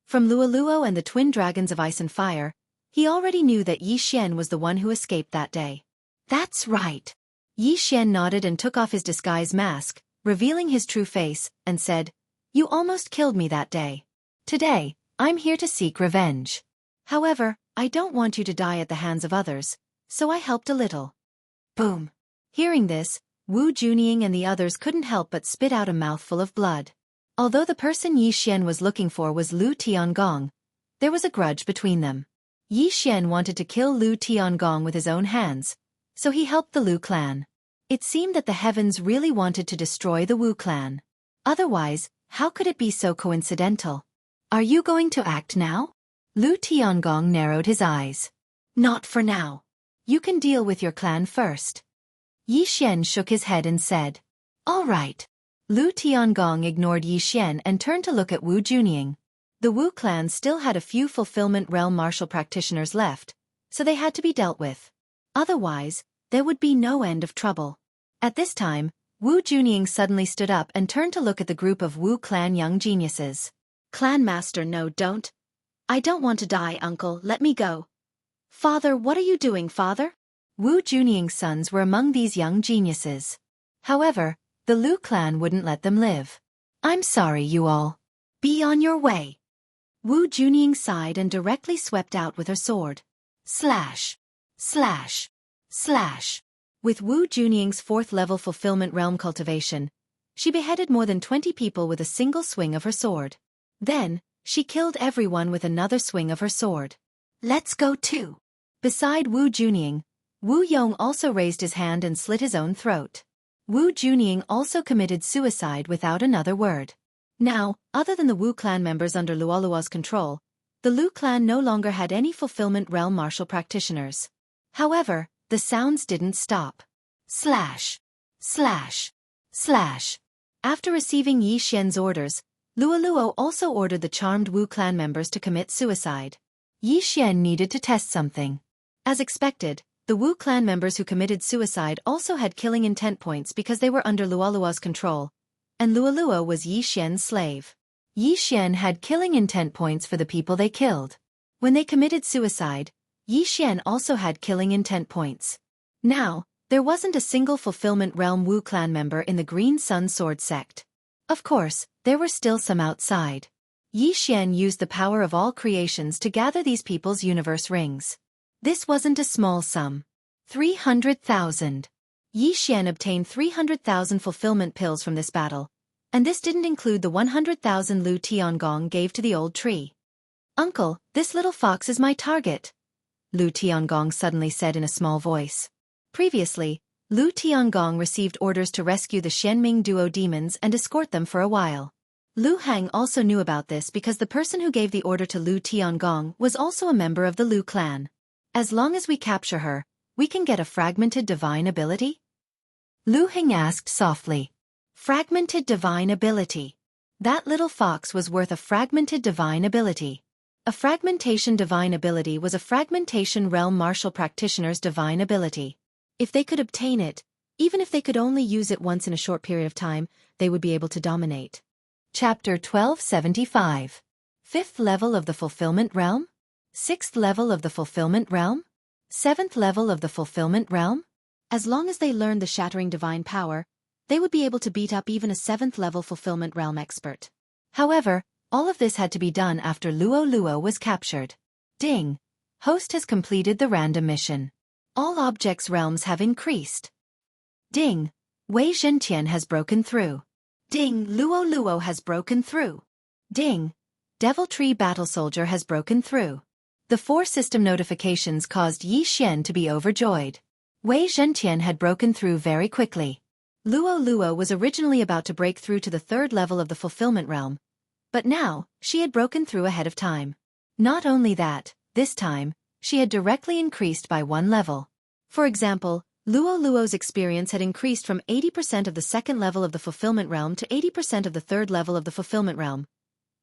From Luoluo and the twin dragons of ice and fire, he already knew that Xian was the one who escaped that day. That's right. Xian nodded and took off his disguise mask, revealing his true face, and said, "You almost killed me that day. Today, I'm here to seek revenge. However, I don't want you to die at the hands of others, so I helped a little." Boom. Hearing this, Wu Junying and the others couldn't help but spit out a mouthful of blood. Although the person Xian was looking for was Lu Tiangong, there was a grudge between them. Xian wanted to kill Lu Tiangong with his own hands, so he helped the Lu clan. It seemed that the heavens really wanted to destroy the Wu clan. Otherwise, how could it be so coincidental? Are you going to act now? Lu Tiangong narrowed his eyes. Not for now. You can deal with your clan first. Xian shook his head and said, "All right." Lu Tiangong ignored Xian and turned to look at Wu Junying. The Wu clan still had a few fulfillment realm martial practitioners left, so they had to be dealt with. Otherwise, there would be no end of trouble. At this time, Wu Junying suddenly stood up and turned to look at the group of Wu clan young geniuses. "Clan master, no, don't. I don't want to die, uncle, let me go." "Father, what are you doing, father?" Wu Junying's sons were among these young geniuses. However, the Lu clan wouldn't let them live. "I'm sorry, you all. Be on your way." Wu Junying sighed and directly swept out with her sword. Slash! Slash! Slash! With Wu Junying's 4th level fulfillment realm cultivation, she beheaded more than 20 people with a single swing of her sword. Then, she killed everyone with another swing of her sword. "Let's go too." Beside Wu Junying, Wu Yong also raised his hand and slit his own throat. Wu Junying also committed suicide without another word. Now, other than the Wu clan members under Luoluo's control, the Lu clan no longer had any fulfillment realm martial practitioners. However, the sounds didn't stop. Slash! Slash! Slash! After receiving Xian's orders, Luoluo also ordered the charmed Wu clan members to commit suicide. Xian needed to test something. As expected, the Wu clan members who committed suicide also had killing intent points because they were under Luoluo's control, and Luoluo was Xian's slave. Xian had killing intent points for the people they killed. When they committed suicide, Xian also had killing intent points. Now, there wasn't a single fulfillment realm Wu clan member in the Green Sun Sword sect. Of course, there were still some outside. Xian used the power of all creations to gather these people's universe rings. This wasn't a small sum. 300,000. Xian obtained 300,000 fulfillment pills from this battle, and this didn't include the 100,000 Lu Tiangong gave to the old tree. "Uncle, this little fox is my target," Lu Tiangong suddenly said in a small voice. Previously, Lu Tiangong received orders to rescue the Shenming duo demons and escort them for a while. Lu Hang also knew about this because the person who gave the order to Lu Tiangong was also a member of the Lu clan. "As long as we capture her, we can get a fragmented divine ability?" Lu Heng asked softly. Fragmented divine ability. That little fox was worth a fragmented divine ability. A fragmentation divine ability was a fragmentation realm martial practitioner's divine ability. If they could obtain it, even if they could only use it once in a short period of time, they would be able to dominate. Chapter 1275. 5th level of the fulfillment realm? 6th level of the fulfillment realm? 7th level of the fulfillment realm? As long as they learned the shattering divine power, they would be able to beat up even a 7th level fulfillment realm expert. However, all of this had to be done after Luoluo was captured. Ding! Host has completed the random mission. All objects' realms have increased. Ding! Wei Zhentian has broken through. Ding! Luoluo has broken through. Ding! Devil Tree Battle Soldier has broken through. The 4 system notifications caused Xian to be overjoyed. Wei Zhentian had broken through very quickly. Luoluo was originally about to break through to the 3rd level of the fulfillment realm, but now, she had broken through ahead of time. Not only that, this time, she had directly increased by 1 level. For example, Luo's experience had increased from 80% of the second level of the fulfillment realm to 80% of the third level of the fulfillment realm.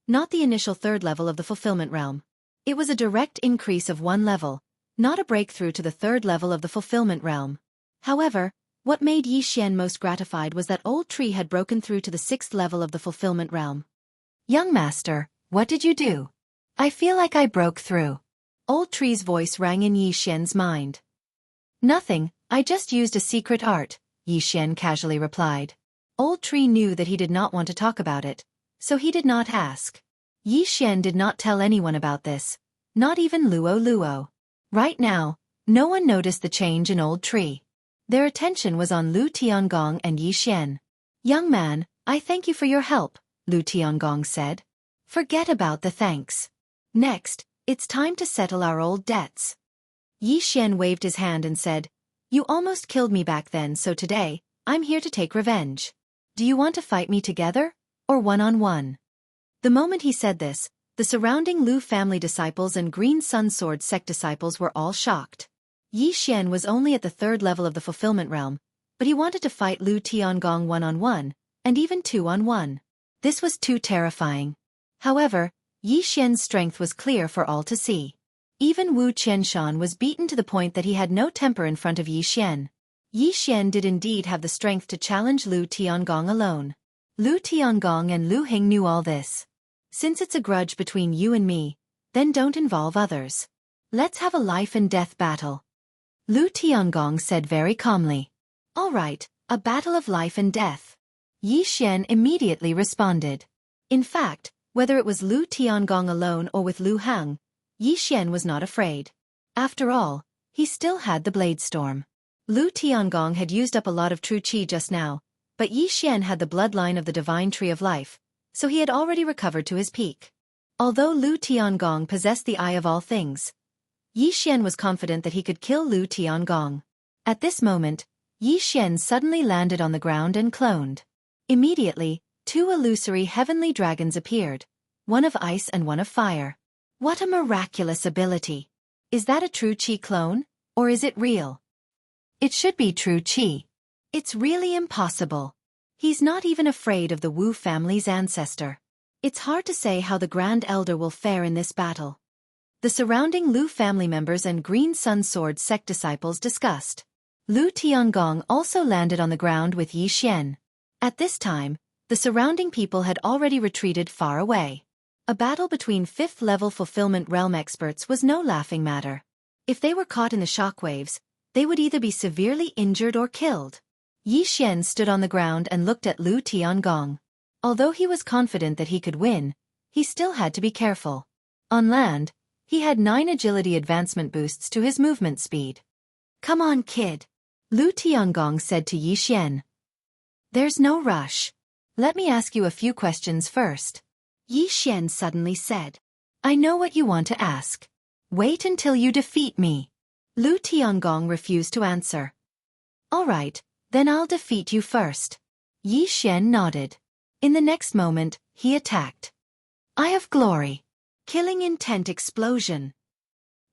Not the initial third level of the fulfillment realm. It was a direct increase of 1 level, not a breakthrough to the third level of the fulfillment realm. However, what made Yixian most gratified was that Old Tree had broken through to the 6th level of the fulfillment realm. Young master, what did you do? I feel like I broke through. Old Tree's voice rang in Yixian's mind. Nothing, I just used a secret art, Yixian casually replied. Old Tree knew that he did not want to talk about it, so he did not ask. Yixian did not tell anyone about this, not even Luo. Right now, no one noticed the change in Old Tree. Their attention was on Lu Tiangong and Yixian. Young man, I thank you for your help, Lu Tiangong said. Forget about the thanks. Next, it's time to settle our old debts. Yixian waved his hand and said, You almost killed me back then, so today, I'm here to take revenge. Do you want to fight me together, or one-on-one? The moment he said this, the surrounding Lu family disciples and Green Sun Sword sect disciples were all shocked. Yixian was only at the 3rd level of the fulfillment realm, but he wanted to fight Lu Tiangong one-on-one, and even 2-on-1. This was too terrifying. However, Yixian's strength was clear for all to see. Even Wu Qianshan was beaten to the point that he had no temper in front of Yixian. Yixian did indeed have the strength to challenge Lu Tiangong alone. Lu Tiangong and Lu Hing knew all this. Since it's a grudge between you and me, then don't involve others. Let's have a life-and-death battle. Lu Tiangong said very calmly. All right, a battle of life and death. Yixian immediately responded. In fact, whether it was Lu Tiangong alone or with Lu Hang, Yixian was not afraid. After all, he still had the Blade Storm. Lu Tiangong had used up a lot of true qi just now, but Yixian had the bloodline of the Divine Tree of Life, so he had already recovered to his peak. Although Lu Tiangong possessed the Eye of All Things, Yixian was confident that he could kill Lu Tiangong. At this moment, Yixian suddenly landed on the ground and cloned. Immediately, 2 illusory heavenly dragons appeared, one of ice and one of fire. What a miraculous ability! Is that a true qi clone, or is it real? It should be true qi. It's really impossible. He's not even afraid of the Wu family's ancestor. It's hard to say how the Grand Elder will fare in this battle. The surrounding Lu family members and Green Sun Sword sect disciples discussed. Lu Tiangong also landed on the ground with Yixian. At this time, the surrounding people had already retreated far away. A battle between 5th-level fulfillment realm experts was no laughing matter. If they were caught in the shockwaves, they would either be severely injured or killed. Yixian stood on the ground and looked at Lu Tiangong. Although he was confident that he could win, he still had to be careful. On land, he had 9 agility advancement boosts to his movement speed. Come on, kid. Lu Tiangong said to Yixian. There's no rush. Let me ask you a few questions first. Yixian suddenly said. I know what you want to ask. Wait until you defeat me. Lu Tiangong refused to answer. All right, then I'll defeat you first. Yixian nodded. In the next moment, he attacked. Eye of Glory. Killing Intent Explosion.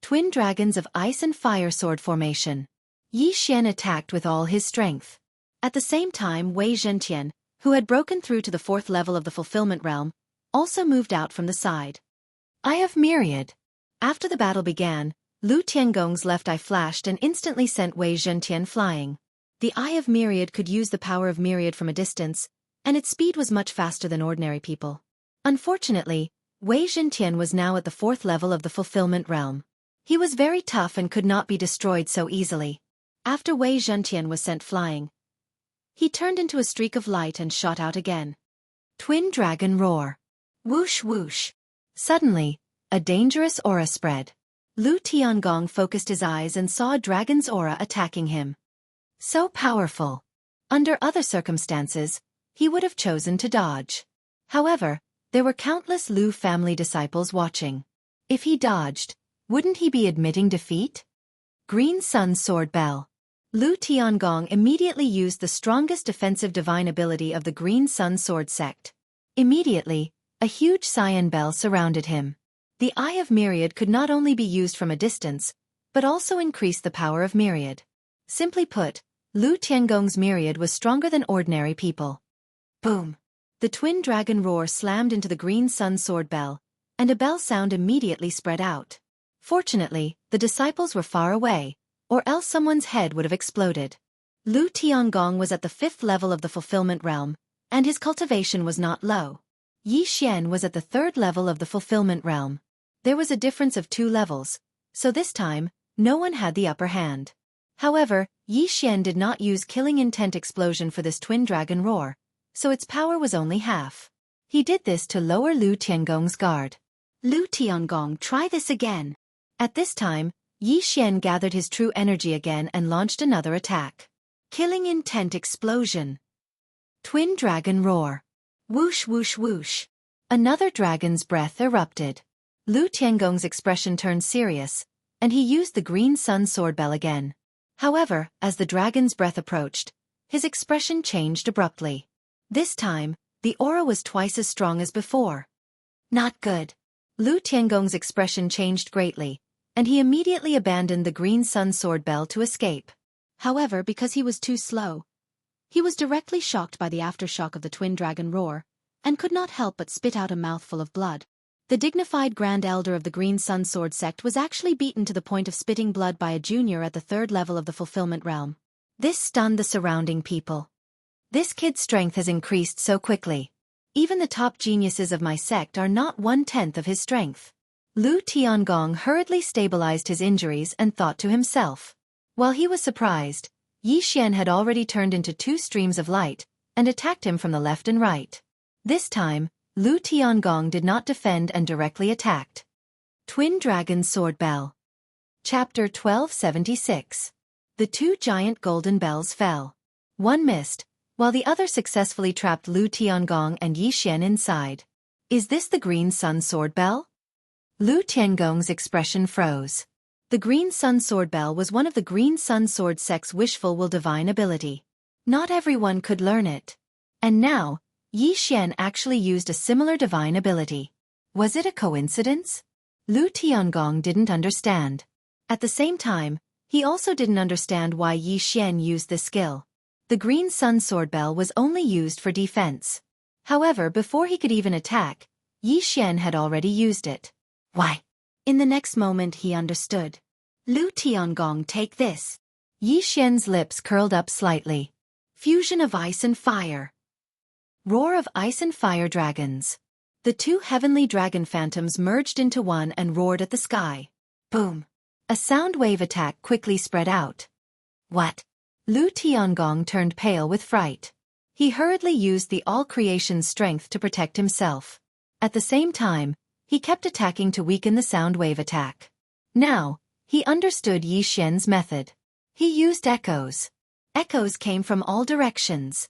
Twin Dragons of Ice and Fire Sword Formation. Yixian attacked with all his strength. At the same time, Wei Zhentian, who had broken through to the 4th level of the fulfillment realm, also moved out from the side. Eye of Myriad. After the battle began, Lu Tiangong's left eye flashed and instantly sent Wei Zhentian flying. The Eye of Myriad could use the power of Myriad from a distance, and its speed was much faster than ordinary people. Unfortunately, Wei Zhentian was now at the 4th level of the fulfillment realm. He was very tough and could not be destroyed so easily. After Wei Zhentian was sent flying, he turned into a streak of light and shot out again. Twin Dragon Roar. Whoosh whoosh. Suddenly, a dangerous aura spread. Lu Tiangong focused his eyes and saw a dragon's aura attacking him. So powerful. Under other circumstances, he would have chosen to dodge. However, there were countless Lu family disciples watching. If he dodged, wouldn't he be admitting defeat? Green Sun Sword Bell. Lu Tiangong immediately used the strongest defensive divine ability of the Green Sun Sword sect. Immediately, a huge cyan bell surrounded him. The Eye of Myriad could not only be used from a distance, but also increase the power of Myriad. Simply put, Lu Tiangong's Myriad was stronger than ordinary people. Boom! The twin dragon roar slammed into the green sun sword bell, and a bell sound immediately spread out. Fortunately, the disciples were far away, or else someone's head would have exploded. Lu Tiangong was at the 5th level of the fulfillment realm, and his cultivation was not low. Yi Xian was at the 3rd level of the fulfillment realm. There was a difference of 2 levels, so this time, no one had the upper hand. However, Yi Xian did not use killing intent explosion for this twin dragon roar, so its power was only half. He did this to lower Lu Tiangong's guard. Lu Tiangong, try this again. At this time, Yi Xian gathered his true energy again and launched another attack. Killing intent explosion. Twin dragon roar. Whoosh whoosh whoosh. Another dragon's breath erupted. Lu Tiangong's expression turned serious, and he used the green sun sword bell again. However, as the dragon's breath approached, his expression changed abruptly. This time, the aura was twice as strong as before. Not good. Lu Tiangong's expression changed greatly, and he immediately abandoned the green sun sword bell to escape. However, because he was too slow, he was directly shocked by the aftershock of the twin dragon roar, and could not help but spit out a mouthful of blood. The dignified Grand Elder of the Green Sun Sword sect was actually beaten to the point of spitting blood by a junior at the 3rd level of the fulfillment realm. This stunned the surrounding people. This kid's strength has increased so quickly. Even the top geniuses of my sect are not 1/10 of his strength. Lu Tiangong hurriedly stabilized his injuries and thought to himself. While he was surprised, Yi Xian had already turned into 2 streams of light, and attacked him from the left and right. This time, Lu Tiangong did not defend and directly attacked. Twin Dragon Sword Bell. Chapter 1276. The 2 giant golden bells fell. One missed, while the other successfully trapped Lu Tiangong and Yi Xian inside. Is this the Green Sun Sword Bell? Lu Tiangong's expression froze. The Green Sun Sword Bell was one of the Green Sun Sword sect's wishful will divine ability. Not everyone could learn it. And now, Yi Xian actually used a similar divine ability. Was it a coincidence? Lu Tiangong didn't understand. At the same time, he also didn't understand why Yi Xian used this skill. The Green Sun Sword Bell was only used for defense. However, before he could even attack, Yi Xian had already used it. Why? In the next moment he understood. Lu Tiangong, take this. Yi Xian's lips curled up slightly. Fusion of ice and fire. Roar of ice and fire dragons. The 2 heavenly dragon phantoms merged into one and roared at the sky. Boom. A sound wave attack quickly spread out. What? Lu Tiangong turned pale with fright. He hurriedly used the all creation's strength to protect himself. At the same time, he kept attacking to weaken the sound wave attack. Now, he understood Yi Xian's method. He used echoes. Echoes came from all directions.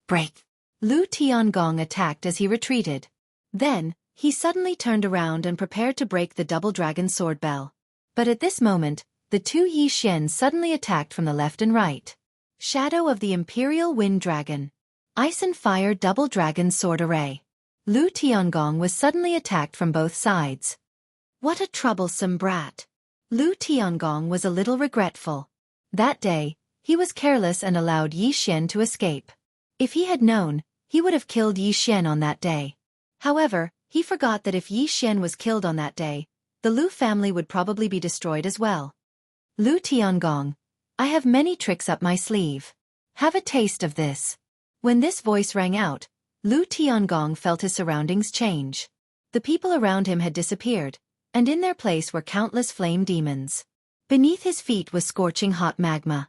Break. Lu Tiangong attacked as he retreated. Then, he suddenly turned around and prepared to break the double dragon sword bell. But at this moment, the 2 Yi Xian suddenly attacked from the left and right. Shadow of the Imperial Wind Dragon. Ice and Fire Double Dragon Sword Array. Lu Tiangong was suddenly attacked from both sides. What a troublesome brat. Lu Tiangong was a little regretful. That day, he was careless and allowed Yi Xian to escape. If he had known, he would have killed Yi Xian on that day. However, he forgot that if Yi Xian was killed on that day, the Lu family would probably be destroyed as well. Lu Tiangong, I have many tricks up my sleeve. Have a taste of this. When this voice rang out, Lu Tiangong felt his surroundings change. The people around him had disappeared, and in their place were countless flame demons. Beneath his feet was scorching hot magma.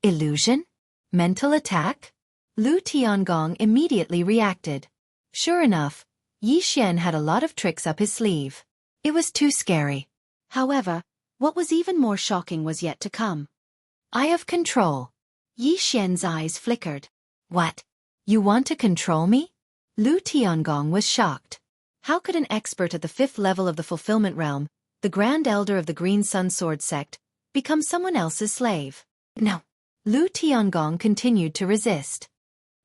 Illusion? Mental attack? Lu Tiangong immediately reacted. Sure enough, Yi Xian had a lot of tricks up his sleeve. It was too scary. However, what was even more shocking was yet to come. Eye of control. Yi Xian's eyes flickered. What? You want to control me? Lu Tiangong was shocked. How could an expert at the 5th level of the fulfillment realm, the Grand Elder of the Green Sun Sword sect, become someone else's slave? No. Lu Tiangong continued to resist.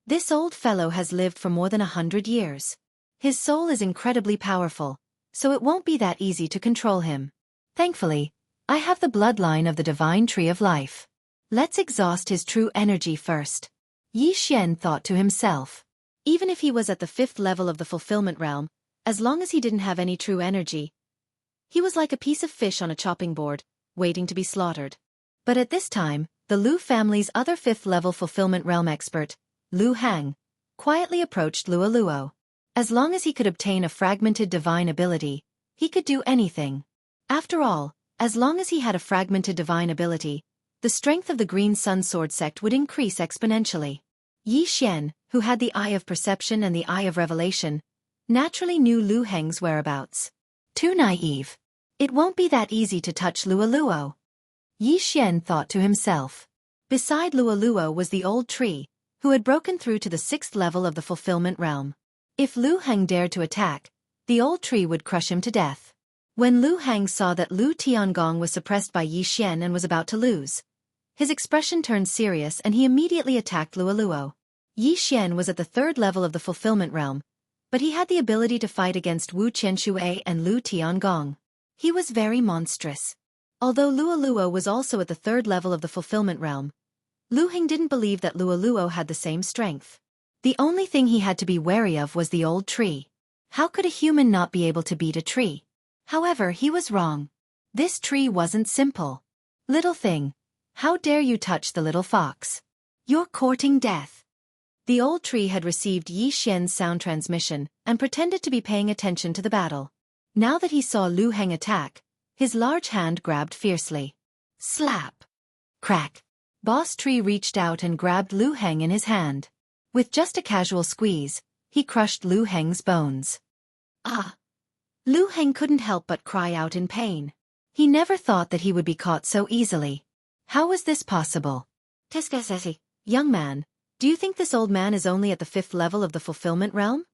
This old fellow has lived for more than 100 years. His soul is incredibly powerful, so it won't be that easy to control him. Thankfully, I have the bloodline of the divine tree of life. Let's exhaust his true energy first. Yi Xian thought to himself. Even if he was at the 5th level of the fulfillment realm, as long as he didn't have any true energy, he was like a piece of fish on a chopping board, waiting to be slaughtered. But at this time, the Lu family's other 5th level fulfillment realm expert, Lu Hang, quietly approached Luo. As long as he could obtain a fragmented divine ability, he could do anything. After all, as long as he had a fragmented divine ability, the strength of the Green Sun Sword sect would increase exponentially. Yi Xian, who had the Eye of Perception and the Eye of Revelation, naturally knew Lu Heng's whereabouts. Too naive. It won't be that easy to touch Luo. Yi Xian thought to himself. Beside Luo was the old tree, who had broken through to the 6th level of the fulfillment realm. If Lu Heng dared to attack, the old tree would crush him to death. When Lu Heng saw that Lu Tiangong was suppressed by Yi Xian and was about to lose, his expression turned serious and he immediately attacked Luo. Yi Xian was at the 3rd level of the fulfillment realm, but he had the ability to fight against Wu Qianxue and Lu Tiangong. He was very monstrous. Although Luo was also at the 3rd level of the fulfillment realm, Lu Heng didn't believe that Luo had the same strength. The only thing he had to be wary of was the old tree. How could a human not be able to beat a tree? However, he was wrong. This tree wasn't simple. Little thing, how dare you touch the little fox? You're courting death. The old tree had received Yi Xian's sound transmission and pretended to be paying attention to the battle. Now that he saw Lu Heng attack, his large hand grabbed fiercely. Slap! Crack! Boss Tree reached out and grabbed Lu Heng in his hand. With just a casual squeeze, he crushed Lu Heng's bones. Ah! Lu Heng couldn't help but cry out in pain. He never thought that he would be caught so easily. How was this possible? Young man, do you think this old man is only at the 5th level of the fulfillment realm?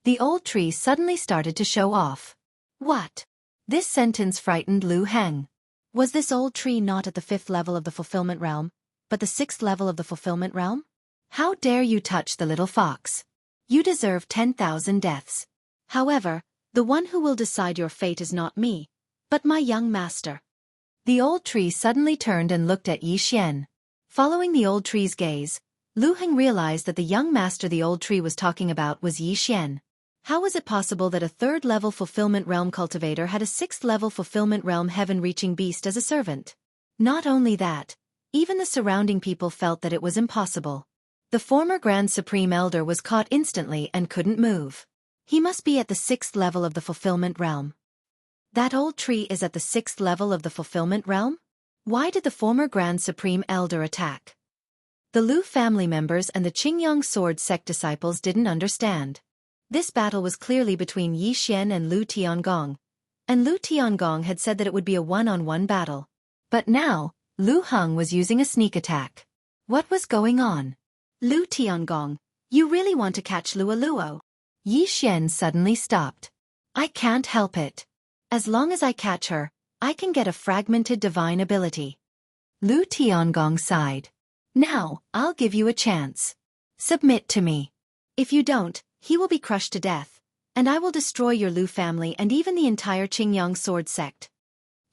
The old tree suddenly started to show off. What? This sentence frightened Lu Heng. Was this old tree not at the 5th level of the fulfillment realm, but the 6th level of the fulfillment realm? How dare you touch the little fox? You deserve 10,000 deaths. However, the one who will decide your fate is not me, but my young master. The old tree suddenly turned and looked at Yi Xian. Following the old tree's gaze, Lu Heng realized that the young master the old tree was talking about was Yi Xian. How was it possible that a 3rd level fulfillment realm cultivator had a 6th level fulfillment realm heaven-reaching beast as a servant? Not only that, even the surrounding people felt that it was impossible. The former Grand Supreme Elder was caught instantly and couldn't move. He must be at the 6th level of the fulfillment realm. That old tree is at the 6th level of the fulfillment realm? Why did the former Grand Supreme Elder attack? The Lu family members and the Qingyang Sword sect disciples didn't understand. This battle was clearly between Yi Xian and Lu Tiangong, and Lu Tiangong had said that it would be a one-on-one battle. But now, Lu Heng was using a sneak attack. What was going on? Lu Tiangong, you really want to catch Luo? Yi Xian suddenly stopped. I can't help it. As long as I catch her, I can get a fragmented divine ability. Lu Tiangong sighed. Now, I'll give you a chance. Submit to me. If you don't, he will be crushed to death, and I will destroy your Lu family and even the entire Qingyang Sword sect.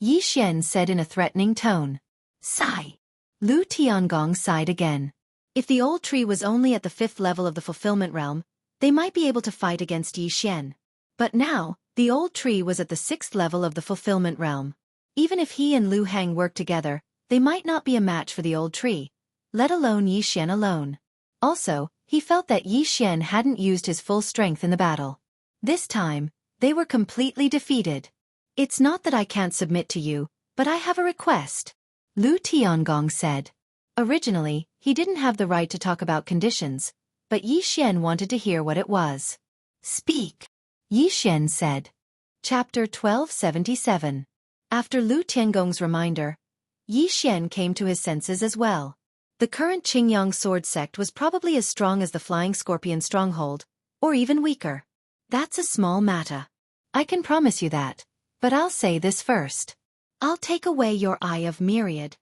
Yi Xian said in a threatening tone. Sigh. Lu Tiangong sighed again. If the old tree was only at the 5th level of the fulfillment realm, they might be able to fight against Yi Xian. But now, the old tree was at the 6th level of the fulfillment realm. Even if he and Lu Heng worked together, they might not be a match for the old tree, let alone Yi Xian alone. Also, he felt that Yi Xian hadn't used his full strength in the battle. This time, they were completely defeated. It's not that I can't submit to you, but I have a request, Lu Tiangong said. Originally, he didn't have the right to talk about conditions, but Yi Xian wanted to hear what it was. Speak, Yi Xian said. Chapter 1277. After Lu Tiangong's reminder, Yi Xian came to his senses as well. The current Qingyang Sword sect was probably as strong as the Flying Scorpion stronghold, or even weaker. That's a small matter. I can promise you that, but I'll say this first. I'll take away your Eye of Myriad.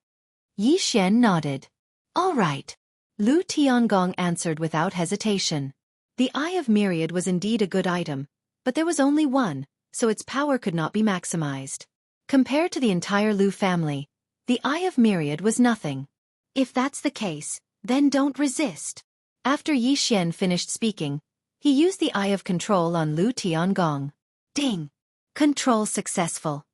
Yi Xian nodded. All right. Lu Tiangong answered without hesitation. The Eye of Myriad was indeed a good item, but there was only one, so its power could not be maximized. Compared to the entire Lu family, the Eye of Myriad was nothing. If that's the case, then don't resist. After Yi Xian finished speaking, he used the Eye of Control on Lu Tiangong. Ding! Control successful.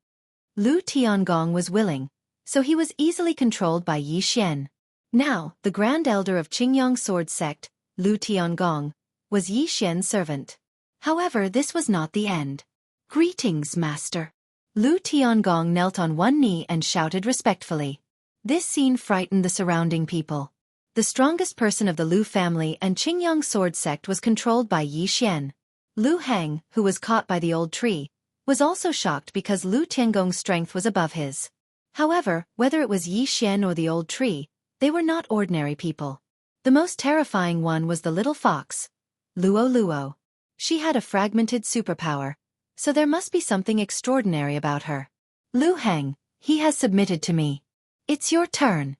Lu Tiangong was willing, so he was easily controlled by Yi Xian. Now, the Grand Elder of Qingyang Sword Sect, Lu Tiangong, was Yi Xian's servant. However, this was not the end. Greetings, Master. Lu Tiangong knelt on one knee and shouted respectfully. This scene frightened the surrounding people. The strongest person of the Lu family and Qingyang Sword Sect was controlled by Yi Xian. Lu Heng, who was caught by the old tree, was also shocked because Lu Tiangong's strength was above his. However, whether it was Yi Xian or the old tree, they were not ordinary people. The most terrifying one was the little fox, Luo Luo. She had a fragmented superpower, so there must be something extraordinary about her. Lu Heng, he has submitted to me. It's your turn.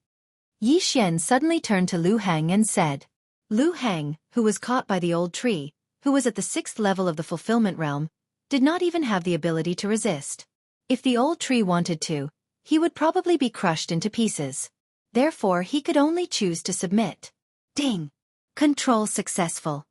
Yi Xian suddenly turned to Lu Heng and said. Lu Heng, who was caught by the old tree, who was at the 6th level of the fulfillment realm, did not even have the ability to resist. If the old tree wanted to, he would probably be crushed into pieces. Therefore, he could only choose to submit. Ding! Control successful.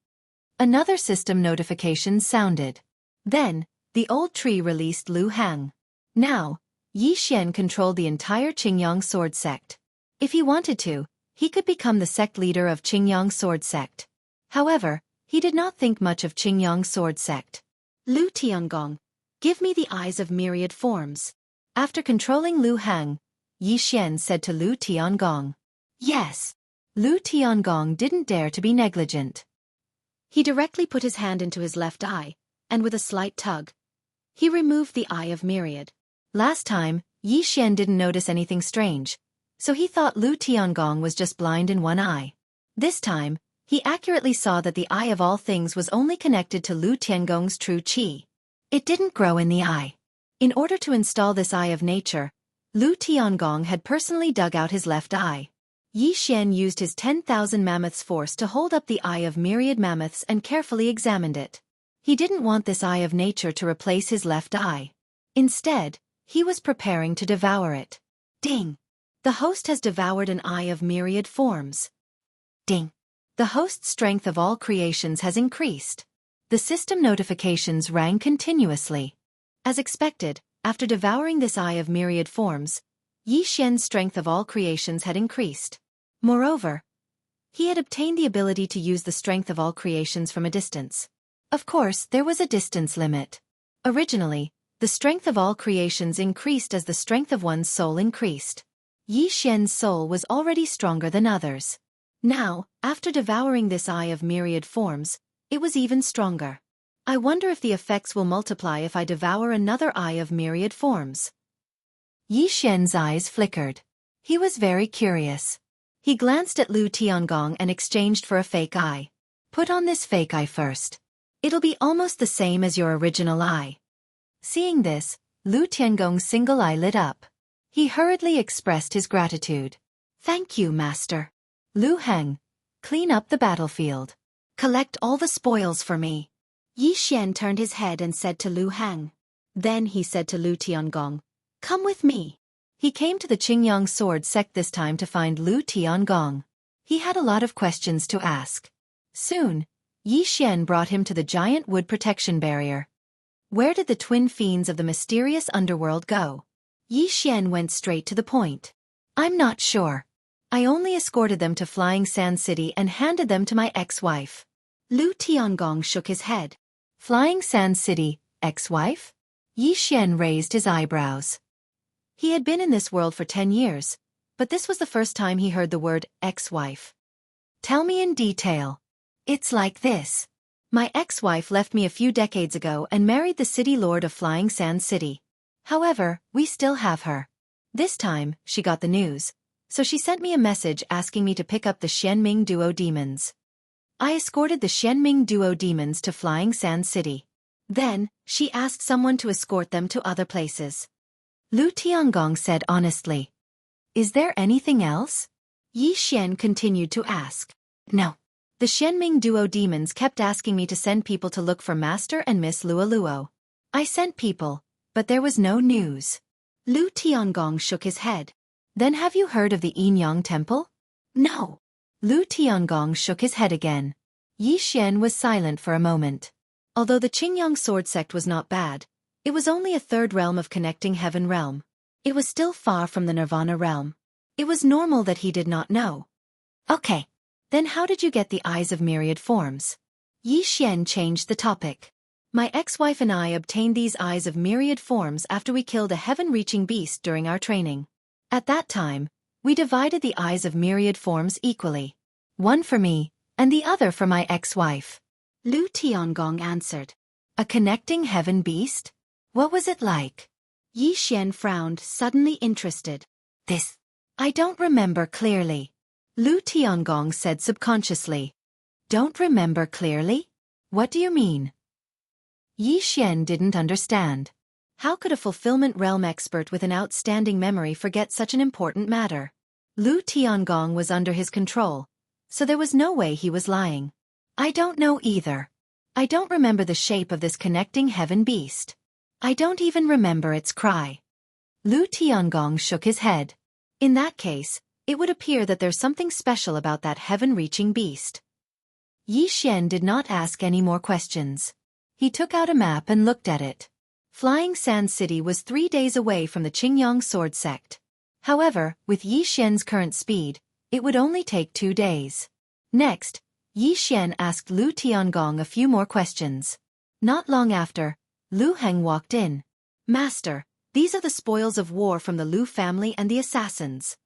Another system notification sounded. Then, the old tree released Lu Heng. Now, Yi Xian controlled the entire Qingyang Sword Sect. If he wanted to, he could become the sect leader of Qingyang Sword Sect. However, he did not think much of Qingyang Sword Sect. Lu Tiangong, give me the eyes of myriad forms. After controlling Lu Heng, Yi Xian said to Lu Tiangong. Yes. Lu Tiangong didn't dare to be negligent. He directly put his hand into his left eye, and with a slight tug, he removed the Eye of Myriad. Last time, Yi Xian didn't notice anything strange, so he thought Lu Tiangong was just blind in one eye. This time, he accurately saw that the Eye of all things was only connected to Lu Tiangong's true qi. It didn't grow in the eye. In order to install this Eye of Nature, Lu Tiangong had personally dug out his left eye. Yi Xian used his 10,000 mammoths force to hold up the Eye of Myriad mammoths and carefully examined it. He didn't want this Eye of Nature to replace his left eye. Instead, he was preparing to devour it. Ding! The host has devoured an Eye of Myriad forms. Ding! The host's strength of all creations has increased. The system notifications rang continuously. As expected, after devouring this Eye of Myriad forms, Yi Xian's strength of all creations had increased. Moreover, he had obtained the ability to use the strength of all creations from a distance. Of course, there was a distance limit. Originally, the strength of all creations increased as the strength of one's soul increased. Yi Xian's soul was already stronger than others. Now, after devouring this Eye of Myriad forms, it was even stronger. I wonder if the effects will multiply if I devour another Eye of Myriad forms. Yi Xian's eyes flickered. He was very curious. He glanced at Lu Tiangong and exchanged for a fake eye. Put on this fake eye first. It'll be almost the same as your original eye. Seeing this, Lu Tiangong's single eye lit up. He hurriedly expressed his gratitude. Thank you, Master. Lu Heng, clean up the battlefield. Collect all the spoils for me. Yi Xian turned his head and said to Lu Heng. Then he said to Lu Tiangong, come with me. He came to the Qingyang Sword Sect this time to find Lu Tiangong. He had a lot of questions to ask. Soon, Yi Xian brought him to the giant wood protection barrier. Where did the twin fiends of the mysterious underworld go? Yi Xian went straight to the point. I'm not sure. I only escorted them to Flying Sand City and handed them to my ex-wife. Lu Tiangong shook his head. Flying Sand City, ex-wife? Yi Xian raised his eyebrows. He had been in this world for 10 years, but this was the first time he heard the word ex-wife. Tell me in detail. It's like this. My ex-wife left me a few decades ago and married the city lord of Flying Sand City. However, we still have her. This time, she got the news, so she sent me a message asking me to pick up the Xianming Duo demons. I escorted the Xianming Duo demons to Flying Sand City. Then, she asked someone to escort them to other places. Lu Tiangong said honestly. Is there anything else? Yi Xian continued to ask. No. The Xianming Duo demons kept asking me to send people to look for Master and Miss Luo Luo. I sent people, but there was no news. Lu Tiangong shook his head. Then have you heard of the Yinyang Temple? No. Lu Tiangong shook his head again. Yi Xian was silent for a moment. Although the Qingyang sword sect was not bad, it was only a third realm of connecting heaven realm. It was still far from the Nirvana realm. It was normal that he did not know. Okay. Then how did you get the eyes of myriad forms? Yi Xian changed the topic. My ex-wife and I obtained these eyes of myriad forms after we killed a heaven-reaching beast during our training. At that time, we divided the eyes of myriad forms equally. One for me, and the other for my ex-wife. Lu Tiangong answered. A connecting heaven beast? What was it like? Yi Xian frowned, suddenly interested. This. I don't remember clearly. Lu Tiangong said subconsciously. Don't remember clearly? What do you mean? Yi Xian didn't understand. How could a fulfillment realm expert with an outstanding memory forget such an important matter? Lu Tiangong was under his control, so there was no way he was lying. I don't know either. I don't remember the shape of this connecting heaven beast. I don't even remember its cry. Lu Tiangong shook his head. In that case, it would appear that there's something special about that heaven-reaching beast. Yi Xian did not ask any more questions. He took out a map and looked at it. Flying Sand City was 3 days away from the Qingyang sword sect. However, with Yi Xian's current speed, it would only take 2 days. Next, Yi Xian asked Lu Tiangong a few more questions. Not long after, Lu Heng walked in. Master, these are the spoils of war from the Lu family and the assassins.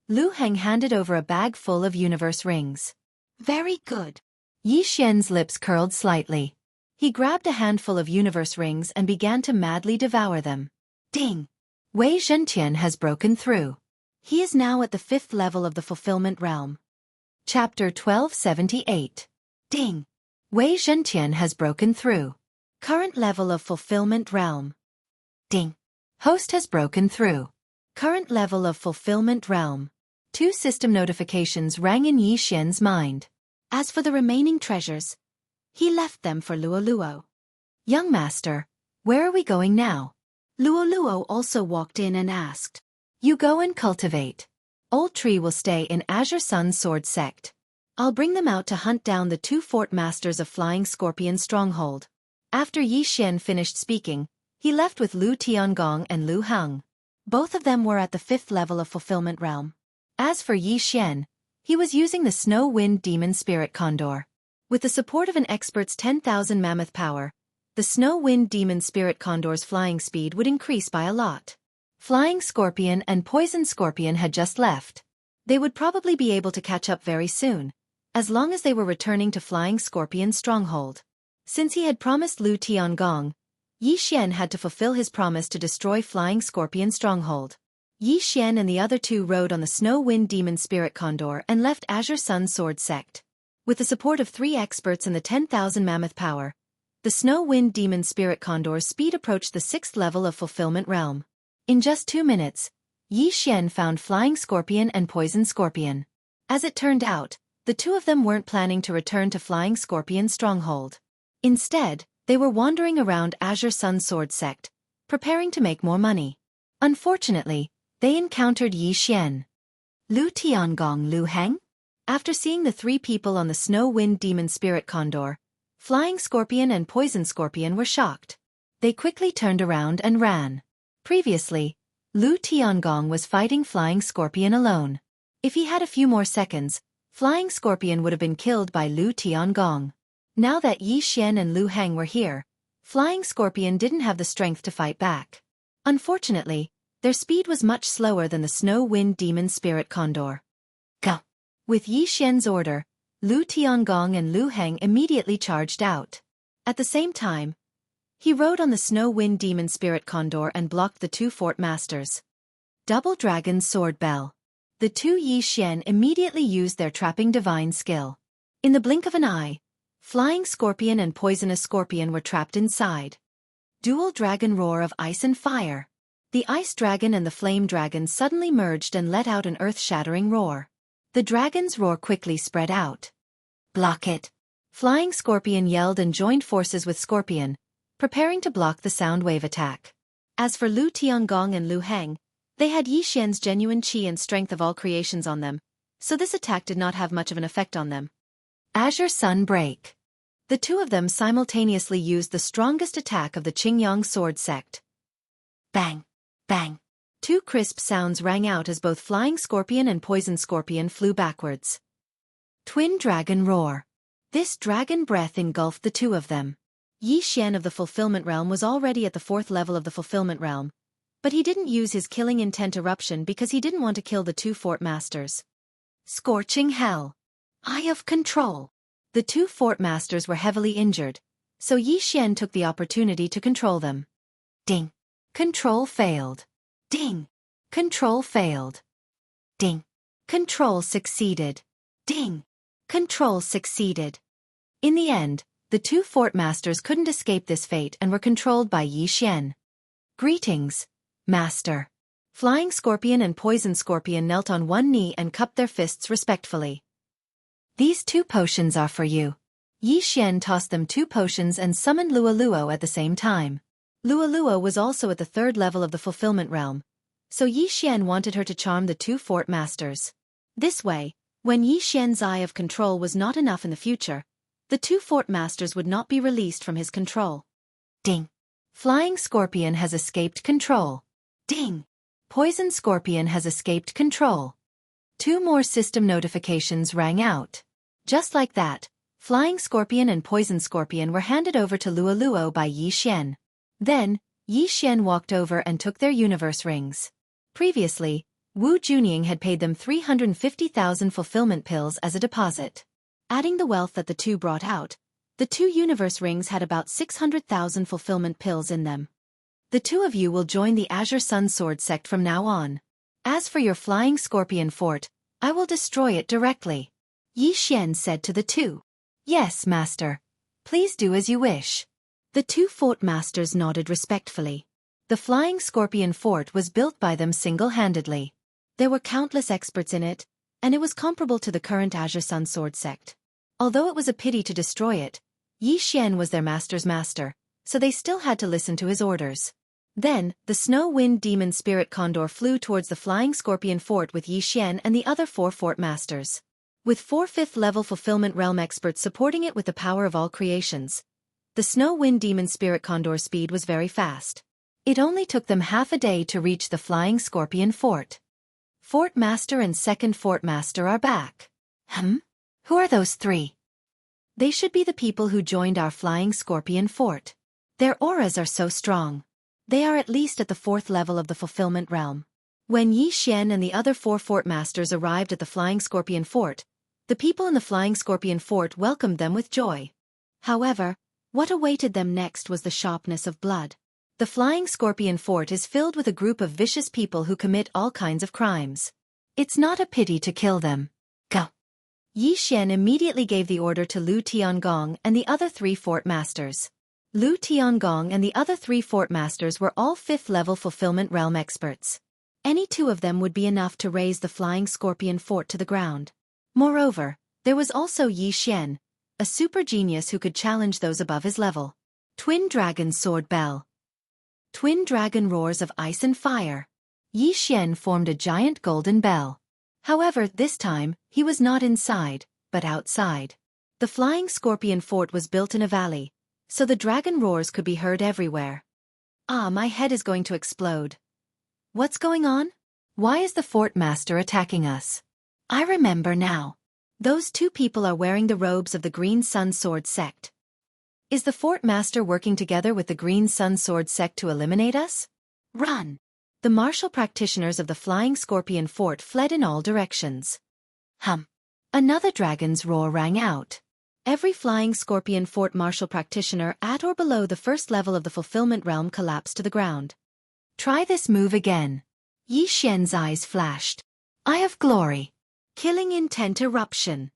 Lu Heng handed over a bag full of universe rings. Very good. Yi Xian's lips curled slightly. He grabbed a handful of universe rings and began to madly devour them. Ding! Wei Zhentian has broken through. He is now at the 5th level of the fulfillment realm. Chapter 1278. Ding! Wei Zhentian has broken through. Current level of fulfillment realm. Ding! Host has broken through. Current level of fulfillment realm. 2 system notifications rang in Yi Xian's mind. As for the remaining treasures, he left them for Luoluo. Young master, where are we going now? Luoluo also walked in and asked. You go and cultivate. Old Tree will stay in Azure Sun's sword sect. I'll bring them out to hunt down the 2 fort masters of Flying Scorpion stronghold. After Yi Xian finished speaking, he left with Lu Tiangong and Lu Heng. Both of them were at the 5th level of fulfillment realm. As for Yi Xian, he was using the Snow Wind Demon Spirit Condor. With the support of an expert's 10,000 mammoth power, the Snow Wind Demon Spirit Condor's flying speed would increase by a lot. Flying Scorpion and Poison Scorpion had just left. They would probably be able to catch up very soon, as long as they were returning to Flying Scorpion's stronghold. Since he had promised Lu Tiangong, Yi Xian had to fulfill his promise to destroy Flying Scorpion's stronghold. Yi Xian and the other 2 rode on the Snow Wind Demon Spirit Condor and left Azure Sun's sword sect. With the support of 3 experts and the 10,000 mammoth power, the Snow Wind Demon Spirit Condor's speed approached the 6th level of fulfillment realm. In just 2 minutes, Yi Xian found Flying Scorpion and Poison Scorpion. As it turned out, the 2 of them weren't planning to return to Flying Scorpion's stronghold. Instead, they were wandering around Azure Sun's sword sect, preparing to make more money. Unfortunately, they encountered Yi Xian. Lu Tiangong, Lu Heng? After seeing the 3 people on the Snow Wind Demon Spirit Condor, Flying Scorpion and Poison Scorpion were shocked. They quickly turned around and ran. Previously, Lu Tiangong was fighting Flying Scorpion alone. If he had a few more seconds, Flying Scorpion would have been killed by Lu Tiangong. Now that Yi Xian and Lu Heng were here, Flying Scorpion didn't have the strength to fight back. Unfortunately, their speed was much slower than the Snow Wind Demon Spirit Condor. Go! With Yi Xian's order, Lu Tiangong and Lu Heng immediately charged out. At the same time, he rode on the Snow Wind Demon Spirit Condor and blocked the 2 fort masters. Double Dragon's Sword Bell. The 2 Yi Xian immediately used their trapping divine skill. In the blink of an eye, Flying Scorpion and Poisonous Scorpion were trapped inside. Dual Dragon Roar of Ice and Fire. The Ice Dragon and the Flame Dragon suddenly merged and let out an earth-shattering roar. The dragon's roar quickly spread out. Block it! Flying Scorpion yelled and joined forces with Scorpion, preparing to block the sound wave attack. As for Lu Tiangong and Lu Heng, they had Yi Xian's genuine qi and strength of all creations on them, so this attack did not have much of an effect on them. Azure Sun Break. The two of them simultaneously used the strongest attack of the Qingyang sword sect. Bang! Bang! Two crisp sounds rang out as both Flying Scorpion and Poison Scorpion flew backwards. Twin Dragon Roar. This dragon breath engulfed the two of them. Yi Xian of the Fulfillment Realm was already at the 4th level of the Fulfillment Realm, but he didn't use his killing intent eruption because he didn't want to kill the two fort masters. Scorching Hell. Eye of Control. The two fort masters were heavily injured, so Yi Xian took the opportunity to control them. Ding. Control failed. Ding. Control failed. Ding. Control succeeded. Ding. Control succeeded. In the end, the two fort masters couldn't escape this fate and were controlled by Yi Xian. Greetings, Master. Flying Scorpion and Poison Scorpion knelt on one knee and cupped their fists respectfully. These 2 potions are for you. Yi Xian tossed them 2 potions and summoned Luoluo at the same time. Luoluo was also at the 3rd level of the Fulfillment Realm, so Yi Xian wanted her to charm the 2 fort masters. This way, when Yi Xian's Eye of Control was not enough in the future, the 2 fort masters would not be released from his control. Ding! Flying Scorpion has escaped control. Ding! Poison Scorpion has escaped control. 2 more system notifications rang out. Just like that, Flying Scorpion and Poison Scorpion were handed over to Luoluo by Yi Xian. Then, Yi Xian walked over and took their universe rings. Previously, Wu Junying had paid them 350,000 fulfillment pills as a deposit. Adding the wealth that the two brought out, the 2 universe rings had about 600,000 fulfillment pills in them. The 2 of you will join the Azure Sun Sword sect from now on. As for your Flying Scorpion fort, I will destroy it directly. Yi Xian said to the 2. Yes, Master. Please do as you wish. The 2 fort masters nodded respectfully. The Flying Scorpion fort was built by them single-handedly. There were countless experts in it, and it was comparable to the current Azure Sun Sword sect. Although it was a pity to destroy it, Yi Xian was their master's master, so they still had to listen to his orders. Then, the Snow Wind Demon Spirit Condor flew towards the Flying Scorpion fort with Yi Xian and the other 4 fort masters. With 4 5th-level Fulfillment Realm experts supporting it with the power of all creations, the Snow Wind Demon Spirit Condor's speed was very fast. It only took them half a day to reach the Flying Scorpion fort. Fort Master and 2nd Fort Master are back. Who are those 3? They should be the people who joined our Flying Scorpion fort. Their auras are so strong. They are at least at the 4th level of the Fulfillment Realm. When Yi Xian and the other 4 fort masters arrived at the Flying Scorpion fort, the people in the Flying Scorpion fort welcomed them with joy. However, what awaited them next was the sharpness of blood. The Flying Scorpion fort is filled with a group of vicious people who commit all kinds of crimes. It's not a pity to kill them. Go! Yi Xian immediately gave the order to Lu Tiangong and the other 3 fort masters. Lu Tiangong and the other 3 fort masters were all 5th-level Fulfillment Realm experts. Any 2 of them would be enough to raise the Flying Scorpion fort to the ground. Moreover, there was also Yi Xian, a super genius who could challenge those above his level. Twin Dragon Sword Bell. Twin Dragon Roars of Ice and Fire. Yi Xian formed a giant golden bell. However, this time, he was not inside, but outside. The Flying Scorpion fort was built in a valley, so the dragon roars could be heard everywhere. Ah, my head is going to explode. What's going on? Why is the fort master attacking us? I remember now. Those 2 people are wearing the robes of the Green Sun Sword sect. Is the fort master working together with the Green Sun Sword sect to eliminate us? Run! The martial practitioners of the Flying Scorpion fort fled in all directions. Another dragon's roar rang out. Every Flying Scorpion fort martial practitioner at or below the 1st level of the Fulfillment Realm collapsed to the ground. Try this move again. Yi Xian's eyes flashed. Eye of Glory. Killing Intent Eruption.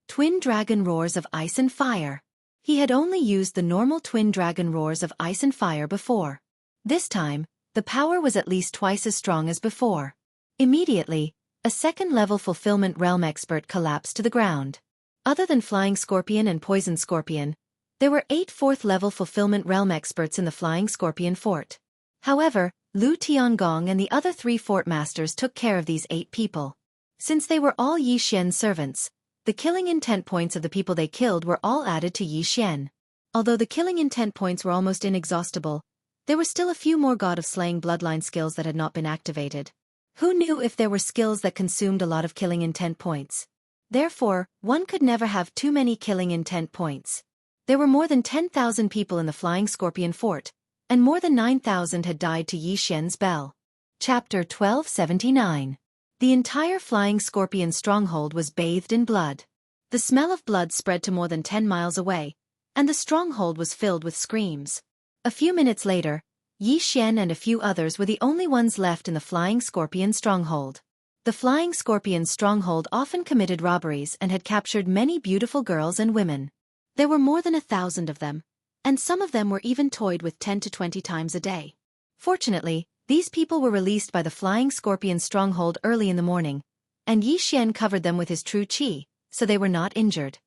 Twin Dragon Roars of Ice and Fire. He had only used the normal Twin Dragon Roars of Ice and Fire before. This time, the power was at least twice as strong as before. Immediately, a 2nd-level Fulfillment Realm expert collapsed to the ground. Other than Flying Scorpion and Poison Scorpion, There were 8 4th-level fulfillment realm experts in the Flying Scorpion Fort. However, Lu Tiangong and the other 3 fort masters took care of these 8 people. Since they were all Yi Xian's servants, the killing intent points of the people they killed were all added to Yi Xian. Although the killing intent points were almost inexhaustible, there were still a few more God of Slaying bloodline skills that had not been activated. Who knew if there were skills that consumed a lot of killing intent points? Therefore, one could never have too many killing intent points. There were more than 10,000 people in the Flying Scorpion Fort, and more than 9,000 had died to Yi Xian's bell. Chapter 1279. The entire Flying Scorpion stronghold was bathed in blood. The smell of blood spread to more than 10 miles away, and the stronghold was filled with screams. A few minutes later, Yi Xian and a few others were the only ones left in the Flying Scorpion stronghold. The Flying Scorpion stronghold often committed robberies and had captured many beautiful girls and women. There were more than 1,000 of them, and some of them were even toyed with 10 to 20 times a day. Fortunately, these people were released by the Flying Scorpion stronghold early in the morning, and Yi Xian covered them with his true qi, so they were not injured.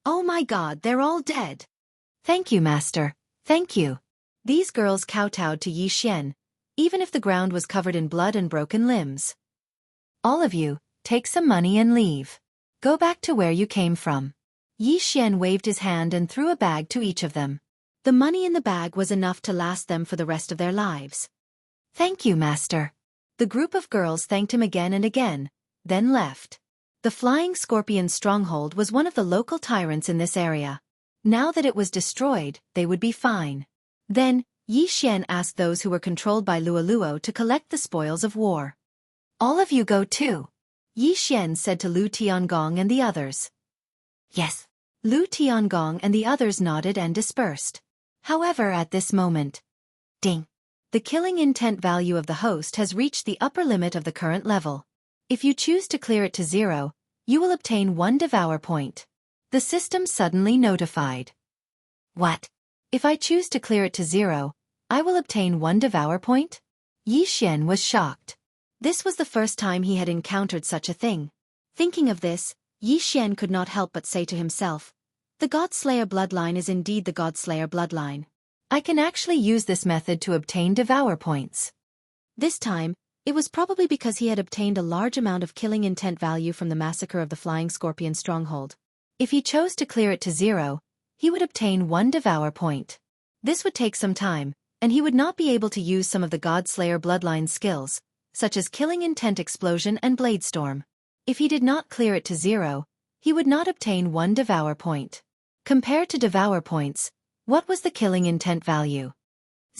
Oh my God, they're all dead. Thank you, Master. Thank you. These girls kowtowed to Yi Xian, even if the ground was covered in blood and broken limbs. All of you, take some money and leave. Go back to where you came from. Yi Xian waved his hand and threw a bag to each of them. The money in the bag was enough to last them for the rest of their lives. Thank you, Master. The group of girls thanked him again and again, then left. The Flying Scorpion stronghold was one of the local tyrants in this area. Now that it was destroyed, they would be fine. Then, Yi Xian asked those who were controlled by Luoluo to collect the spoils of war. All of you go too. Yi Xian said to Lu Tiangong and the others. Yes. Lu Tiangong and the others nodded and dispersed. However, at this moment, ding! The killing intent value of the host has reached the upper limit of the current level. If you choose to clear it to 0, you will obtain 1 devour point. The system suddenly notified. What? If I choose to clear it to 0, I will obtain 1 devour point? Yi Xian was shocked. This was the first time he had encountered such a thing. Thinking of this, Yi Xian could not help but say to himself, the God-Slayer bloodline is indeed the God-Slayer bloodline. I can actually use this method to obtain devour points. This time, it was probably because he had obtained a large amount of killing intent value from the massacre of the Flying Scorpion stronghold. If he chose to clear it to 0, he would obtain 1 devour point. This would take some time, and he would not be able to use some of the God-Slayer bloodline skills, such as killing intent explosion and blade storm. If he did not clear it to 0, he would not obtain 1 devour point. Compared to devour points, what was the killing intent value?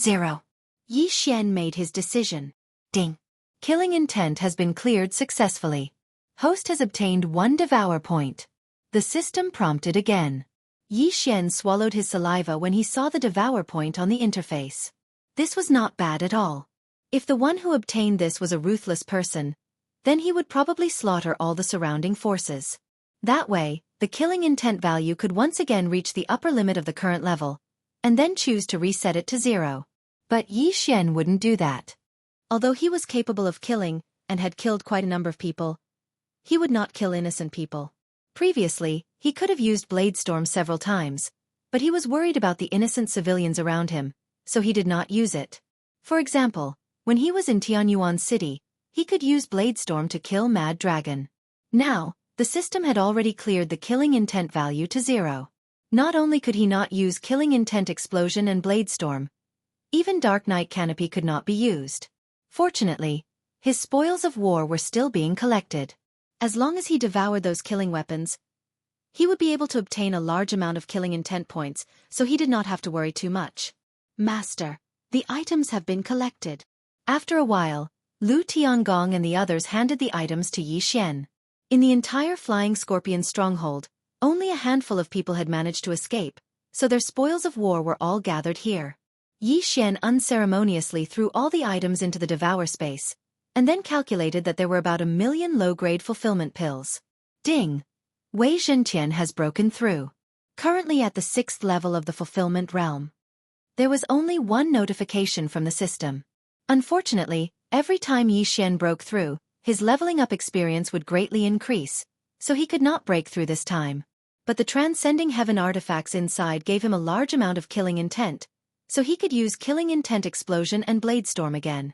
0. Yi Xian made his decision. Ding! Killing intent has been cleared successfully. Host has obtained 1 devour point. The system prompted again. Yi Xian swallowed his saliva when he saw the devour point on the interface. This was not bad at all. If the one who obtained this was a ruthless person, then he would probably slaughter all the surrounding forces. That way, the killing intent value could once again reach the upper limit of the current level, and then choose to reset it to 0. But Yi Xian wouldn't do that. Although he was capable of killing, and had killed quite a number of people, he would not kill innocent people. Previously, he could have used Blade Storm several times, but he was worried about the innocent civilians around him, so he did not use it. For example, when he was in Tianyuan City, he could use Blade Storm to kill Mad Dragon. Now, the system had already cleared the killing intent value to 0. Not only could he not use killing intent explosion and blade storm, even Dark Knight Canopy could not be used. Fortunately, his spoils of war were still being collected. As long as he devoured those killing weapons, he would be able to obtain a large amount of killing intent points, so he did not have to worry too much. Master, the items have been collected. After a while, Lu Tiangong and the others handed the items to Yi Xian. In the entire Flying Scorpion stronghold, only a handful of people had managed to escape, so their spoils of war were all gathered here. Yi Xian unceremoniously threw all the items into the devour space, and then calculated that there were about 1 million low-grade fulfillment pills. Ding! Wei Zhentian has broken through. Currently at the 6th level of the fulfillment realm. There was only one notification from the system. Unfortunately, every time Yi Xian broke through, his leveling up experience would greatly increase, so he could not break through this time. but the transcending heaven artifacts inside gave him a large amount of killing intent, so he could use killing intent explosion and blade storm again.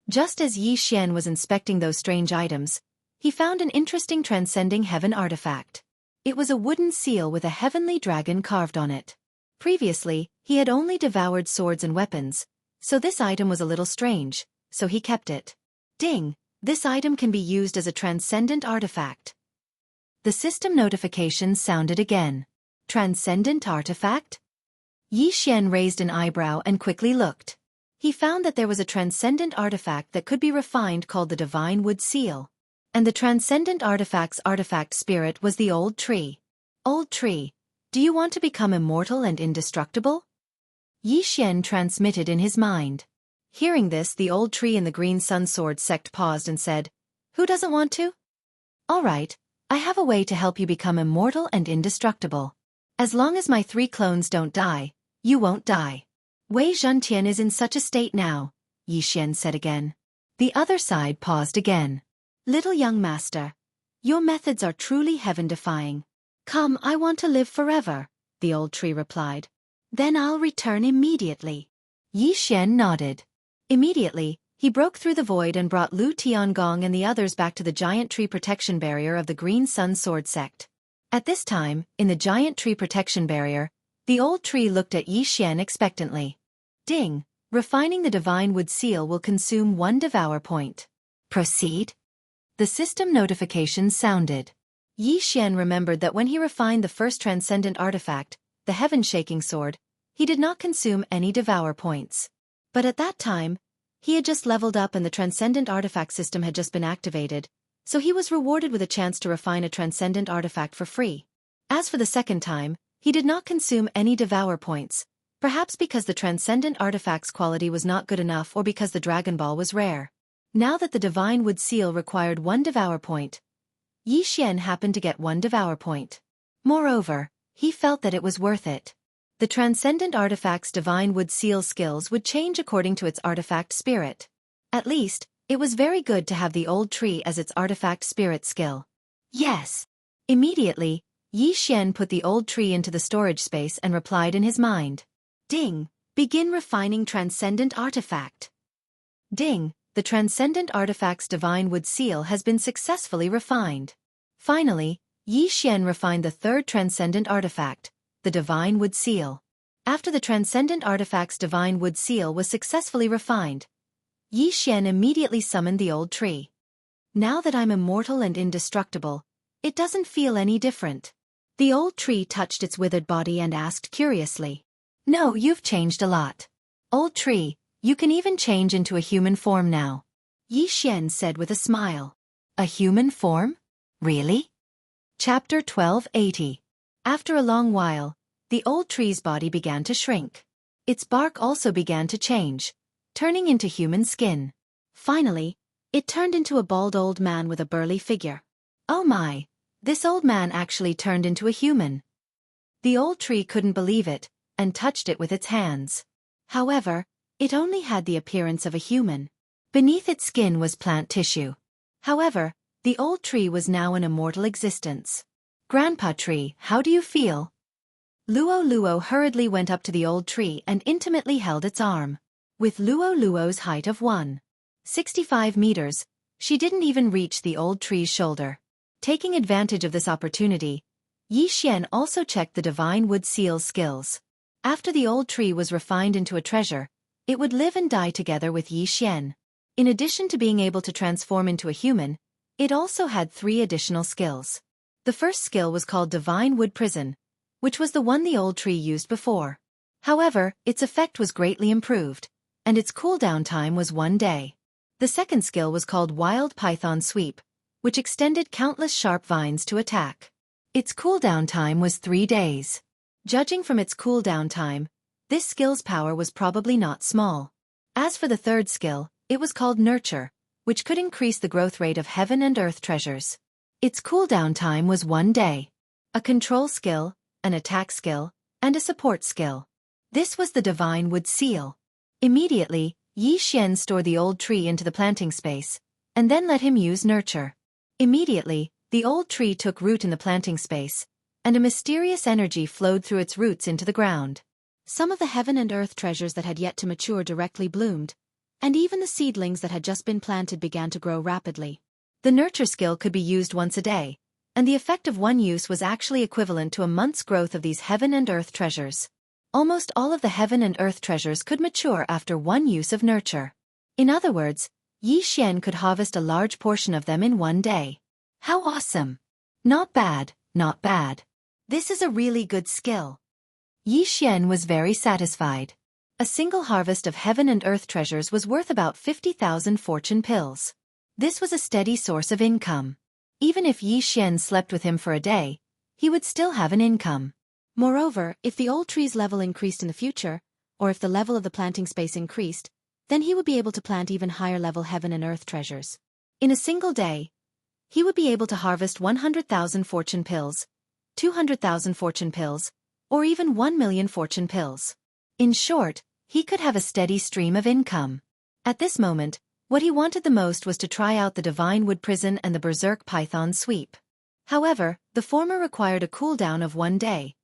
Just as Yi Xian was inspecting those strange items, he found an interesting transcending heaven artifact. It was a wooden seal with a heavenly dragon carved on it. Previously, he had only devoured swords and weapons, so this item was a little strange, so he kept it. Ding! This item can be used as a transcendent artifact. The system notification sounded again. Transcendent artifact? Yi Xian raised an eyebrow and quickly looked. He found that there was a transcendent artifact that could be refined called the Divine Wood Seal. And the transcendent artifact's artifact spirit was the old tree. Old tree, do you want to become immortal and indestructible? Yi Xian transmitted in his mind. Hearing this, the old tree in the Green Sun Sword sect paused and said, "Who doesn't want to? All right, I have a way to help you become immortal and indestructible. As long as my 3 clones don't die, you won't die." Wei Zhentian is in such a state now, Yi Xian said again. The other side paused again. Little young master, your methods are truly heaven-defying. Come, I want to live forever, the old tree replied. Then I'll return immediately. Yi Xian nodded. Immediately, he broke through the void and brought Lu Tiangong and the others back to the giant tree protection barrier of the Green Sun Sword sect. At this time, in the giant tree protection barrier, the old tree looked at Yi Xian expectantly. Ding! Refining the Divine Wood Seal will consume 1 devour point. Proceed? The system notification sounded. Yi Xian remembered that when he refined the first transcendent artifact, the heaven-shaking sword, he did not consume any devour points. But at that time, he had just leveled up and the transcendent artifact system had just been activated, so he was rewarded with a chance to refine a transcendent artifact for free. As for the second time, he did not consume any devour points, perhaps because the transcendent artifact's quality was not good enough or because the Dragon Ball was rare. Now that the Divine Wood Seal required 1 devour point, Yi Xian happened to get 1 devour point. Moreover, he felt that it was worth it. The transcendent artifact's Divine Wood Seal skills would change according to its artifact spirit. At least, it was very good to have the old tree as its artifact spirit skill. Yes. Immediately, Yi Xian put the old tree into the storage space and replied in his mind. Ding! Begin refining transcendent artifact. Ding! The transcendent artifact's Divine Wood Seal has been successfully refined. Finally, Yi Xian refined the 3rd transcendent artifact, the Divine Wood Seal. After the transcendent artifact's Divine Wood Seal was successfully refined, Yi Xian immediately summoned the old tree. Now that I'm immortal and indestructible, it doesn't feel any different. The old tree touched its withered body and asked curiously. No, you've changed a lot. Old tree, you can even change into a human form now. Yi Xian said with a smile. A human form? Really? Chapter 1280. After a long while, the old tree's body began to shrink. Its bark also began to change, turning into human skin. Finally, it turned into a bald old man with a burly figure. Oh my, this old man actually turned into a human. The old tree couldn't believe it, and touched it with its hands. However, it only had the appearance of a human. Beneath its skin was plant tissue. However, the old tree was now an immortal existence. Grandpa Tree, how do you feel? Luo Luo hurriedly went up to the old tree and intimately held its arm. With Luo Luo's height of 165 meters, she didn't even reach the old tree's shoulder. Taking advantage of this opportunity, Yi Xian also checked the Divine Wood Seal's skills. After the old tree was refined into a treasure, it would live and die together with Yi Xian. In addition to being able to transform into a human, it also had 3 additional skills. The first skill was called Divine Wood Prison, which was the one the old tree used before. However, its effect was greatly improved, and its cooldown time was 1 day. The second skill was called Wild Python Sweep, which extended countless sharp vines to attack. Its cooldown time was 3 days. Judging from its cooldown time, this skill's power was probably not small. As for the third skill, it was called Nurture, which could increase the growth rate of heaven and earth treasures. Its cooldown time was 1 day. A control skill, an attack skill, and a support skill. This was the Divine Wood Seal. Immediately, Yi Xian stored the old tree into the planting space, and then let him use Nurture. Immediately, the old tree took root in the planting space, and a mysterious energy flowed through its roots into the ground. Some of the heaven and earth treasures that had yet to mature directly bloomed, and even the seedlings that had just been planted began to grow rapidly. The nurture skill could be used once a day, and the effect of one use was actually equivalent to a month's growth of these heaven and earth treasures. Almost all of the heaven and earth treasures could mature after one use of nurture. In other words, Xian could harvest a large portion of them in one day. How awesome! Not bad, not bad. This is a really good skill. Xian was very satisfied. A single harvest of heaven and earth treasures was worth about 50,000 fortune pills. This was a steady source of income. Even if Xian slept with him for a day, he would still have an income. Moreover, if the old tree's level increased in the future, or if the level of the planting space increased, then he would be able to plant even higher level heaven and earth treasures. In a single day, he would be able to harvest 100,000 fortune pills, 200,000 fortune pills, or even 1 million fortune pills. In short, he could have a steady stream of income. At this moment, what he wanted the most was to try out the Divine Wood Prison and the Berserk Python Sweep. However, the former required a cooldown of 1 day,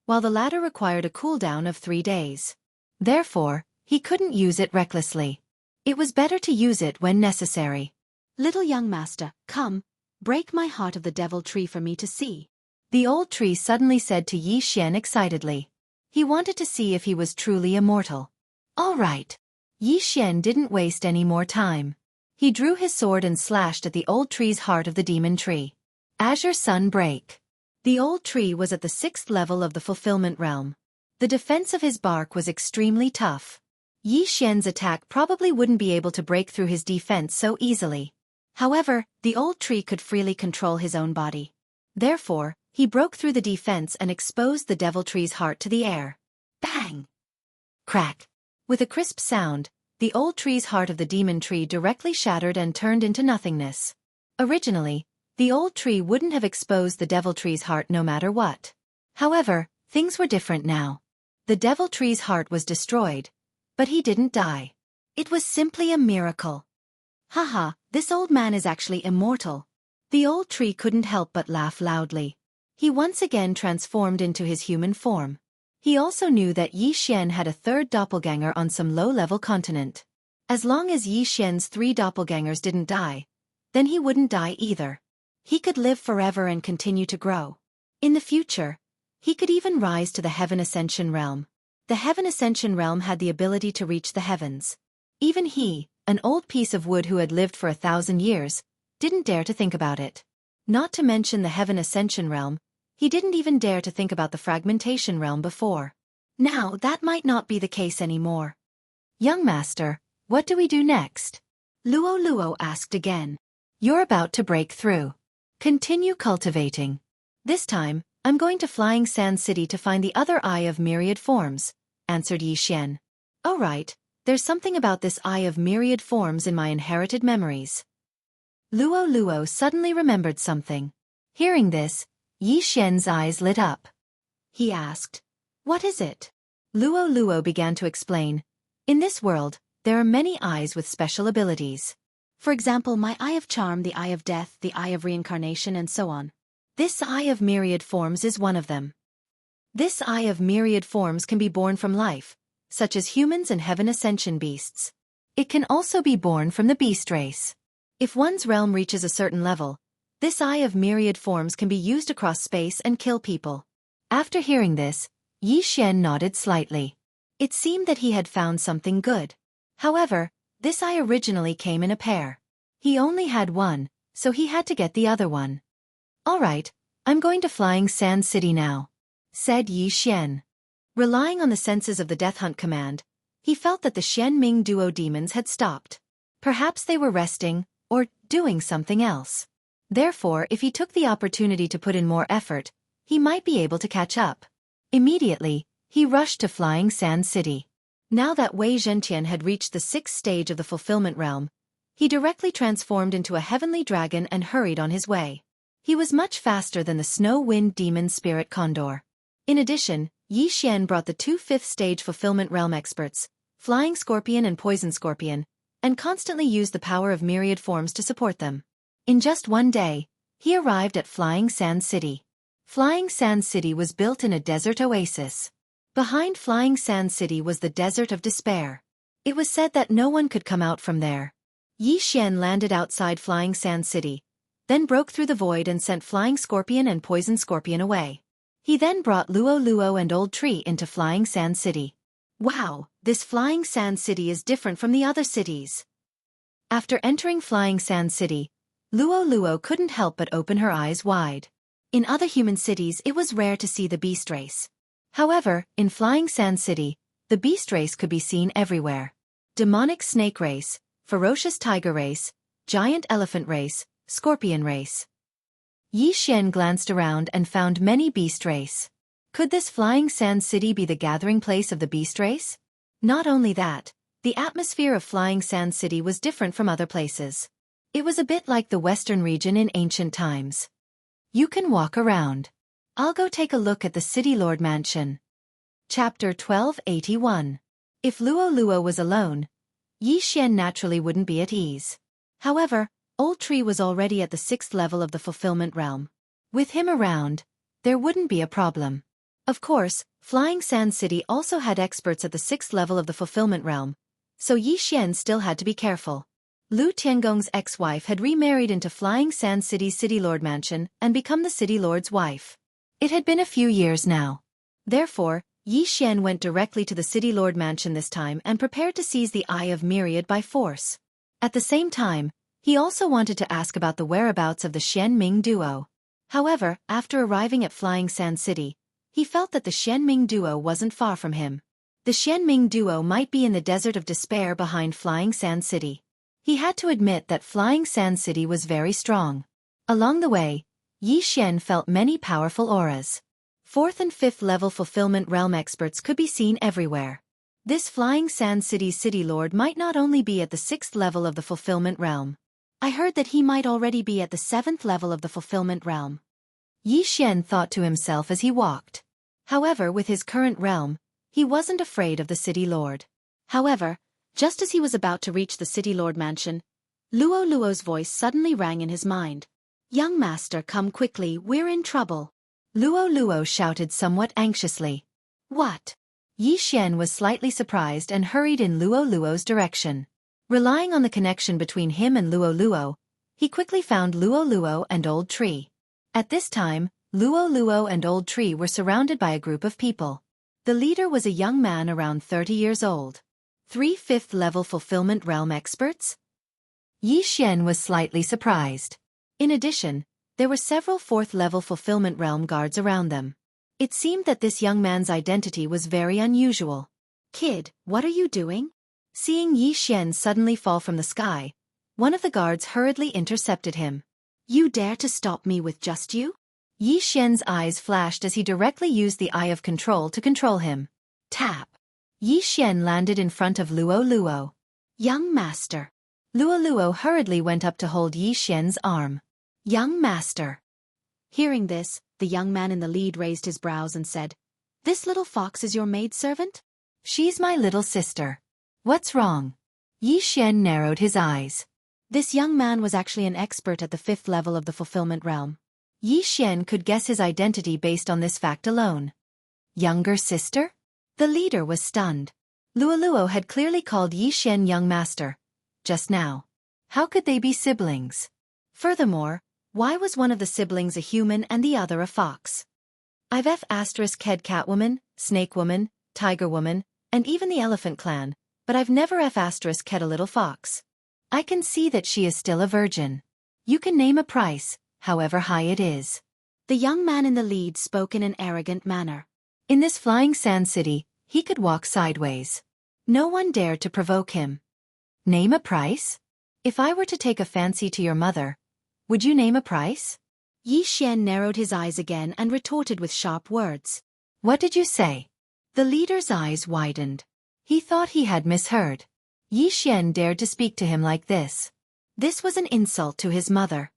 while the latter required a cooldown of 3 days. Therefore, he couldn't use it recklessly. It was better to use it when necessary. Little young master, come, break my heart of the devil tree for me to see. The old tree suddenly said to Xian excitedly. He wanted to see if he was truly immortal. All right. Xian didn't waste any more time. He drew his sword and slashed at the old tree's heart of the demon tree. Azure Sun Break. The old tree was at the 6th level of the fulfillment realm. The defense of his bark was extremely tough. Xian's attack probably wouldn't be able to break through his defense so easily. However, the old tree could freely control his own body. Therefore, he broke through the defense and exposed the devil tree's heart to the air. Bang! Crack! With a crisp sound, the old tree's heart of the demon tree directly shattered and turned into nothingness. Originally, the old tree wouldn't have exposed the devil tree's heart no matter what. However, things were different now. The devil tree's heart was destroyed, but he didn't die. It was simply a miracle. Haha, this old man is actually immortal. The old tree couldn't help but laugh loudly. He once again transformed into his human form. He also knew that Xian had a third doppelganger on some low-level continent. As long as Xian's 3 doppelgangers didn't die, then he wouldn't die either. He could live forever and continue to grow. In the future, he could even rise to the Heaven Ascension realm. The Heaven Ascension realm had the ability to reach the heavens. Even he, an old piece of wood who had lived for 1,000 years, didn't dare to think about it. Not to mention the Heaven Ascension realm, he didn't even dare to think about the Fragmentation realm before. Now that might not be the case anymore. Young master, what do we do next? Luo asked again. You're about to break through. Continue cultivating. This time, I'm going to Flying Sand City to find the other Eye of Myriad Forms, answered Xian. Oh right, there's something about this Eye of Myriad Forms in my inherited memories. Luo suddenly remembered something. Hearing this, Xian's eyes lit up. He asked, "What is it?" Luo began to explain. In this world, there are many eyes with special abilities. For example, my Eye of Charm, the Eye of Death, the Eye of Reincarnation, and so on. This Eye of Myriad Forms is one of them. This Eye of Myriad Forms can be born from life, such as humans and Heaven Ascension beasts. It can also be born from the beast race. If one's realm reaches a certain level, this Eye of Myriad Forms can be used across space and kill people. After hearing this, Xian nodded slightly. It seemed that he had found something good. However, this eye originally came in a pair. He only had one, so he had to get the other one. All right, I'm going to Flying Sand City now, said Xian. Relying on the senses of the Death Hunt command, he felt that the Xianming duo demons had stopped. Perhaps they were resting, or doing something else. Therefore, if he took the opportunity to put in more effort, he might be able to catch up. Immediately, he rushed to Flying Sand City. Now that Wei Zhentian had reached the 6th stage of the fulfillment realm, he directly transformed into a heavenly dragon and hurried on his way. He was much faster than the snow wind demon spirit condor. In addition, Xian brought the 2 5th stage fulfillment realm experts, Flying Scorpion and Poison Scorpion, and constantly used the power of myriad forms to support them. In just one day, he arrived at Flying Sand City. Flying Sand City was built in a desert oasis. Behind Flying Sand City was the Desert of Despair. It was said that no one could come out from there. Yi Xian landed outside Flying Sand City, then broke through the void and sent Flying Scorpion and Poison Scorpion away. He then brought Luo Luo and Old Tree into Flying Sand City. Wow, this Flying Sand City is different from the other cities. After entering Flying Sand City, Luo Luo couldn't help but open her eyes wide. In other human cities it was rare to see the beast race. However, in Flying Sand City, the beast race could be seen everywhere. Demonic snake race, ferocious tiger race, giant elephant race, scorpion race. Yi Xian glanced around and found many beast race. Could this Flying Sand City be the gathering place of the beast race? Not only that, the atmosphere of Flying Sand City was different from other places. It was a bit like the western region in ancient times. You can walk around. I'll go take a look at the City Lord Mansion. Chapter 1281. If Luo Luo was alone, Yi Xian naturally wouldn't be at ease. However, Old Tree was already at the 6th level of the fulfillment realm. With him around, there wouldn't be a problem. Of course, Flying Sand City also had experts at the 6th level of the fulfillment realm, so Yi Xian still had to be careful. Lu Tiangong's ex-wife had remarried into Flying Sand City's City Lord Mansion and become the City Lord's wife. It had been a few years now. Therefore, Yi Xian went directly to the City Lord Mansion this time and prepared to seize the Eye of Myriad by force. At the same time, he also wanted to ask about the whereabouts of the Xianming duo. However, after arriving at Flying Sand City, he felt that the Xianming duo wasn't far from him. The Xianming duo might be in the Desert of Despair behind Flying Sand City. He had to admit that Flying Sand City was very strong. Along the way, Yi Xian felt many powerful auras. 4th and 5th level fulfillment realm experts could be seen everywhere. This Flying Sand City's City Lord might not only be at the 6th level of the fulfillment realm. I heard that he might already be at the 7th level of the fulfillment realm. Yi Xian thought to himself as he walked. However, with his current realm, he wasn't afraid of the City Lord. However, just as he was about to reach the City Lord Mansion, Luo Luo's voice suddenly rang in his mind. "Young master, come quickly, we're in trouble." Luo Luo shouted somewhat anxiously. "What?" Yi Xian was slightly surprised and hurried in Luo Luo's direction. Relying on the connection between him and Luo Luo, he quickly found Luo Luo and Old Tree. At this time, Luo Luo and Old Tree were surrounded by a group of people. The leader was a young man around 30 years old. 3 5th level fulfillment realm experts? Yi Xian was slightly surprised. In addition, there were several 4th level fulfillment realm guards around them. It seemed that this young man's identity was very unusual. "Kid, what are you doing?" Seeing Yi Xian suddenly fall from the sky, one of the guards hurriedly intercepted him. "You dare to stop me with just you?" Yi Xian's eyes flashed as he directly used the Eye of Control to control him. Tap! Yi Xian landed in front of Luo Luo. "Young master." Luo Luo hurriedly went up to hold Yi Xian's arm. "Young master." Hearing this, the young man in the lead raised his brows and said, "This little fox is your maidservant?" "She's my little sister." "What's wrong?" Yi Xian narrowed his eyes. This young man was actually an expert at the 5th level of the fulfillment realm. Yi Xian could guess his identity based on this fact alone. Younger sister? The leader was stunned. Luo Luo had clearly called Yi Xian young master. Just now. How could they be siblings? Furthermore, why was one of the siblings a human and the other a fox? I've F***head Catwoman, Snake Woman, Tiger Woman, and even the Elephant Clan, but I've never F***ed a little fox. I can see that she is still a virgin. You can name a price, however high it is. The young man in the lead spoke in an arrogant manner. In this Flying Sand City, he could walk sideways. No one dared to provoke him. Name a price? If I were to take a fancy to your mother, would you name a price? Yi Xian narrowed his eyes again and retorted with sharp words. What did you say? The leader's eyes widened. He thought he had misheard. Yi Xian dared to speak to him like this. This was an insult to his mother.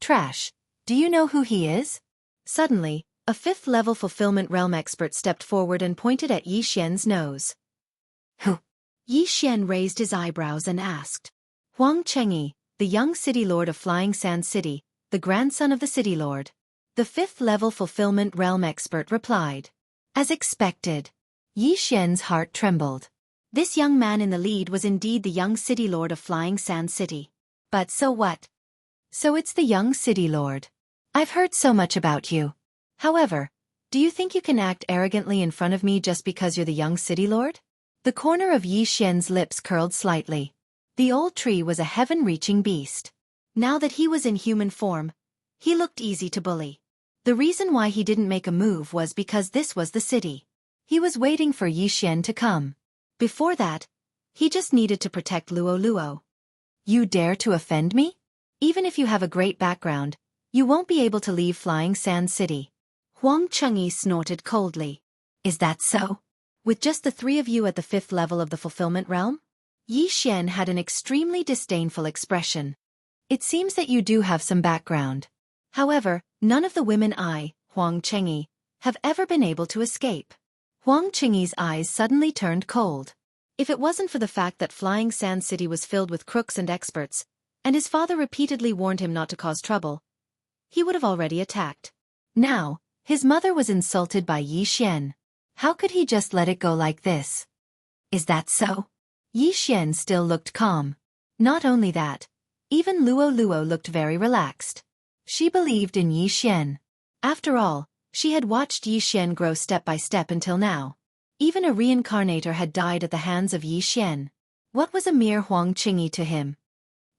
Trash. Do you know who he is? Suddenly, a 5th level fulfillment realm expert stepped forward and pointed at Yi Xian's nose. Who? Yi Xian raised his eyebrows and asked. Huang Chengyi, the young city lord of Flying Sand City, the grandson of the city lord. The 5th level fulfillment realm expert replied. As expected. Yi Xian's heart trembled. This young man in the lead was indeed the young city lord of Flying Sand City. But so what? So it's the young city lord. I've heard so much about you. However, do you think you can act arrogantly in front of me just because you're the young city lord? The corner of Yi Xian's lips curled slightly. The old tree was a heaven-reaching beast. Now that he was in human form, he looked easy to bully. The reason why he didn't make a move was because this was the city. He was waiting for Yi Xian to come. Before that, he just needed to protect Luo Luo. You dare to offend me? Even if you have a great background, you won't be able to leave Flying Sand City. Huang Chengyi snorted coldly. Is that so? With just the 3 of you at the 5th level of the fulfillment realm? Yi Xian had an extremely disdainful expression. It seems that you do have some background. However, none of the women Huang Chengyi, have ever been able to escape. Huang Chengyi's eyes suddenly turned cold. If it wasn't for the fact that Flying Sand City was filled with crooks and experts, and his father repeatedly warned him not to cause trouble, he would have already attacked. Now, his mother was insulted by Yi Xian. How could he just let it go like this? Is that so? Yi Xian still looked calm. Not only that, even Luo Luo looked very relaxed. She believed in Yi Xian. After all, she had watched Yi Xian grow step by step until now. Even a reincarnator had died at the hands of Yi Xian. What was a mere Huang Chengyi to him?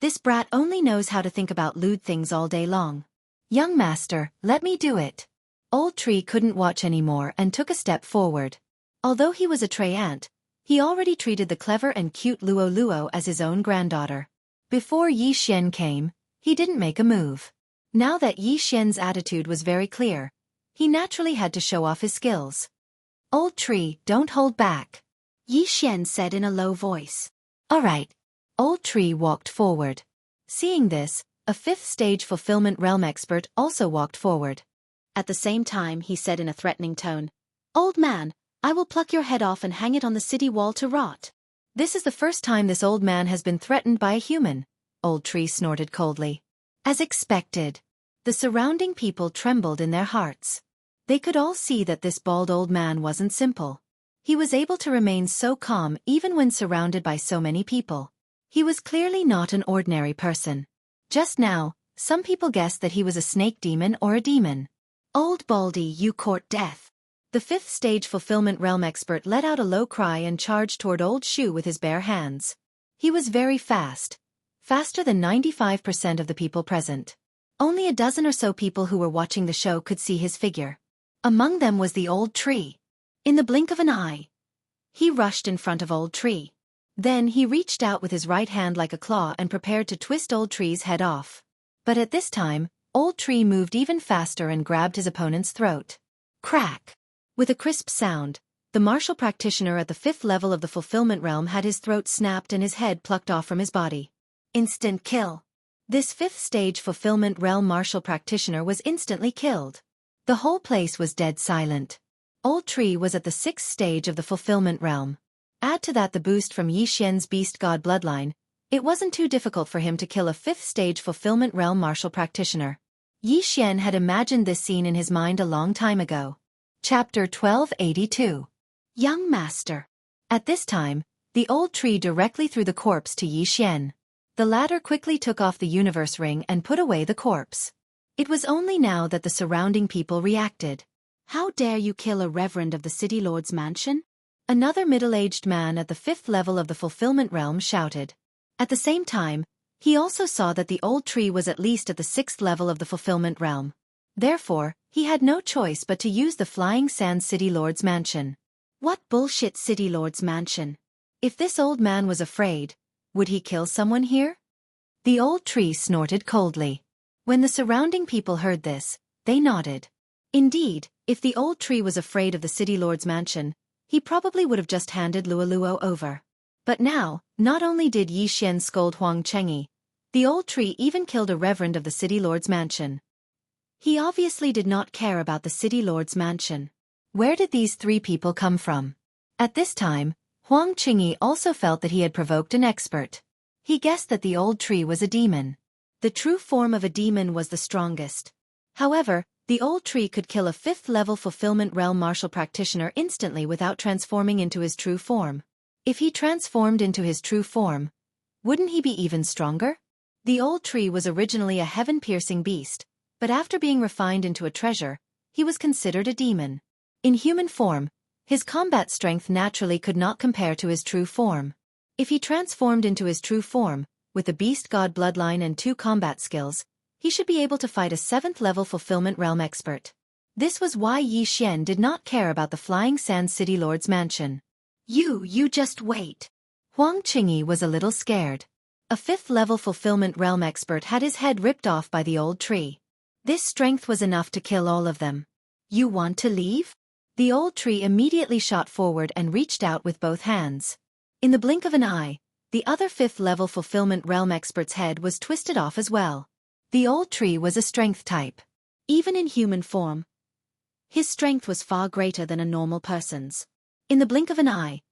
This brat only knows how to think about lewd things all day long. Young master, let me do it. Old Tree couldn't watch anymore and took a step forward. Although he was a treant, he already treated the clever and cute Luo Luo as his own granddaughter. Before Yi Xian came, he didn't make a move. Now that Yi Xian's attitude was very clear, he naturally had to show off his skills. Old Tree, don't hold back, Yi Xian said in a low voice. All right. Old Tree walked forward. Seeing this, a 5th stage fulfillment realm expert also walked forward. At the same time, he said in a threatening tone, Old man, I will pluck your head off and hang it on the city wall to rot. This is the first time this old man has been threatened by a human, Old Tree snorted coldly. As expected, the surrounding people trembled in their hearts. They could all see that this bald old man wasn't simple. He was able to remain so calm even when surrounded by so many people. He was clearly not an ordinary person. Just now, some people guessed that he was a snake demon or a demon. Old Baldy, you court death. The 5th stage fulfillment realm expert let out a low cry and charged toward Old Shu with his bare hands. He was very fast. Faster than 95% of the people present. Only a dozen or so people who were watching the show could see his figure. Among them was the Old Tree. In the blink of an eye, he rushed in front of Old Tree. Then he reached out with his right hand like a claw and prepared to twist Old Tree's head off. But at this time, Old Tree moved even faster and grabbed his opponent's throat. Crack! With a crisp sound, the martial practitioner at the 5th level of the fulfillment realm had his throat snapped and his head plucked off from his body. Instant kill. This 5th stage fulfillment realm martial practitioner was instantly killed. The whole place was dead silent. Old Tree was at the 6th stage of the fulfillment realm. Add to that the boost from Yi Xian's beast god bloodline, it wasn't too difficult for him to kill a 5th stage fulfillment realm martial practitioner. Yi Xian had imagined this scene in his mind a long time ago. Chapter 1282. Young Master. At this time, the Old Tree directly threw the corpse to Yi Xian. The latter quickly took off the universe ring and put away the corpse. It was only now that the surrounding people reacted. How dare you kill a reverend of the city lord's mansion? Another middle-aged man at the 5th level of the fulfillment realm shouted. At the same time, he also saw that the Old Tree was at least at the 6th level of the fulfillment realm. Therefore, he had no choice but to use the Flying Sand City Lord's mansion. What bullshit City Lord's mansion? If this old man was afraid, would he kill someone here? The Old Tree snorted coldly. When the surrounding people heard this, they nodded. Indeed, if the Old Tree was afraid of the City Lord's mansion, he probably would have just handed Luo Luo over. But now, not only did Yi Xian scold Huang Chengyi, the Old Tree even killed a reverend of the City Lord's mansion. He obviously did not care about the City Lord's mansion. Where did these 3 people come from? At this time, Huang Chengyi also felt that he had provoked an expert. He guessed that the Old Tree was a demon. The true form of a demon was the strongest. However, the old tree could kill a 5th-level Fulfillment Realm martial practitioner instantly without transforming into his true form. If he transformed into his true form, wouldn't he be even stronger? The old tree was originally a heaven-piercing beast, but after being refined into a treasure, he was considered a demon. In human form, his combat strength naturally could not compare to his true form. If he transformed into his true form, with the beast god bloodline and 2 combat skills, he should be able to fight a 7th-level Fulfillment Realm expert. This was why Yi Xian did not care about the Flying Sand City Lord's mansion. You just wait. Huang Qingyi was a little scared. A 5th-level Fulfillment Realm expert had his head ripped off by the old tree. This strength was enough to kill all of them. You want to leave? The old tree immediately shot forward and reached out with both hands. In the blink of an eye, the other 5th-level Fulfillment Realm expert's head was twisted off as well. The old tree was a strength type. Even in human form, his strength was far greater than a normal person's. In the blink of an eye,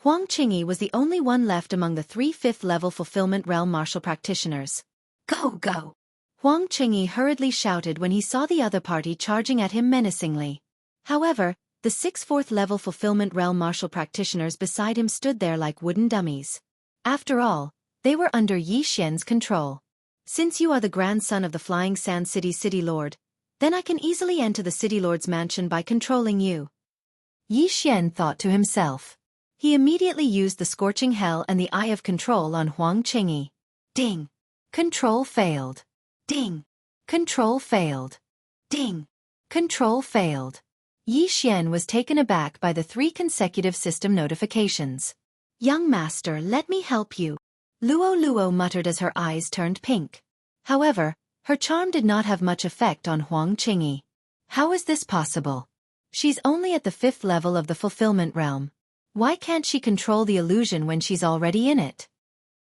Huang Qingyi was the only one left among the 3 5th-level Fulfillment Realm martial practitioners. Go! Huang Qingyi hurriedly shouted when he saw the other party charging at him menacingly. However, the 6 4th-level Fulfillment Realm martial practitioners beside him stood there like wooden dummies. After all, they were under Yi Xian's control. Since you are the grandson of the Flying Sand City Lord, then I can easily enter the City Lord's mansion by controlling you. Yi Xian thought to himself. He immediately used the Scorching Hell and the Eye of Control on Huang Qingyi. Ding! Control failed. Ding! Control failed. Ding! Control failed. Yi Xian was taken aback by the 3 consecutive system notifications. Young master, let me help you. Luo muttered as her eyes turned pink. However, her charm did not have much effect on Huang Qingyi. How is this possible? She's only at the 5th level of the Fulfillment Realm. Why can't she control the illusion when she's already in it?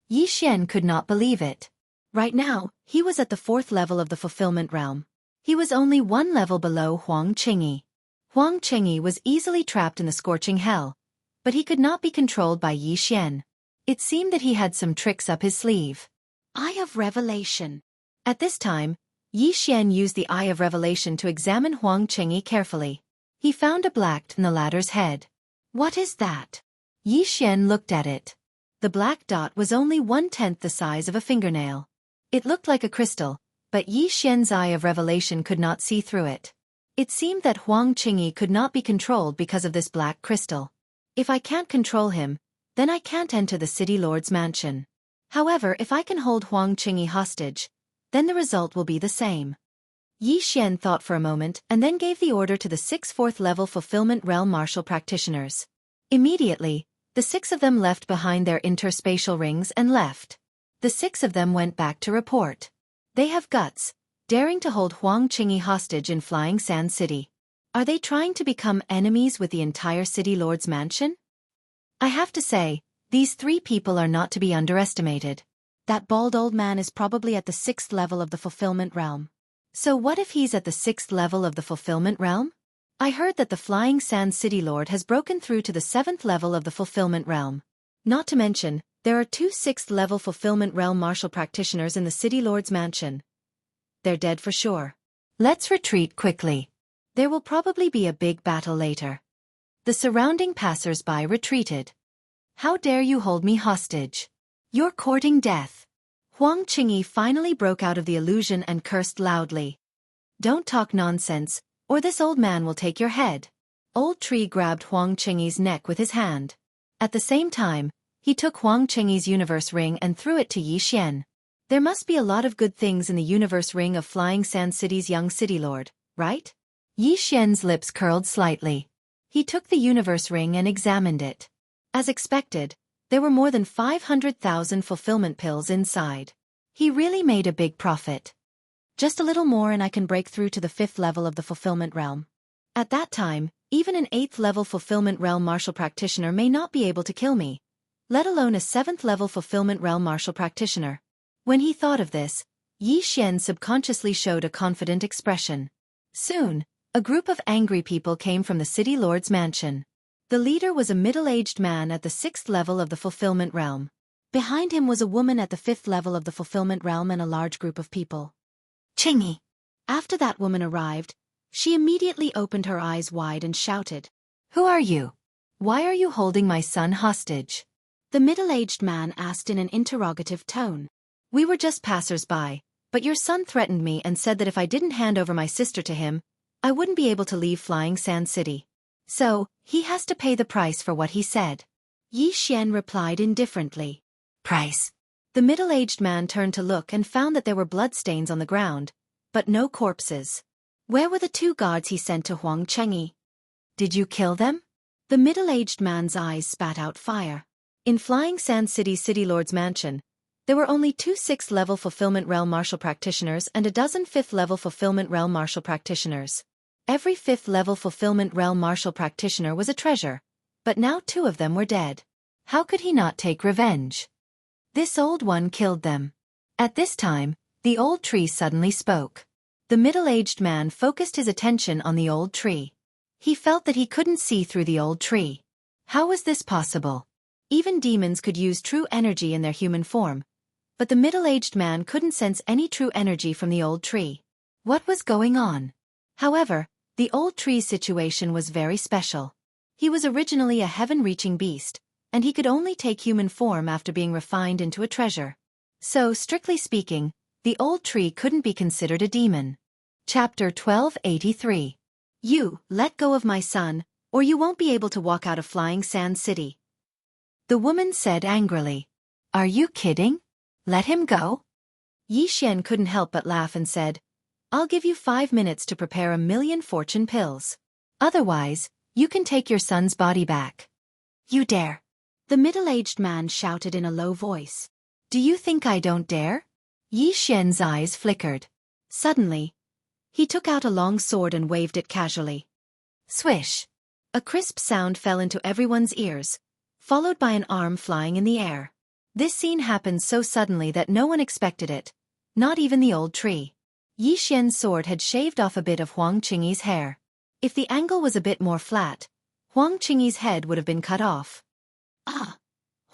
Yi Xian could not believe it. Right now, he was at the 4th level of the Fulfillment Realm. He was only 1 level below Huang Qingyi. Huang Qingyi was easily trapped in the Scorching Hell, but he could not be controlled by Yi Xian. It seemed that he had some tricks up his sleeve. Eye of Revelation. At this time, Yi Xian used the Eye of Revelation to examine Huang Qingyi carefully. He found a black in the latter's head. What is that? Yi Xian looked at it. The black dot was only 1/10 the size of a fingernail. It looked like a crystal, but Yi Xian's Eye of Revelation could not see through it. It seemed that Huang Qingyi could not be controlled because of this black crystal. If I can't control him, then I can't enter the City Lord's mansion. However, if I can hold Huang Qingyi hostage, then the result will be the same. Yi Xian thought for a moment and then gave the order to the 6 4th-level Fulfillment Realm martial practitioners. Immediately, the 6 of them left behind their interspatial rings and left. The 6 of them went back to report. They have guts, daring to hold Huang Qingyi hostage in Flying Sand City. Are they trying to become enemies with the entire City Lord's mansion? I have to say, these 3 people are not to be underestimated. That bald old man is probably at the 6th level of the Fulfillment Realm. So what if he's at the 6th level of the Fulfillment Realm? I heard that the Flying Sand City Lord has broken through to the 7th level of the Fulfillment Realm. Not to mention, there are 2 6th-level Fulfillment Realm martial practitioners in the City Lord's mansion. They're dead for sure. Let's retreat quickly. There will probably be a big battle later. The surrounding passers-by retreated. How dare you hold me hostage? You're courting death. Huang Qingyi finally broke out of the illusion and cursed loudly. Don't talk nonsense, or this old man will take your head. Old Tree grabbed Huang Qingyi's neck with his hand. At the same time, he took Huang Qingyi's universe ring and threw it to Yi Xian. There must be a lot of good things in the universe ring of Flying Sand City's young city lord, right? Yi Xian's lips curled slightly. He took the universe ring and examined it. As expected, there were more than 500,000 fulfillment pills inside. He really made a big profit. Just a little more and I can break through to the 5th level of the Fulfillment Realm. At that time, even an 8th level Fulfillment Realm martial practitioner may not be able to kill me, let alone a 7th level Fulfillment Realm martial practitioner. When he thought of this, Yi Xian subconsciously showed a confident expression. Soon, a group of angry people came from the City Lord's mansion. The leader was a middle-aged man at the 6th level of the Fulfillment Realm. Behind him was a woman at the 5th level of the Fulfillment Realm and a large group of people. Qingyi! After that woman arrived, she immediately opened her eyes wide and shouted, "Who are you? Why are you holding my son hostage?" The middle-aged man asked in an interrogative tone. "We were just passers-by, but your son threatened me and said that if I didn't hand over my sister to him, I wouldn't be able to leave Flying Sand City. So, he has to pay the price for what he said." Yi Xian replied indifferently. "Price?" The middle-aged man turned to look and found that there were bloodstains on the ground, but no corpses. Where were the 2 guards he sent to Huang Chengyi? "Did you kill them?" The middle-aged man's eyes spat out fire. In Flying Sand City's City Lord's mansion, there were only 2 6th-level Fulfillment Realm Martial Practitioners and a dozen 5th-level Fulfillment Realm Martial Practitioners. Every 5th-level Fulfillment Realm Martial Practitioner was a treasure, but now 2 of them were dead. How could he not take revenge? This old one killed them. At this time, the old tree suddenly spoke. The middle-aged man focused his attention on the old tree. He felt that he couldn't see through the old tree. How was this possible? Even demons could use true energy in their human form, but the middle-aged man couldn't sense any true energy from the old tree. What was going on? However, the old tree's situation was very special. He was originally a heaven-reaching beast, and he could only take human form after being refined into a treasure. So, strictly speaking, the old tree couldn't be considered a demon. Chapter 1283. You, let go of my son, or you won't be able to walk out of Flying Sand City. The woman said angrily. "Are you kidding? Let him go?" Yi Xian couldn't help but laugh and said, "I'll give you 5 minutes to prepare 1,000,000 fortune pills. Otherwise, you can take your son's body back." "You dare?" the middle-aged man shouted in a low voice. "Do you think I don't dare?" Yi Xian's eyes flickered. Suddenly, he took out a long sword and waved it casually. Swish! A crisp sound fell into everyone's ears, followed by an arm flying in the air. This scene happened so suddenly that no one expected it, not even the old tree. Yi Xian's sword had shaved off a bit of Huang Qingyi's hair. If the angle was a bit more flat, Huang Qingyi's head would have been cut off. Ah!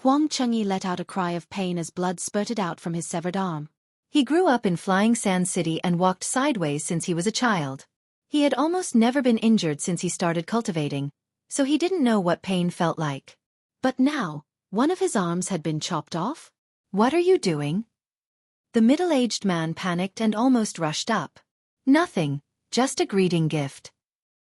Huang Chengyi let out a cry of pain as blood spurted out from his severed arm. He grew up in Flying Sand City and walked sideways since he was a child. He had almost never been injured since he started cultivating, so he didn't know what pain felt like. But now, one of his arms had been chopped off? "What are you doing?" The middle-aged man panicked and almost rushed up. "Nothing, just a greeting gift."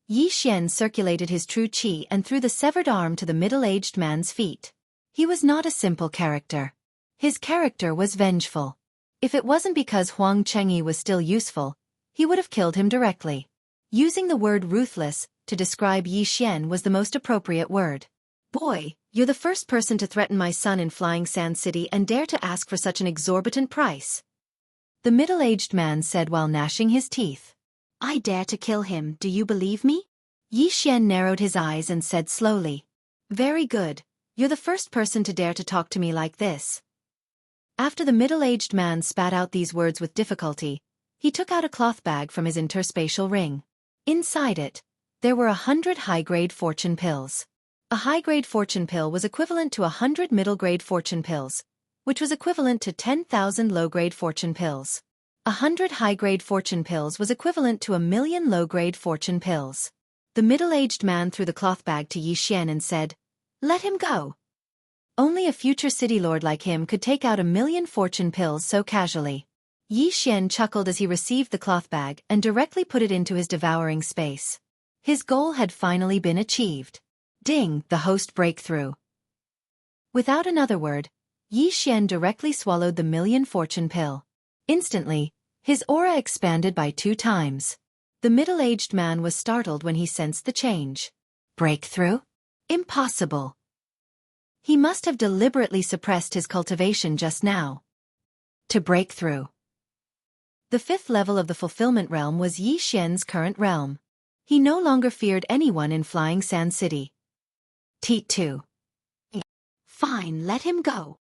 Yi Xian circulated his true qi and threw the severed arm to the middle-aged man's feet. He was not a simple character. His character was vengeful. If it wasn't because Huang Chengyi was still useful, he would have killed him directly. Using the word ruthless to describe Yi Xian was the most appropriate word. "Boy, you're the first person to threaten my son in Flying Sand City and dare to ask for such an exorbitant price," the middle-aged man said while gnashing his teeth. "I dare to kill him, do you believe me?" Yi Xian narrowed his eyes and said slowly. "Very good, you're the first person to dare to talk to me like this." After the middle-aged man spat out these words with difficulty, he took out a cloth bag from his interspatial ring. Inside it, there were 100 high-grade fortune pills. A high-grade fortune pill was equivalent to 100 middle-grade fortune pills, which was equivalent to 10,000 low-grade fortune pills. 100 high-grade fortune pills was equivalent to 1,000,000 low-grade fortune pills. The middle-aged man threw the cloth bag to Yi Xian and said, "Let him go." Only a future city lord like him could take out 1,000,000 fortune pills so casually. Yi Xian chuckled as he received the cloth bag and directly put it into his devouring space. His goal had finally been achieved. Ding, the host breakthrough. Without another word, Yi Xian directly swallowed the 1,000,000 fortune pill. Instantly, his aura expanded by 2 times. The middle-aged man was startled when he sensed the change. Breakthrough? Impossible. He must have deliberately suppressed his cultivation just now. To break through. The 5th level of the fulfillment realm was Yi Xian's current realm. He no longer feared anyone in Flying Sand City. Teat 2. Fine, let him go.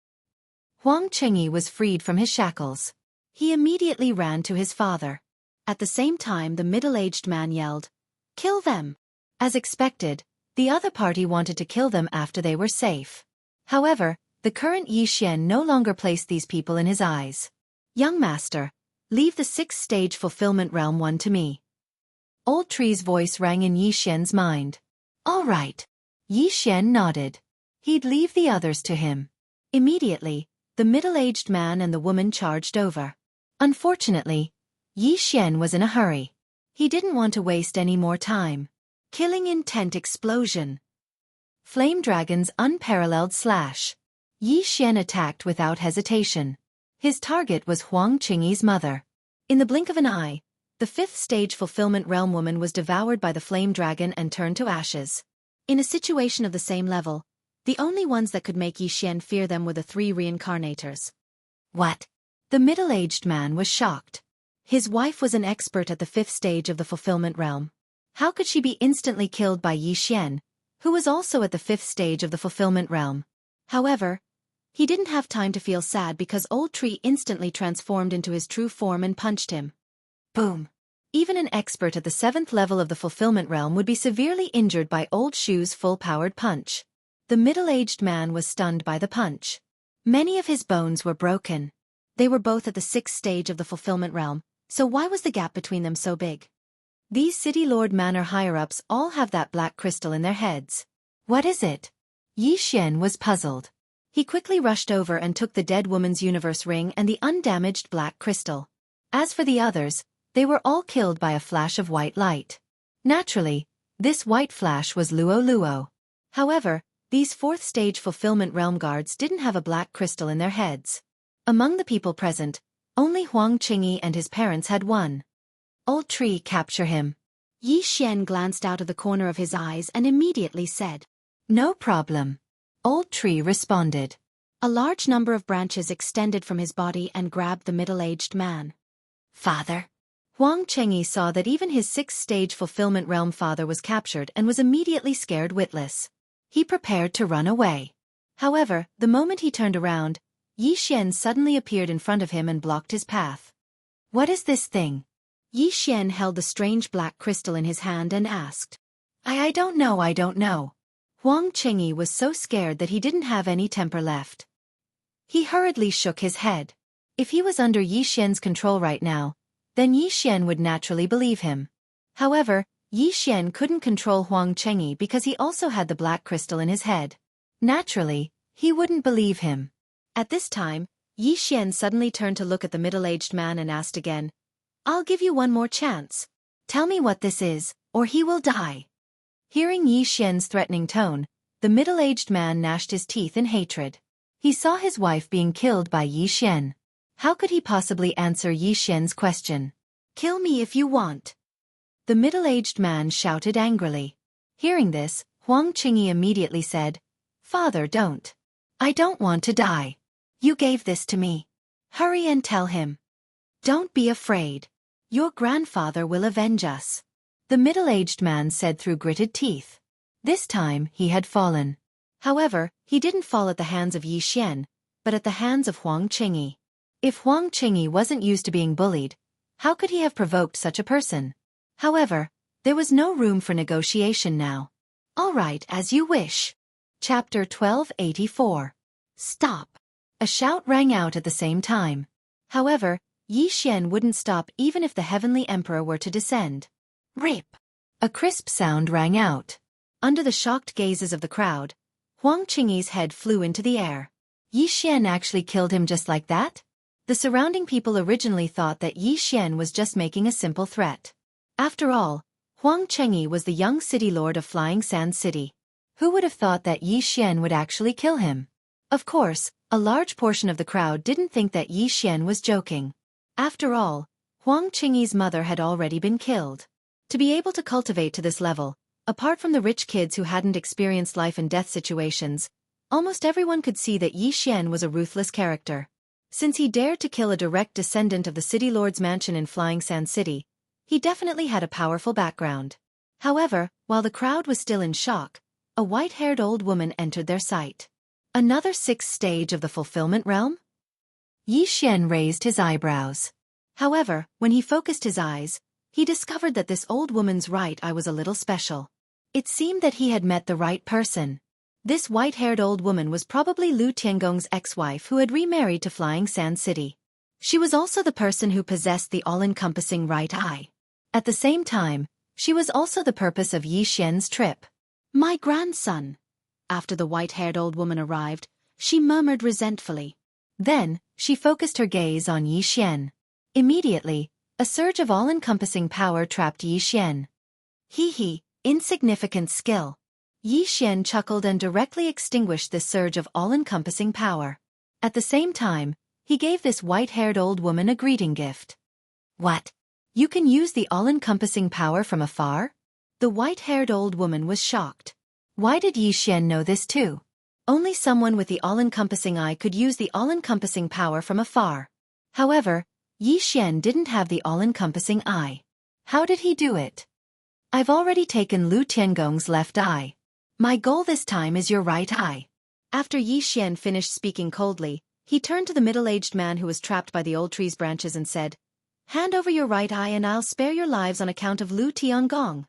Huang Chengyi was freed from his shackles. He immediately ran to his father. At the same time the middle-aged man yelled, "Kill them!" As expected, the other party wanted to kill them after they were safe. However, the current Yi Xian no longer placed these people in his eyes. "Young master, Leave the 6th-stage fulfillment realm one to me. Old Tree's voice rang in Yixian's mind. All right. Yixian nodded. He'd leave the others to him. Immediately, the middle-aged man and the woman charged over. Unfortunately, Yixian was in a hurry. He didn't want to waste any more time. Killing intent explosion. Flame Dragon's unparalleled slash. Yixian attacked without hesitation. His target was Huang Qingyi's mother. In the blink of an eye, the 5th-stage fulfillment realm woman was devoured by the flame dragon and turned to ashes. In a situation of the same level, the only ones that could make Yixian fear them were the 3 reincarnators. What? The middle-aged man was shocked. His wife was an expert at the 5th stage of the fulfillment realm. How could she be instantly killed by Yixian, who was also at the 5th stage of the fulfillment realm? However, he didn't have time to feel sad because Old Tree instantly transformed into his true form and punched him. Boom. Even an expert at the 7th level of the fulfillment realm would be severely injured by Old Shoe's full-powered punch. The middle-aged man was stunned by the punch. Many of his bones were broken. They were both at the 6th stage of the fulfillment realm, so why was the gap between them so big? These City Lord Manor higher-ups all have that black crystal in their heads. What is it? Yixian was puzzled. He quickly rushed over and took the dead woman's universe ring and the undamaged black crystal. As for the others, they were all killed by a flash of white light. Naturally, this white flash was Luo Luo. However, these 4th-stage fulfillment realm guards didn't have a black crystal in their heads. Among the people present, only Huang Qingyi and his parents had one. Old Tree, capture him. Yixian glanced out of the corner of his eyes and immediately said, No problem. Old Tree responded. A large number of branches extended from his body and grabbed the middle-aged man. Father. Huang Qingyi saw that even his 6th-stage fulfillment realm father was captured and was immediately scared witless. He prepared to run away. However, the moment he turned around, Yixian suddenly appeared in front of him and blocked his path. What is this thing? Yixian held the strange black crystal in his hand and asked. I don't know. Huang Qingyi was so scared that he didn't have any temper left. He hurriedly shook his head. If he was under Yixian's control right now, then Yixian would naturally believe him. However, Yixian couldn't control Huang Qingyi because he also had the black crystal in his head. Naturally, he wouldn't believe him. At this time, Yixian suddenly turned to look at the middle-aged man and asked again, I'll give you one more chance. Tell me what this is, or he will die. Hearing Yixian's threatening tone, the middle-aged man gnashed his teeth in hatred. He saw his wife being killed by Yixian. How could he possibly answer Yixian's question? Kill me if you want. The middle-aged man shouted angrily. Hearing this, Huang Qingyi immediately said, Father, don't. I don't want to die. You gave this to me. Hurry and tell him. Don't be afraid. Your grandfather will avenge us. The middle-aged man said through gritted teeth. This time he had fallen. However, he didn't fall at the hands of Yixian, but at the hands of Huang Qingyi. If Huang Qingyi wasn't used to being bullied, how could he have provoked such a person? However, there was no room for negotiation now. All right, as you wish. Chapter 1284. Stop. A shout rang out at the same time. However, Yixian wouldn't stop even if the Heavenly Emperor were to descend. Rip! A crisp sound rang out. Under the shocked gazes of the crowd, Huang Qingyi's head flew into the air. Yixian actually killed him just like that? The surrounding people originally thought that Yixian was just making a simple threat. After all, Huang Qingyi was the young city lord of Flying Sand City. Who would have thought that Yixian would actually kill him? Of course, a large portion of the crowd didn't think that Yixian was joking. After all, Huang Qingyi's mother had already been killed. To be able to cultivate to this level, apart from the rich kids who hadn't experienced life and death situations, almost everyone could see that Yixian was a ruthless character. Since he dared to kill a direct descendant of the city lord's mansion in Flying Sand City, he definitely had a powerful background. However, while the crowd was still in shock, a white-haired old woman entered their sight. Another 6th stage of the fulfillment realm? Yixian raised his eyebrows. However, when he focused his eyes, he discovered that this old woman's right eye was a little special. It seemed that he had met the right person. This white-haired old woman was probably Lu Tiangong's ex-wife who had remarried to Flying Sand City. She was also the person who possessed the all-encompassing right eye. At the same time, she was also the purpose of Yi Xian's trip. My grandson. After the white-haired old woman arrived, she murmured resentfully. Then, she focused her gaze on Yi Xian. Immediately, a surge of all-encompassing power trapped Yi Xian. Hee, insignificant skill. Yi Xian chuckled and directly extinguished this surge of all-encompassing power. At the same time, he gave this white-haired old woman a greeting gift. What? You can use the all-encompassing power from afar? The white-haired old woman was shocked. Why did Yi Xian know this too? Only someone with the all-encompassing eye could use the all-encompassing power from afar. However, Yi Xian didn't have the all-encompassing eye. How did he do it? I've already taken Lu Tiangong's left eye. My goal this time is your right eye. After Yi Xian finished speaking coldly, he turned to the middle-aged man who was trapped by the old tree's branches and said, Hand over your right eye and I'll spare your lives on account of Lu Tiangong.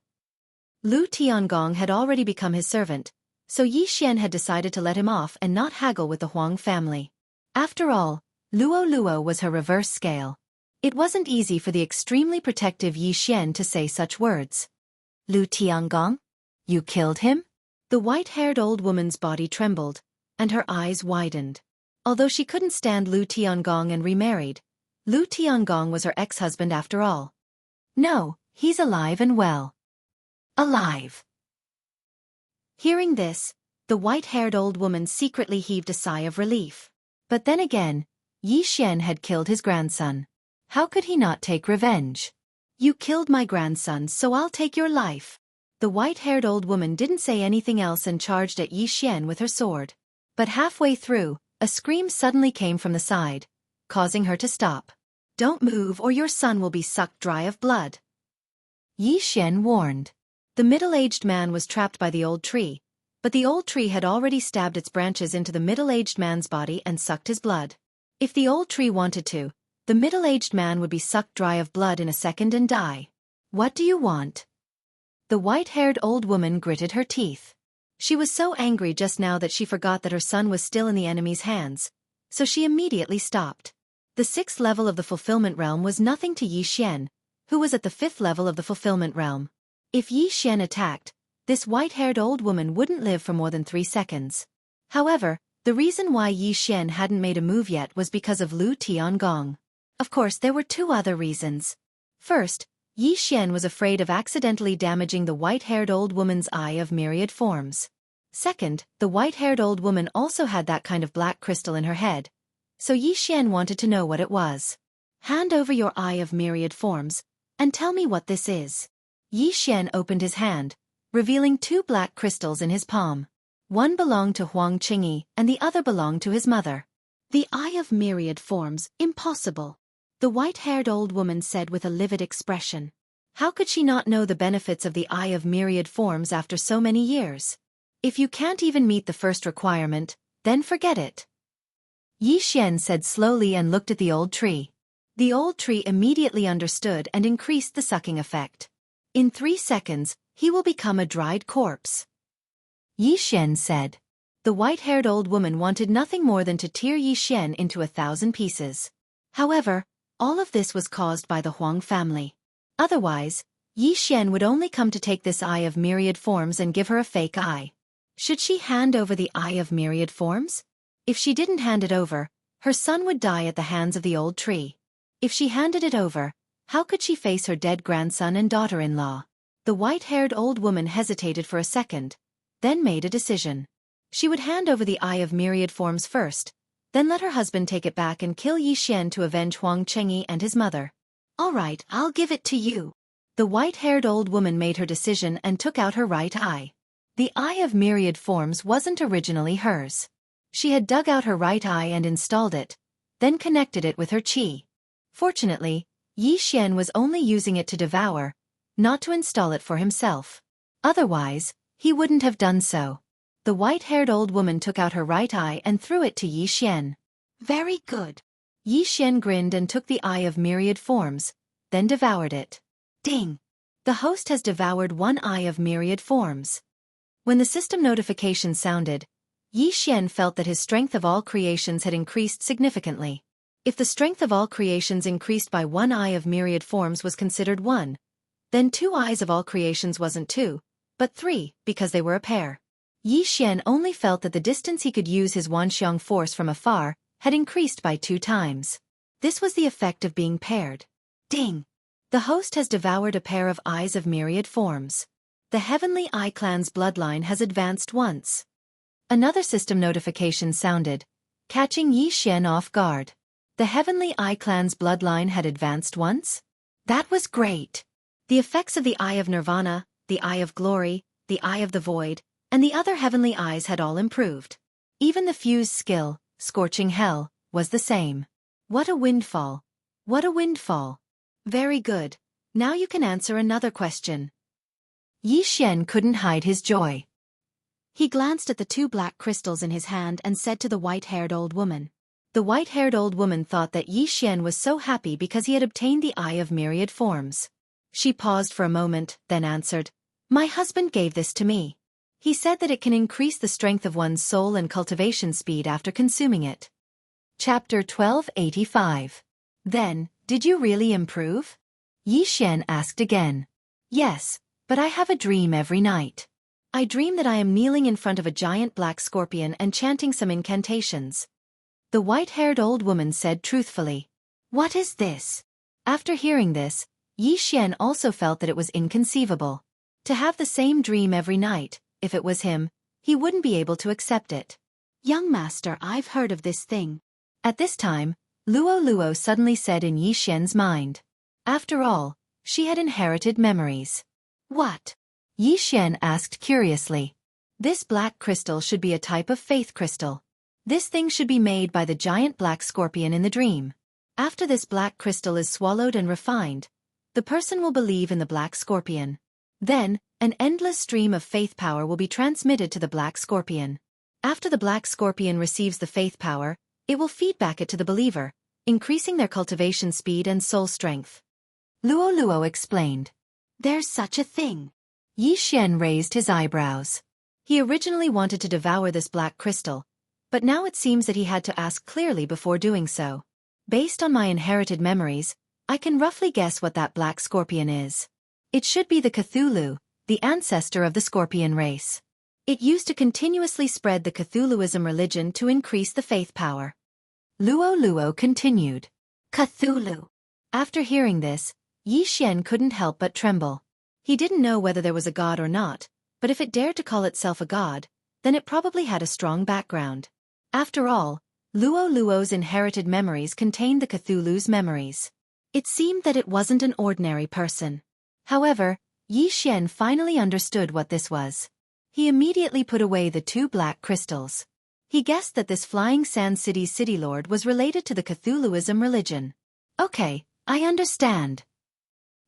Lu Tiangong had already become his servant, so Yi Xian had decided to let him off and not haggle with the Huang family. After all, Luo was her reverse scale. It wasn't easy for the extremely protective Yi Xian to say such words. Lu Tiangong? You killed him? The white-haired old woman's body trembled, and her eyes widened. Although she couldn't stand Lu Tiangong and remarried, Lu Tiangong was her ex-husband after all. No, he's alive and well. Alive. Hearing this, the white-haired old woman secretly heaved a sigh of relief. But then again, Yi Xian had killed his grandson. How could he not take revenge? You killed my grandson, so I'll take your life. The white-haired old woman didn't say anything else and charged at Yi Xian with her sword. But halfway through, a scream suddenly came from the side, causing her to stop. Don't move or your son will be sucked dry of blood. Yi Xian warned. The middle-aged man was trapped by the old tree, but the old tree had already stabbed its branches into the middle-aged man's body and sucked his blood. If the old tree wanted to, the middle-aged man would be sucked dry of blood in a second and die. What do you want? The white-haired old woman gritted her teeth. She was so angry just now that she forgot that her son was still in the enemy's hands, so she immediately stopped. The 6th level of the fulfillment realm was nothing to Yi Xian, who was at the 5th level of the fulfillment realm. If Yi Xian attacked, this white-haired old woman wouldn't live for more than 3 seconds. However, the reason why Yi Xian hadn't made a move yet was because of Lu Tiangong. Of course, there were 2 other reasons. First, Yi Xian was afraid of accidentally damaging the white-haired old woman's eye of myriad forms. Second, the white-haired old woman also had that kind of black crystal in her head, so Yi Xian wanted to know what it was. Hand over your eye of myriad forms, and tell me what this is. Yi Xian opened his hand, revealing 2 black crystals in his palm. One belonged to Huang Qingyi and the other belonged to his mother. The eye of myriad forms, impossible. The white-haired old woman said with a livid expression. How could she not know the benefits of the eye of myriad forms after so many years? If you can't even meet the first requirement, then forget it. Yi Xian said slowly and looked at the old tree. The old tree immediately understood and increased the sucking effect. In 3 seconds, he will become a dried corpse. Yi Xian said. The white-haired old woman wanted nothing more than to tear Yi Xian into 1,000 pieces. However, all of this was caused by the Huang family. Otherwise, Yi Xian would only come to take this eye of myriad forms and give her a fake eye. Should she hand over the eye of myriad forms? If she didn't hand it over, her son would die at the hands of the old tree. If she handed it over, how could she face her dead grandson and daughter-in-law? The white-haired old woman hesitated for a second, then made a decision. She would hand over the eye of myriad forms first, then let her husband take it back and kill Yi Xian to avenge Huang Qingyi and his mother. All right, I'll give it to you. The white-haired old woman made her decision and took out her right eye. The eye of myriad forms wasn't originally hers. She had dug out her right eye and installed it, then connected it with her qi. Fortunately, Yi Xian was only using it to devour, not to install it for himself. Otherwise, he wouldn't have done so. The white-haired old woman took out her right eye and threw it to Yi Xian. Very good. Yi Xian grinned and took the eye of myriad forms, then devoured it. Ding! The host has devoured 1 eye of myriad forms. When the system notification sounded, Yi Xian felt that his strength of all creations had increased significantly. If the strength of all creations increased by one eye of myriad forms was considered one, then 2 eyes of all creations wasn't 2, but 3, because they were a pair. Yi Xian only felt that the distance he could use his Wanxiang force from afar had increased by 2 times. This was the effect of being paired. Ding! The host has devoured a pair of eyes of myriad forms. The Heavenly Eye Clan's bloodline has advanced once. Another system notification sounded, catching Yi Xian off guard. The Heavenly Eye Clan's bloodline had advanced once? That was great! The effects of the Eye of Nirvana, the Eye of Glory, the Eye of the Void, and the other heavenly eyes had all improved. Even the fuse skill, Scorching Hell, was the same. What a windfall! What a windfall! Very good. Now you can answer another question. Yi Xian couldn't hide his joy. He glanced at the 2 black crystals in his hand and said to the white-haired old woman. The white-haired old woman thought that Yi Xian was so happy because he had obtained the Eye of Myriad Forms. She paused for a moment, then answered, "My husband gave this to me. He said that it can increase the strength of one's soul and cultivation speed after consuming it." Chapter 1285. Then, did you really improve? Yi Xian asked again. Yes, but I have a dream every night. I dream that I am kneeling in front of a giant black scorpion and chanting some incantations. The white-haired old woman said truthfully. What is this? After hearing this, Yi Xian also felt that it was inconceivable. To have the same dream every night, if it was him, he wouldn't be able to accept it. Young master, I've heard of this thing. At this time, Luo suddenly said in Yi Xian's mind. After all, she had inherited memories. What? Yi Xian asked curiously. This black crystal should be a type of faith crystal. This thing should be made by the giant black scorpion in the dream. After this black crystal is swallowed and refined, the person will believe in the black scorpion. Then, an endless stream of faith power will be transmitted to the black scorpion. After the black scorpion receives the faith power, it will feed back it to the believer, increasing their cultivation speed and soul strength. Luo explained. There's such a thing. Yi Xian raised his eyebrows. He originally wanted to devour this black crystal, but now it seems that he had to ask clearly before doing so. Based on my inherited memories, I can roughly guess what that black scorpion is. It should be the Cthulhu, the ancestor of the scorpion race. It used to continuously spread the Cthulhuism religion to increase the faith power. Luo continued. Cthulhu. After hearing this, Yi Xian couldn't help but tremble. He didn't know whether there was a god or not, but if it dared to call itself a god, then it probably had a strong background. After all, Luo's inherited memories contained the Cthulhu's memories. It seemed that it wasn't an ordinary person. However, Yi Xian finally understood what this was. He immediately put away the 2 black crystals. He guessed that this flying sand city lord was related to the Cthulhuism religion. Okay, I understand.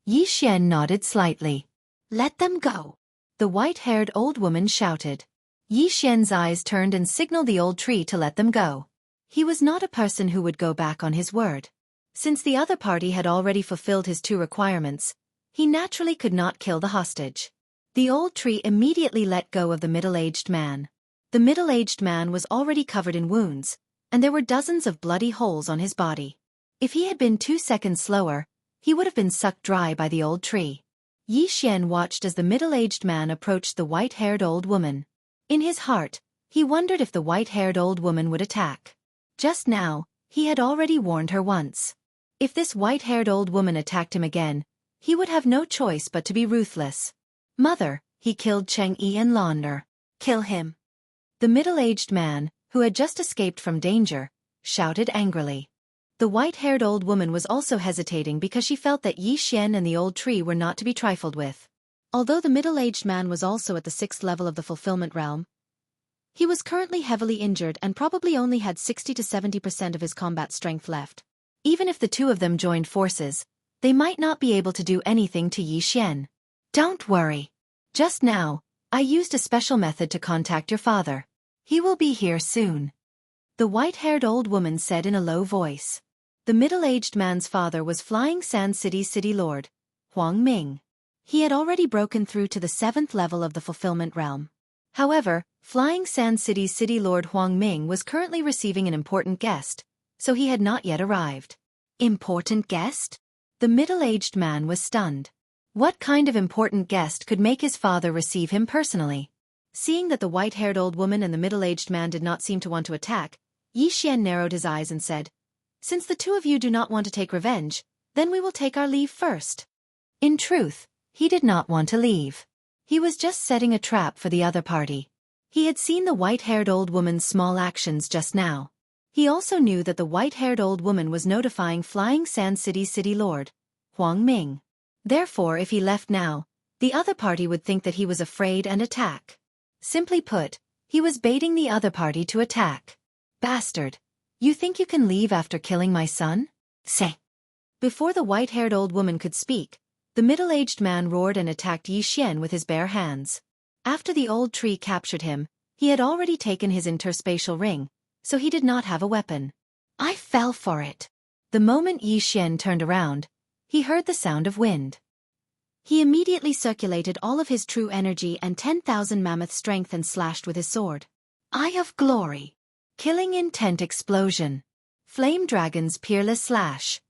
Yi Xian nodded slightly. Let them go. The white-haired old woman shouted. Yi Xian's eyes turned and signaled the old tree to let them go. He was not a person who would go back on his word. Since the other party had already fulfilled his 2 requirements, he naturally could not kill the hostage. The old tree immediately let go of the middle-aged man. The middle-aged man was already covered in wounds, and there were dozens of bloody holes on his body. If he had been 2 seconds slower, he would have been sucked dry by the old tree. Yi Xian watched as the middle-aged man approached the white-haired old woman. In his heart, he wondered if the white-haired old woman would attack. Just now, he had already warned her once. If this white-haired old woman attacked him again, he would have no choice but to be ruthless. Mother, he killed Cheng Yi and Launder. Kill him. The middle-aged man, who had just escaped from danger, shouted angrily. The white-haired old woman was also hesitating because she felt that Yi Xian and the old tree were not to be trifled with. Although the middle-aged man was also at the 6th level of the fulfillment realm, he was currently heavily injured and probably only had 60 to 70% of his combat strength left. Even if the 2 of them joined forces, they might not be able to do anything to Yi Xian. Don't worry. Just now, I used a special method to contact your father. He will be here soon. The white-haired old woman said in a low voice. The middle-aged man's father was Flying Sand City Lord, Huang Ming. He had already broken through to the 7th level of the fulfillment realm. However, Flying Sand City Lord Huang Ming was currently receiving an important guest, so he had not yet arrived. Important guest? The middle-aged man was stunned. What kind of important guest could make his father receive him personally? Seeing that the white-haired old woman and the middle-aged man did not seem to want to attack, Xian narrowed his eyes and said, "Since the two of you do not want to take revenge, then we will take our leave first." In truth, he did not want to leave. He was just setting a trap for the other party. He had seen the white-haired old woman's small actions just now. He also knew that the white-haired old woman was notifying Flying Sand City's city lord, Huang Ming. Therefore, if he left now, the other party would think that he was afraid and attack. Simply put, he was baiting the other party to attack. "Bastard! You think you can leave after killing my son? Say!" Before the white-haired old woman could speak, the middle-aged man roared and attacked Xian with his bare hands. After the old tree captured him, he had already taken his interspatial ring, so he did not have a weapon. I fell for it. The moment Xian turned around, he heard the sound of wind. He immediately circulated all of his true energy and 10,000 mammoth strength and slashed with his sword. Eye of Glory. Killing intent explosion. Flame Dragon's peerless slash.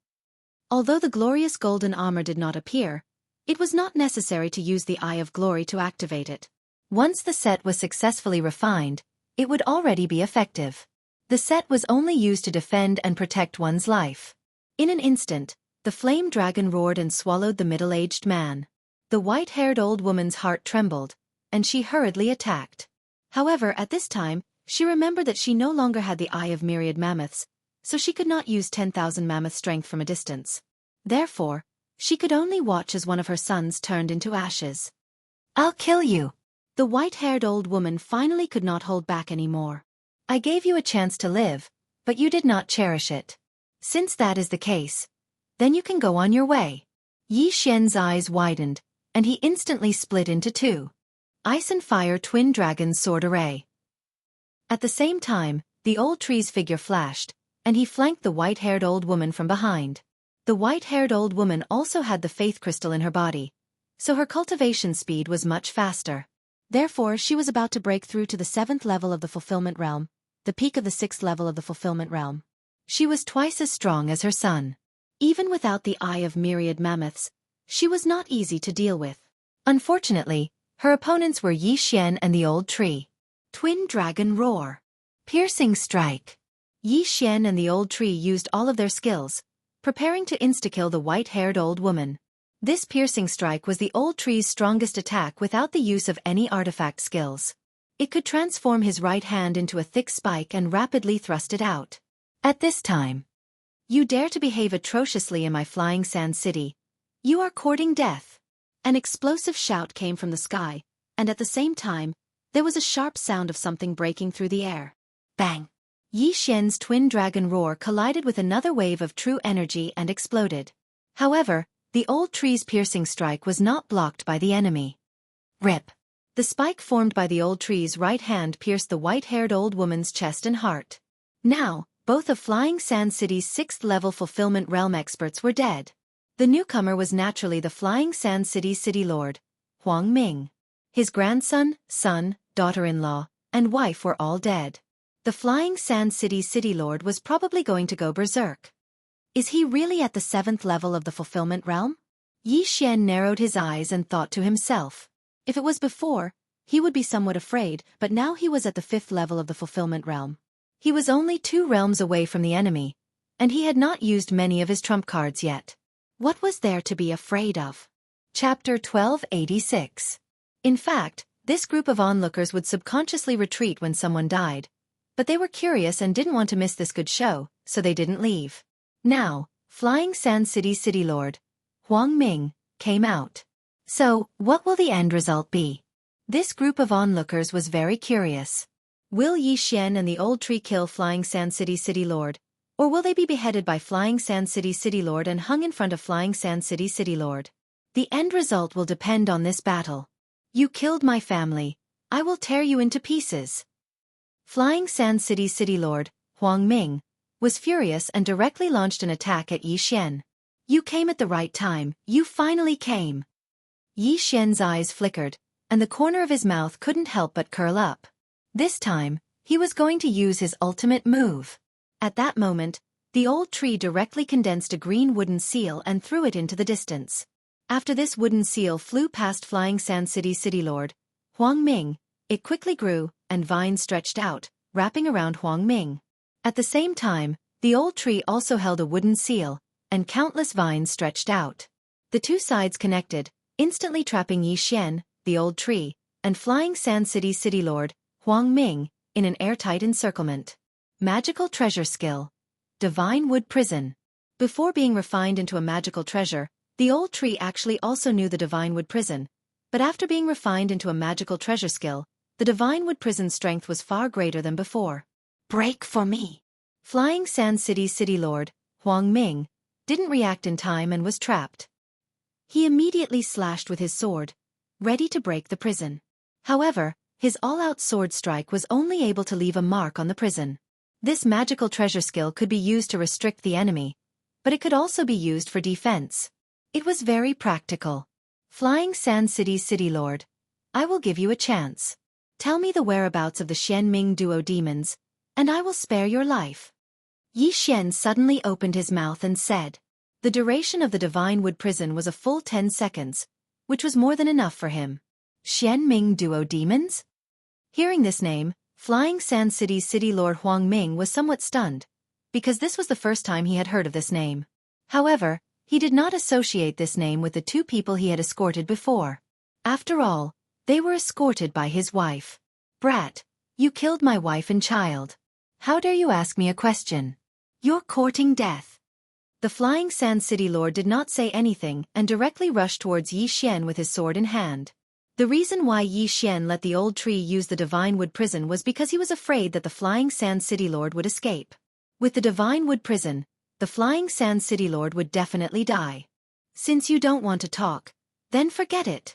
Although the glorious golden armor did not appear, it was not necessary to use the Eye of Glory to activate it. Once the set was successfully refined, it would already be effective. The set was only used to defend and protect one's life. In an instant, the flame dragon roared and swallowed the middle-aged man. The white-haired old woman's heart trembled, and she hurriedly attacked. However, at this time, she remembered that she no longer had the Eye of Myriad Mammoths, so she could not use 10,000 mammoth strength from a distance. Therefore, she could only watch as one of her sons turned into ashes. "I'll kill you!" The white-haired old woman finally could not hold back anymore. "I gave you a chance to live, but you did not cherish it. Since that is the case, then you can go on your way." Xian's eyes widened, and he instantly split into two. Ice and Fire Twin Dragon's Sword Array. At the same time, the old tree's figure flashed, and he flanked the white-haired old woman from behind. The white-haired old woman also had the faith crystal in her body, so her cultivation speed was much faster. Therefore, she was about to break through to the 7th level of the Fulfillment Realm, the peak of the 6th level of the Fulfillment Realm. She was twice as strong as her son. Even without the Eye of Myriad Mammoths, she was not easy to deal with. Unfortunately, her opponents were Xian and the old tree. Twin Dragon Roar. Piercing Strike. Xian and the old tree used all of their skills, preparing to insta-kill the white-haired old woman. This piercing strike was the old tree's strongest attack without the use of any artifact skills. It could transform his right hand into a thick spike and rapidly thrust it out. At this time, "You dare to behave atrociously in my Flying Sand City. You are courting death." An explosive shout came from the sky, and at the same time, there was a sharp sound of something breaking through the air. Bang! Xian's twin dragon roar collided with another wave of true energy and exploded. However, the old tree's piercing strike was not blocked by the enemy. Rip! The spike formed by the old tree's right hand pierced the white-haired old woman's chest and heart. Now, both of Flying Sand City's 6th-level Fulfillment Realm experts were dead. The newcomer was naturally the Flying Sand City's city lord, Huang Ming. His grandson, son, daughter-in-law, and wife were all dead. The Flying Sand City's city lord was probably going to go berserk. Is he really at the 7th level of the Fulfillment Realm? Xian narrowed his eyes and thought to himself. If it was before, he would be somewhat afraid, but now he was at the 5th level of the Fulfillment Realm. He was only 2 realms away from the enemy, and he had not used many of his trump cards yet. What was there to be afraid of? Chapter 1286. In fact, this group of onlookers would subconsciously retreat when someone died, but they were curious and didn't want to miss this good show, so they didn't leave. Now, Flying Sand City's city lord, Huang Ming, came out. So, what will the end result be? This group of onlookers was very curious. Will Xian and the old tree kill Flying Sand City's city lord, or will they be beheaded by Flying Sand City's city lord and hung in front of Flying Sand City's city lord? The end result will depend on this battle. You killed my family. I will tear you into pieces. Flying Sand City's city lord, Huang Ming, was furious and directly launched an attack at Xian. You came at the right time, you finally came. Xian's eyes flickered, and the corner of his mouth couldn't help but curl up. This time, he was going to use his ultimate move. At that moment, The old tree directly condensed a green wooden seal and threw it into the distance. After this wooden seal flew past Flying Sand City Lord Huang Ming, it quickly grew, and vines stretched out, wrapping around Huang Ming. At the same time, the old tree also held a wooden seal, and countless vines stretched out. The two sides connected, instantly trapping Yixian, the old tree, and Flying Sand City Lord Huang Ming in an airtight encirclement. Magical treasure skill. Divine Wood Prison. Before being refined into a magical treasure, the old tree actually also knew the Divine Wood Prison, but after being refined into a magical treasure skill, the Divine Wood Prison's strength was far greater than before. Break for me. Flying Sand City Lord Huang Ming didn't react in time and was trapped. He immediately slashed with his sword, ready to break the prison. However, his all-out sword strike was only able to leave a mark on the prison. This magical treasure skill could be used to restrict the enemy, but it could also be used for defense. It was very practical. Flying Sand City Lord, I will give you a chance. Tell me the whereabouts of the Xianming duo demons, and I will spare your life. Yixian suddenly opened his mouth and said. The duration of the Divine Wood Prison was a full 10 seconds, which was more than enough for him. Xianming duo demons? Hearing this name, Flying Sand City Lord Huang Ming was somewhat stunned, because this was the first time he had heard of this name. However, he did not associate this name with the two people he had escorted before. After all, they were escorted by his wife. Brat, you killed my wife and child. How dare you ask me a question? You're courting death. The Flying Sand City Lord did not say anything and directly rushed towards Yixian with his sword in hand. The reason why Yixian let the old tree use the Divine Wood Prison was because he was afraid that the Flying Sand City Lord would escape. With the Divine Wood Prison, the Flying Sand City Lord would definitely die. Since you don't want to talk, then forget it.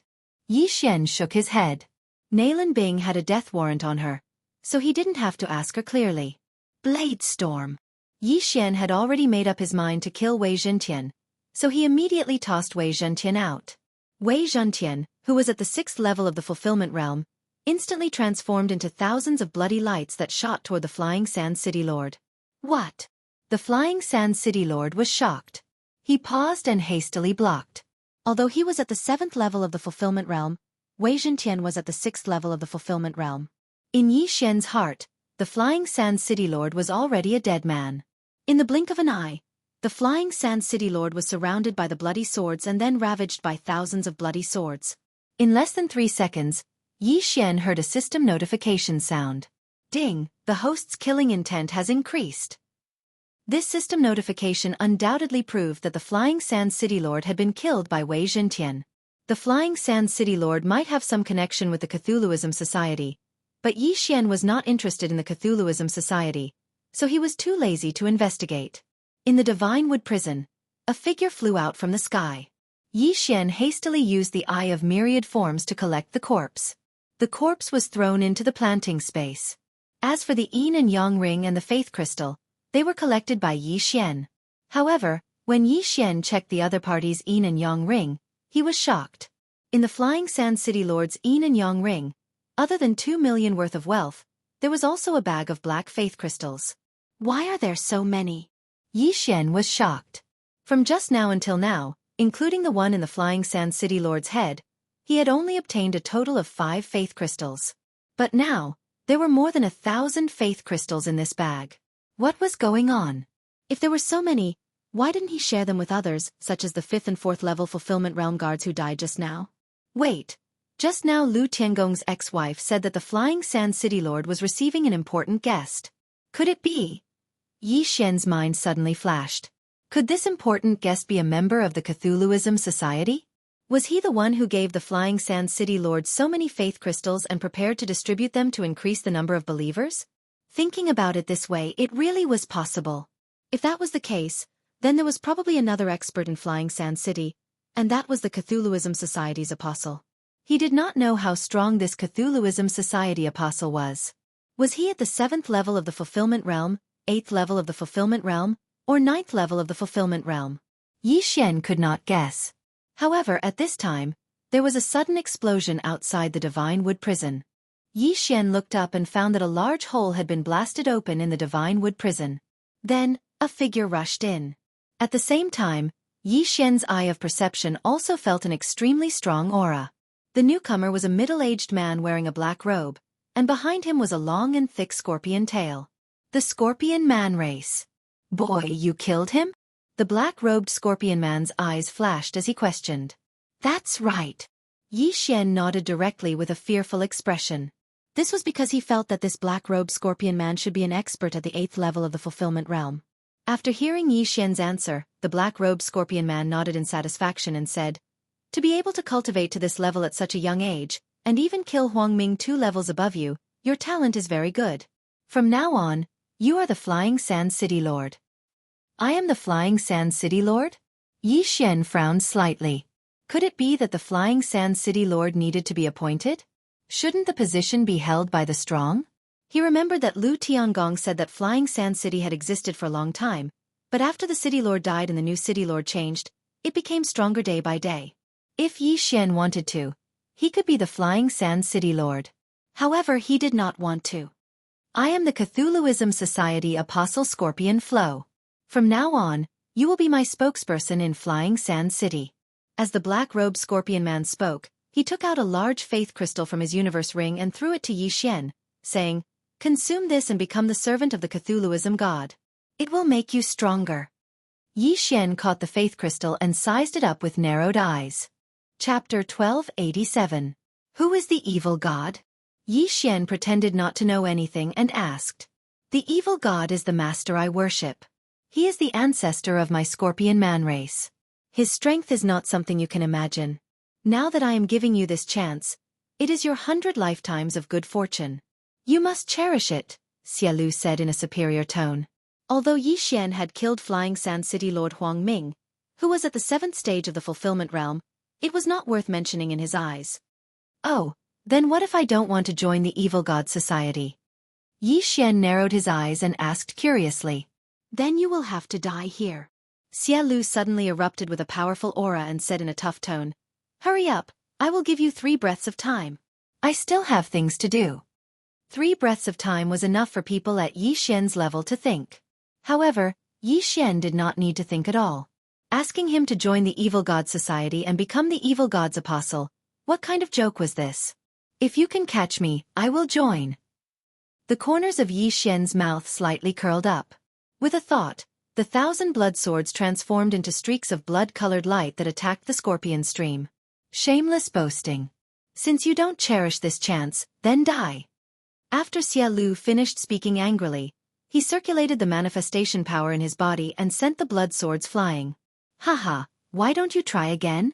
Yixian shook his head. Nalan Bing had a death warrant on her, so he didn't have to ask her clearly. Blade Storm. Yixian had already made up his mind to kill Wei Zhentian, so he immediately tossed Wei Zhentian out. Wei Zhentian, who was at the 6th level of the Fulfillment Realm, instantly transformed into thousands of bloody lights that shot toward the Flying Sand City Lord. What? The Flying Sand City Lord was shocked. He paused and hastily blocked. Although he was at the 7th level of the Fulfillment Realm, Wei Zhentian was at the 6th level of the Fulfillment Realm. In Yixian's heart, the Flying Sand City Lord was already a dead man. In the blink of an eye, the Flying Sand City Lord was surrounded by the bloody swords and then ravaged by thousands of bloody swords. In less than 3 seconds, Yixian heard a system notification sound. Ding, the host's killing intent has increased. This system notification undoubtedly proved that the Flying Sand City Lord had been killed by Wei Zhentian. The Flying Sand City Lord might have some connection with the Cthulhuism Society, but Yixian was not interested in the Cthulhuism Society, so he was too lazy to investigate. In the Divine Wood Prison, a figure flew out from the sky. Yixian hastily used the Eye of Myriad Forms to collect the corpse. The corpse was thrown into the planting space. As for the Yin and Yang ring and the Faith Crystal, they were collected by Yixian. However, when Yixian checked the other party's Yin and Yang ring, he was shocked. In the Flying Sand City Lord's Yin and Yang ring, other than 2 million worth of wealth, there was also a bag of black faith crystals. Why are there so many? Yixian was shocked. From just now until now, including the one in the Flying Sand City Lord's head, he had only obtained a total of 5 faith crystals. But now, there were more than 1,000 faith crystals in this bag. What was going on? If there were so many, why didn't he share them with others, such as the 5th and 4th level Fulfillment Realm guards who died just now? Wait. Just now Lu Tiangong's ex-wife said that the Flying Sand City Lord was receiving an important guest. Could it be? Yixian's mind suddenly flashed. Could this important guest be a member of the Cthulhuism Society? Was he the one who gave the Flying Sand City Lord so many faith crystals and prepared to distribute them to increase the number of believers? Thinking about it this way, it really was possible. If that was the case, then there was probably another expert in Flying Sand City, and that was the Cthulhuism Society's apostle. He did not know how strong this Cthulhuism Society apostle was. Was he at the 7th level of the Fulfillment Realm, 8th level of the Fulfillment Realm, or 9th level of the Fulfillment Realm? Yixian could not guess. However, at this time, there was a sudden explosion outside the Divine Wood Prison. Yixian looked up and found that a large hole had been blasted open in the Divine Wood Prison. Then, A figure rushed in. At the same time, Yi Xian's eye of perception also felt an extremely strong aura. The newcomer was a middle-aged man wearing a black robe, and behind him was a long and thick scorpion tail. The Scorpion Man race. Boy, you killed him? The black-robed scorpion man's eyes flashed as he questioned. That's right. Yi Xian nodded directly with a fearful expression. This was because he felt that this black-robed scorpion man should be an expert at the 8th level of the fulfillment realm. After hearing Yi Xian's answer, the black-robed scorpion man nodded in satisfaction and said, to be able to cultivate to this level at such a young age, and even kill Huang Ming 2 levels above you, your talent is very good. From now on, you are the Flying Sand City Lord. I am the Flying Sand City Lord? Yi Xian frowned slightly. Could it be that the Flying Sand City Lord needed to be appointed? Shouldn't the position be held by the strong? He remembered that Lu Tiangong said that Flying Sand City had existed for a long time, but after the City Lord died and the new City Lord changed, it became stronger day by day. If Yi Xian wanted to, he could be the Flying Sand City Lord. However, he did not want to. I am the Cthulhuism Society Apostle Scorpion Flow. From now on, you will be my spokesperson in Flying Sand City. As the black-robed scorpion man spoke, he took out a large faith crystal from his universe ring and threw it to Yi Xian, saying, consume this and become the servant of the Cthulhuism god. It will make you stronger. Yi Xian caught the faith crystal and sized it up with narrowed eyes. Chapter 1287. Who is the evil god? Yi Xian pretended not to know anything and asked. The evil god is the master I worship. He is the ancestor of my scorpion man race. His strength is not something you can imagine. Now that I am giving you this chance, it is your 100 lifetimes of good fortune. You must cherish it, Xiaolu said in a superior tone. Although Yi Xian had killed Flying Sand City Lord Huang Ming, who was at the 7th stage of the fulfillment realm, it was not worth mentioning in his eyes. Oh, then what if I don't want to join the Evil God Society? Yi Xian narrowed his eyes and asked curiously. Then you will have to die here. Xiaolu suddenly erupted with a powerful aura and said in a tough tone, hurry up, I will give you 3 breaths of time. I still have things to do. 3 breaths of time was enough for people at Yi Xian's level to think. However, Yi Xian did not need to think at all. Asking him to join the Evil God Society and become the Evil God's apostle, what kind of joke was this? If you can catch me, I will join. The corners of Yi Xian's mouth slightly curled up. With a thought, the 1,000 blood swords transformed into streaks of blood-colored light that attacked the scorpion stream. Shameless boasting. Since you don't cherish this chance, then die. After Xiaolu finished speaking angrily, he circulated the manifestation power in his body and sent the blood swords flying. Haha, why don't you try again?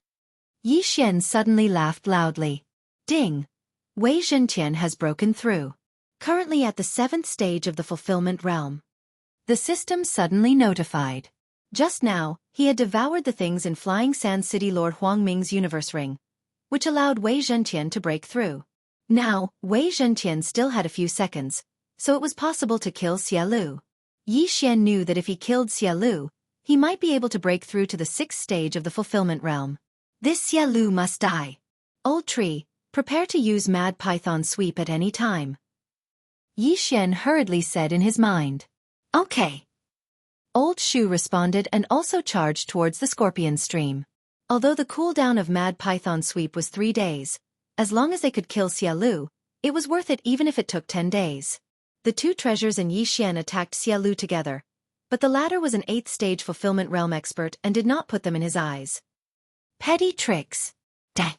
Yi Xian suddenly laughed loudly. Ding! Wei Zhentian has broken through. Currently at the 7th stage of the fulfillment realm. The system suddenly notified. Just now, he had devoured the things in Flying Sand City Lord Huang Ming's universe ring, which allowed Wei Zhentian to break through. Now, Wei Zhentian still had a few seconds, so it was possible to kill Xiaolu. Yi Xian knew that if he killed Xiaolu, he might be able to break through to the 6th stage of the fulfillment realm. This Xiaolu must die. Old tree, prepare to use Mad Python Sweep at any time. Yi Xian hurriedly said in his mind. Okay. Old Shu responded and also charged towards the scorpion stream. Although the cooldown of Mad Python Sweep was 3 days, as long as they could kill Xiaolu, it was worth it even if it took 10 days. The 2 treasures and Yi Xian attacked Xiaolu together, but the latter was an 8th stage fulfillment realm expert and did not put them in his eyes. Petty tricks. Dang!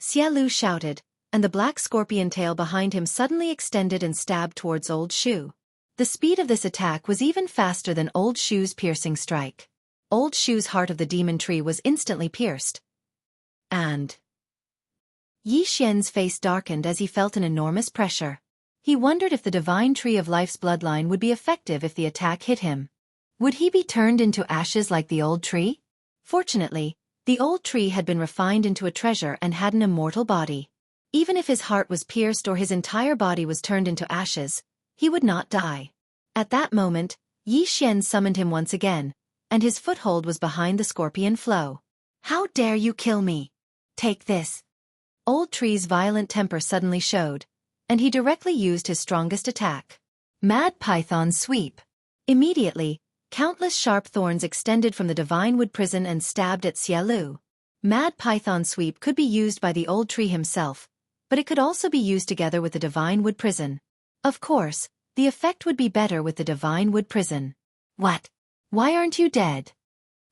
Xiaolu shouted, and the black scorpion tail behind him suddenly extended and stabbed towards Old Shu. The speed of this attack was even faster than Old Shu's piercing strike. Old Shu's heart of the demon tree was instantly pierced. And Yi Xian's face darkened as he felt an enormous pressure. He wondered if the divine tree of life's bloodline would be effective if the attack hit him. Would he be turned into ashes like the old tree? Fortunately, the old tree had been refined into a treasure and had an immortal body. Even if his heart was pierced or his entire body was turned into ashes, he would not die. At that moment, Yi Xian summoned him once again, and his foothold was behind the scorpion flow. How dare you kill me? Take this. Old Tree's violent temper suddenly showed, and he directly used his strongest attack. Mad Python Sweep. Immediately, Countless sharp thorns extended from the divine wood prison and stabbed at Xiaolu. Mad Python Sweep could be used by the old tree himself, but it could also be used together with the divine wood prison. Of course, the effect would be better with the divine wood prison. What? Why aren't you dead?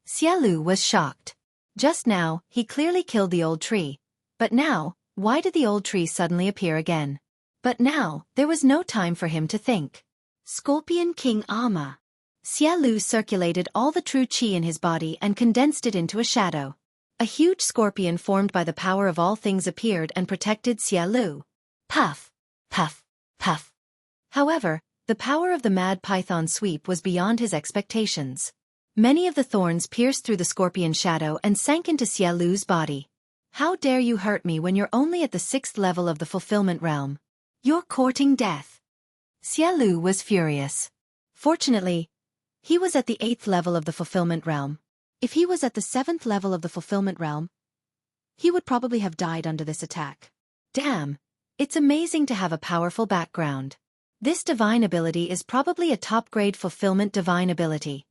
Xiaolu was shocked. Just now, he clearly killed the old tree. But now, why did the old tree suddenly appear again? But now, there was no time for him to think. Scorpion King Armor. Xiaolu circulated all the true qi in his body and condensed it into a shadow. A huge scorpion formed by the power of all things appeared and protected Xiaolu. Puff, puff, puff. However, the power of the Mad Python Sweep was beyond his expectations. Many of the thorns pierced through the scorpion shadow and sank into Xiaolu's body. How dare you hurt me when you're only at the 6th level of the fulfillment realm? You're courting death. Xiaolu was furious. Fortunately, he was at the 8th level of the fulfillment realm. If he was at the 7th level of the fulfillment realm, he would probably have died under this attack. Damn, it's amazing to have a powerful background. This divine ability is probably a top-grade fulfillment divine ability.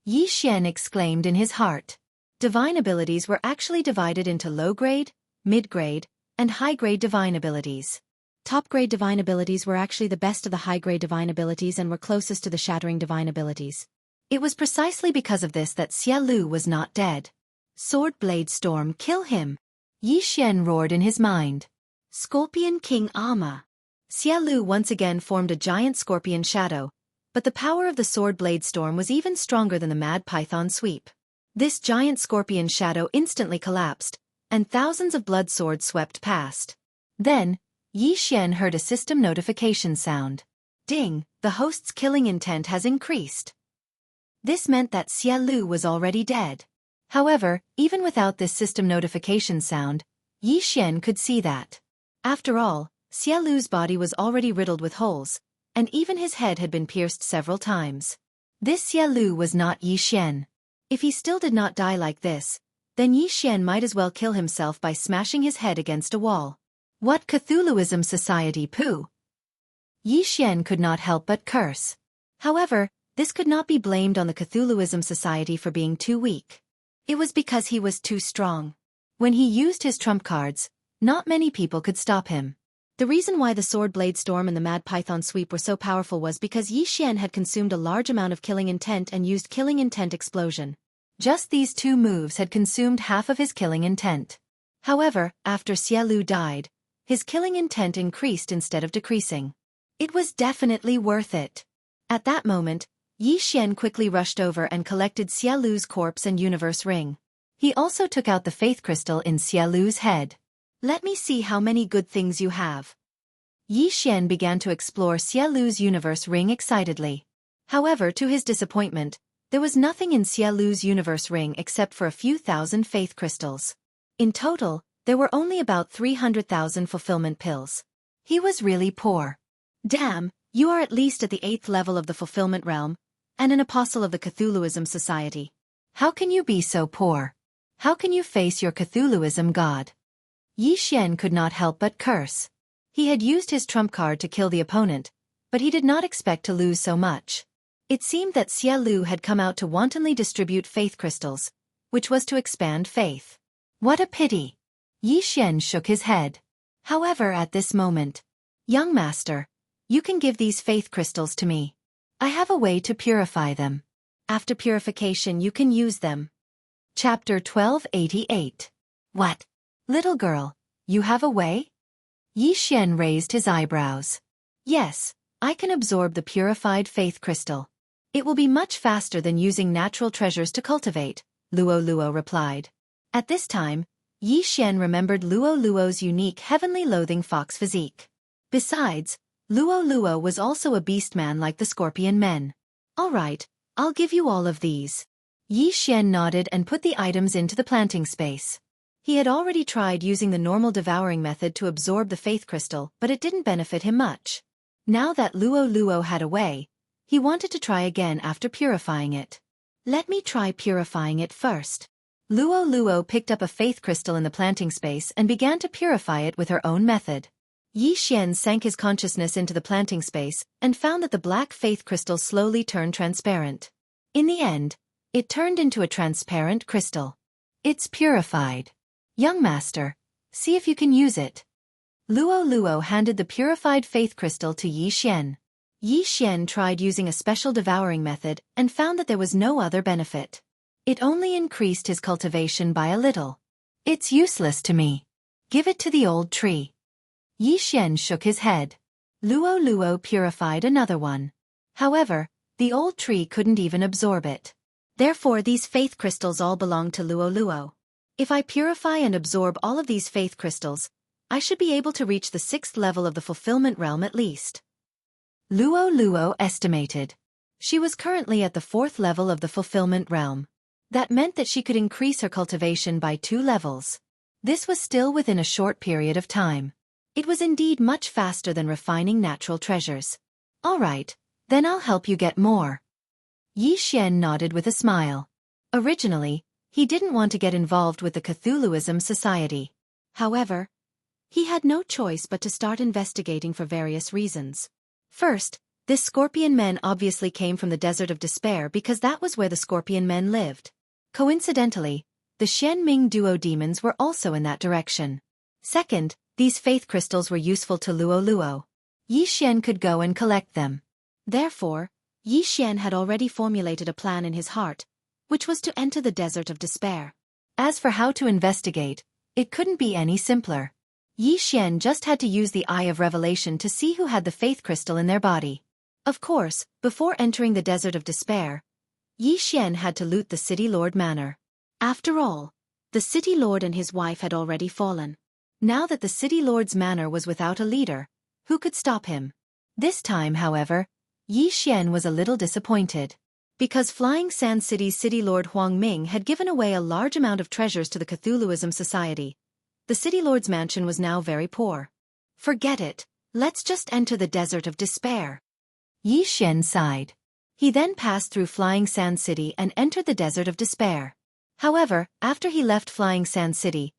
Yi Xian exclaimed in his heart. Divine abilities were actually divided into low-grade, mid-grade, and high-grade divine abilities. Top-grade divine abilities were actually the best of the high-grade divine abilities and were closest to the shattering divine abilities. It was precisely because of this that Xiaolu was not dead. Sword Blade Storm, kill him! Yi Xian roared in his mind. Scorpion King Armor. Xiaolu once again formed a giant scorpion shadow, but the power of the Sword Blade Storm was even stronger than the Mad Python Sweep. This giant scorpion shadow instantly collapsed, and thousands of blood swords swept past. Then, Yi Xian heard a system notification sound. Ding, the host's killing intent has increased. This meant that Xiaolu was already dead. However, even without this system notification sound, Yi Xian could see that. After all, Xiaolu's body was already riddled with holes, and even his head had been pierced several times. This Xiaolu was not Yi Xian. If he still did not die like this, then Yi Xian might as well kill himself by smashing his head against a wall. What Cthulhuism society poo! Yi Xian could not help but curse. However, this could not be blamed on the Cthulhuism society for being too weak. It was because he was too strong. When he used his trump cards, not many people could stop him. The reason why the Sword Blade Storm and the Mad Python Sweep were so powerful was because Yi Xian had consumed a large amount of Killing Intent and used Killing Intent Explosion. Just these two moves had consumed half of his Killing Intent. However, after Xiaolu died, his Killing Intent increased instead of decreasing. It was definitely worth it. At that moment, Yi Xian quickly rushed over and collected Xiaolu's corpse and universe ring. He also took out the faith crystal in Xiaolu's head. Let me see how many good things you have. Yi Xian began to explore Xiaolu's universe ring excitedly. However, to his disappointment, there was nothing in Xiaolu's universe ring except for a few thousand faith crystals. In total, there were only about 300,000 fulfillment pills. He was really poor. Damn, you are at least at the 8th level of the fulfillment realm, and an apostle of the Cthulhuism society. How can you be so poor? How can you face your Cthulhuism god? Yi Xian could not help but curse. He had used his trump card to kill the opponent, but he did not expect to lose so much. It seemed that Xiaolu had come out to wantonly distribute faith crystals, which was to expand faith. What a pity! Yi Xian shook his head. However, at this moment, young master, you can give these faith crystals to me. I have a way to purify them. After purification you can use them. Chapter 1288. What? Little girl, you have a way? Yi Xian raised his eyebrows. Yes, I can absorb the purified faith crystal. It will be much faster than using natural treasures to cultivate, Luo Luo replied. At this time, Yi Xian remembered Luo Luo's unique heavenly loathing fox physique. Besides, Luo Luo was also a beast man like the scorpion men. All right, I'll give you all of these. Yi Xian nodded and put the items into the planting space. He had already tried using the normal devouring method to absorb the faith crystal, but it didn't benefit him much. Now that Luo Luo had a way, he wanted to try again after purifying it. Let me try purifying it first. Luo Luo picked up a faith crystal in the planting space and began to purify it with her own method. Yi Xian sank his consciousness into the planting space and found that the black faith crystal slowly turned transparent. In the end, it turned into a transparent crystal. It's purified. Young master, see if you can use it. Luo Luo handed the purified faith crystal to Yi Xian. Yi Xian tried using a special devouring method and found that there was no other benefit. It only increased his cultivation by a little. It's useless to me. Give it to the old tree. Yi Xian shook his head. Luo Luo purified another one. However, the old tree couldn't even absorb it. Therefore these faith crystals all belong to Luo Luo. If I purify and absorb all of these faith crystals, I should be able to reach the 6th level of the fulfillment realm at least. Luo Luo estimated. She was currently at the 4th level of the fulfillment realm. That meant that she could increase her cultivation by 2 levels. This was still within a short period of time. It was indeed much faster than refining natural treasures. All right, then I'll help you get more. Yi Xian nodded with a smile. Originally, he didn't want to get involved with the Cthulhuism Society. However, he had no choice but to start investigating for various reasons. First, this Scorpion Men obviously came from the Desert of Despair because that was where the Scorpion Men lived. Coincidentally, the Xianming Duo demons were also in that direction. Second, these faith crystals were useful to Luo Luo. Yi Xian could go and collect them. Therefore, Yi Xian had already formulated a plan in his heart, which was to enter the Desert of Despair. As for how to investigate, it couldn't be any simpler. Yi Xian just had to use the Eye of Revelation to see who had the faith crystal in their body. Of course, before entering the Desert of Despair, Yi Xian had to loot the City Lord Manor. After all, the City Lord and his wife had already fallen. Now that the City Lord's manor was without a leader, who could stop him? This time, however, Yi Xian was a little disappointed. Because Flying Sand City's City Lord Huang Ming had given away a large amount of treasures to the Cthulhuism Society, the City Lord's mansion was now very poor. Forget it, let's just enter the Desert of Despair. Yi Xian sighed. He then passed through Flying Sand City and entered the Desert of Despair. However, after he left Flying Sand City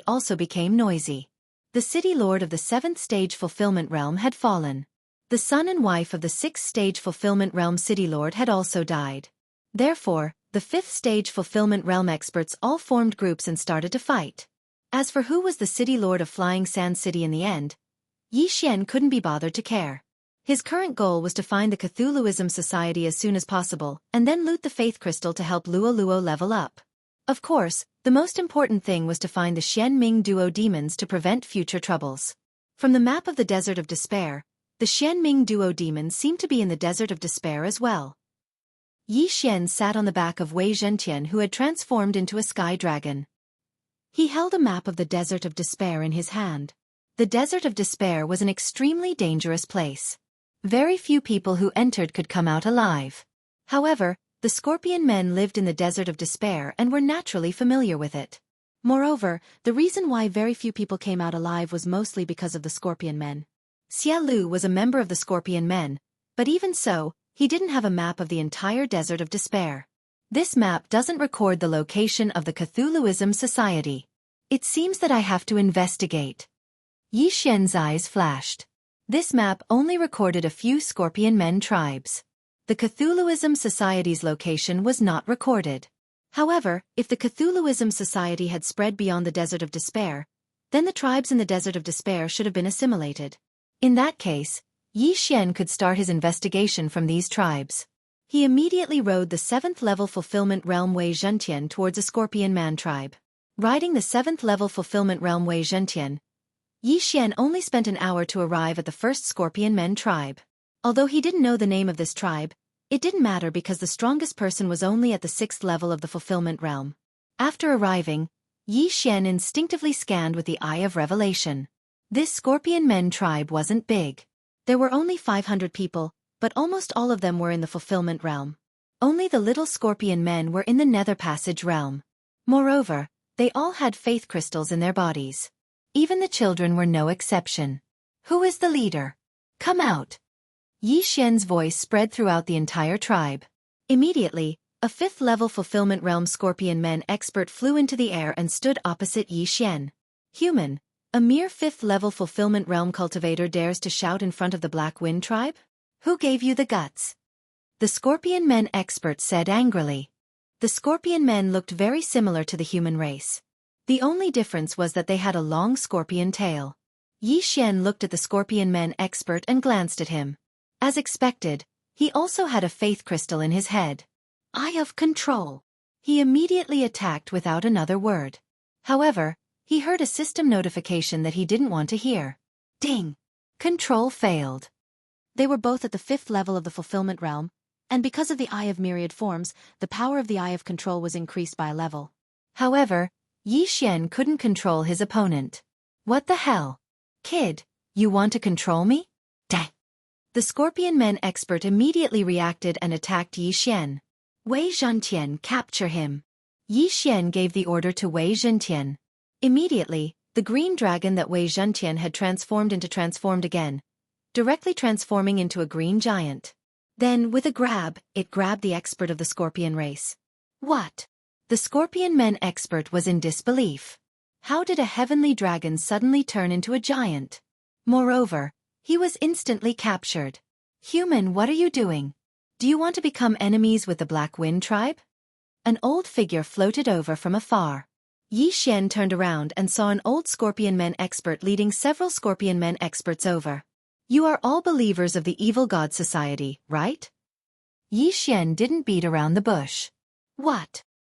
also became noisy. The City Lord of the 7th Stage Fulfillment Realm had fallen. The son and wife of the 6th Stage Fulfillment Realm City Lord had also died. Therefore, the 5th Stage Fulfillment Realm experts all formed groups and started to fight. As for who was the City Lord of Flying Sand City in the end, Yi Xian couldn't be bothered to care. His current goal was to find the Cthulhuism Society as soon as possible and then loot the faith crystal to help Luo Luo level up. Of course, the most important thing was to find the Xianming Duo demons to prevent future troubles. From the map of the Desert of Despair, the Xianming Duo demons seemed to be in the Desert of Despair as well. Yi Xian sat on the back of Wei Zhentian, who had transformed into a sky dragon. He held a map of the Desert of Despair in his hand. The Desert of Despair was an extremely dangerous place. Very few people who entered could come out alive. However, the Scorpion Men lived in the Desert of Despair and were naturally familiar with it. Moreover, the reason why very few people came out alive was mostly because of the Scorpion Men. Xia Lu was a member of the Scorpion Men, but even so, he didn't have a map of the entire Desert of Despair. This map doesn't record the location of the Cthulhuism Society. It seems that I have to investigate. Yi Xian's eyes flashed. This map only recorded a few Scorpion Men tribes. The Cthulhuism Society's location was not recorded. However, if the Cthulhuism Society had spread beyond the Desert of Despair, then the tribes in the Desert of Despair should have been assimilated. In that case, Yi Xian could start his investigation from these tribes. He immediately rode the 7th level fulfillment realm Wei Zhentian towards a Scorpion Man tribe. Riding the 7th level fulfillment realm Wei Zhentian, Yi Xian only spent an hour to arrive at the first Scorpion Men tribe. Although he didn't know the name of this tribe, it didn't matter because the strongest person was only at the 6th level of the fulfillment realm. After arriving, Yi Xian instinctively scanned with the Eye of Revelation. This Scorpion Men tribe wasn't big. There were only 500 people, but almost all of them were in the fulfillment realm. Only the little Scorpion Men were in the Nether Passage realm. Moreover, they all had faith crystals in their bodies. Even the children were no exception. Who is the leader? Come out. Yi Xian's voice spread throughout the entire tribe. Immediately, a 5th level fulfillment realm Scorpion Men expert flew into the air and stood opposite Yi Xian. Human, a mere 5th level fulfillment realm cultivator dares to shout in front of the Black Wind tribe? Who gave you the guts? The Scorpion Men expert said angrily. The Scorpion Men looked very similar to the human race. The only difference was that they had a long scorpion tail. Yi Xian looked at the Scorpion Men expert and glanced at him. As expected, he also had a faith crystal in his head. Eye of control. He immediately attacked without another word. However, he heard a system notification that he didn't want to hear. Ding! Control failed. They were both at the 5th level of the fulfillment realm, and because of the Eye of Myriad Forms, the power of the Eye of Control was increased by a level. However, Yi Xian couldn't control his opponent. What the hell? Kid, you want to control me? Dang! The Scorpion Men expert immediately reacted and attacked Yi Xian. Wei Zhentian, capture him. Yi Xian gave the order to Wei Zhentian. Immediately, the green dragon that Wei Zhentian had transformed again, directly transforming into a green giant. Then, with a grab, it grabbed the expert of the Scorpion race. What? The Scorpion Men expert was in disbelief. How did a heavenly dragon suddenly turn into a giant? Moreover, he was instantly captured. Human, what are you doing? Do you want to become enemies with the Black Wind tribe? An old figure floated over from afar. Yi Xian turned around and saw an old Scorpion Men expert leading several Scorpion Men experts over. You are all believers of the Evil God Society, right? Yi Xian didn't beat around the bush. What?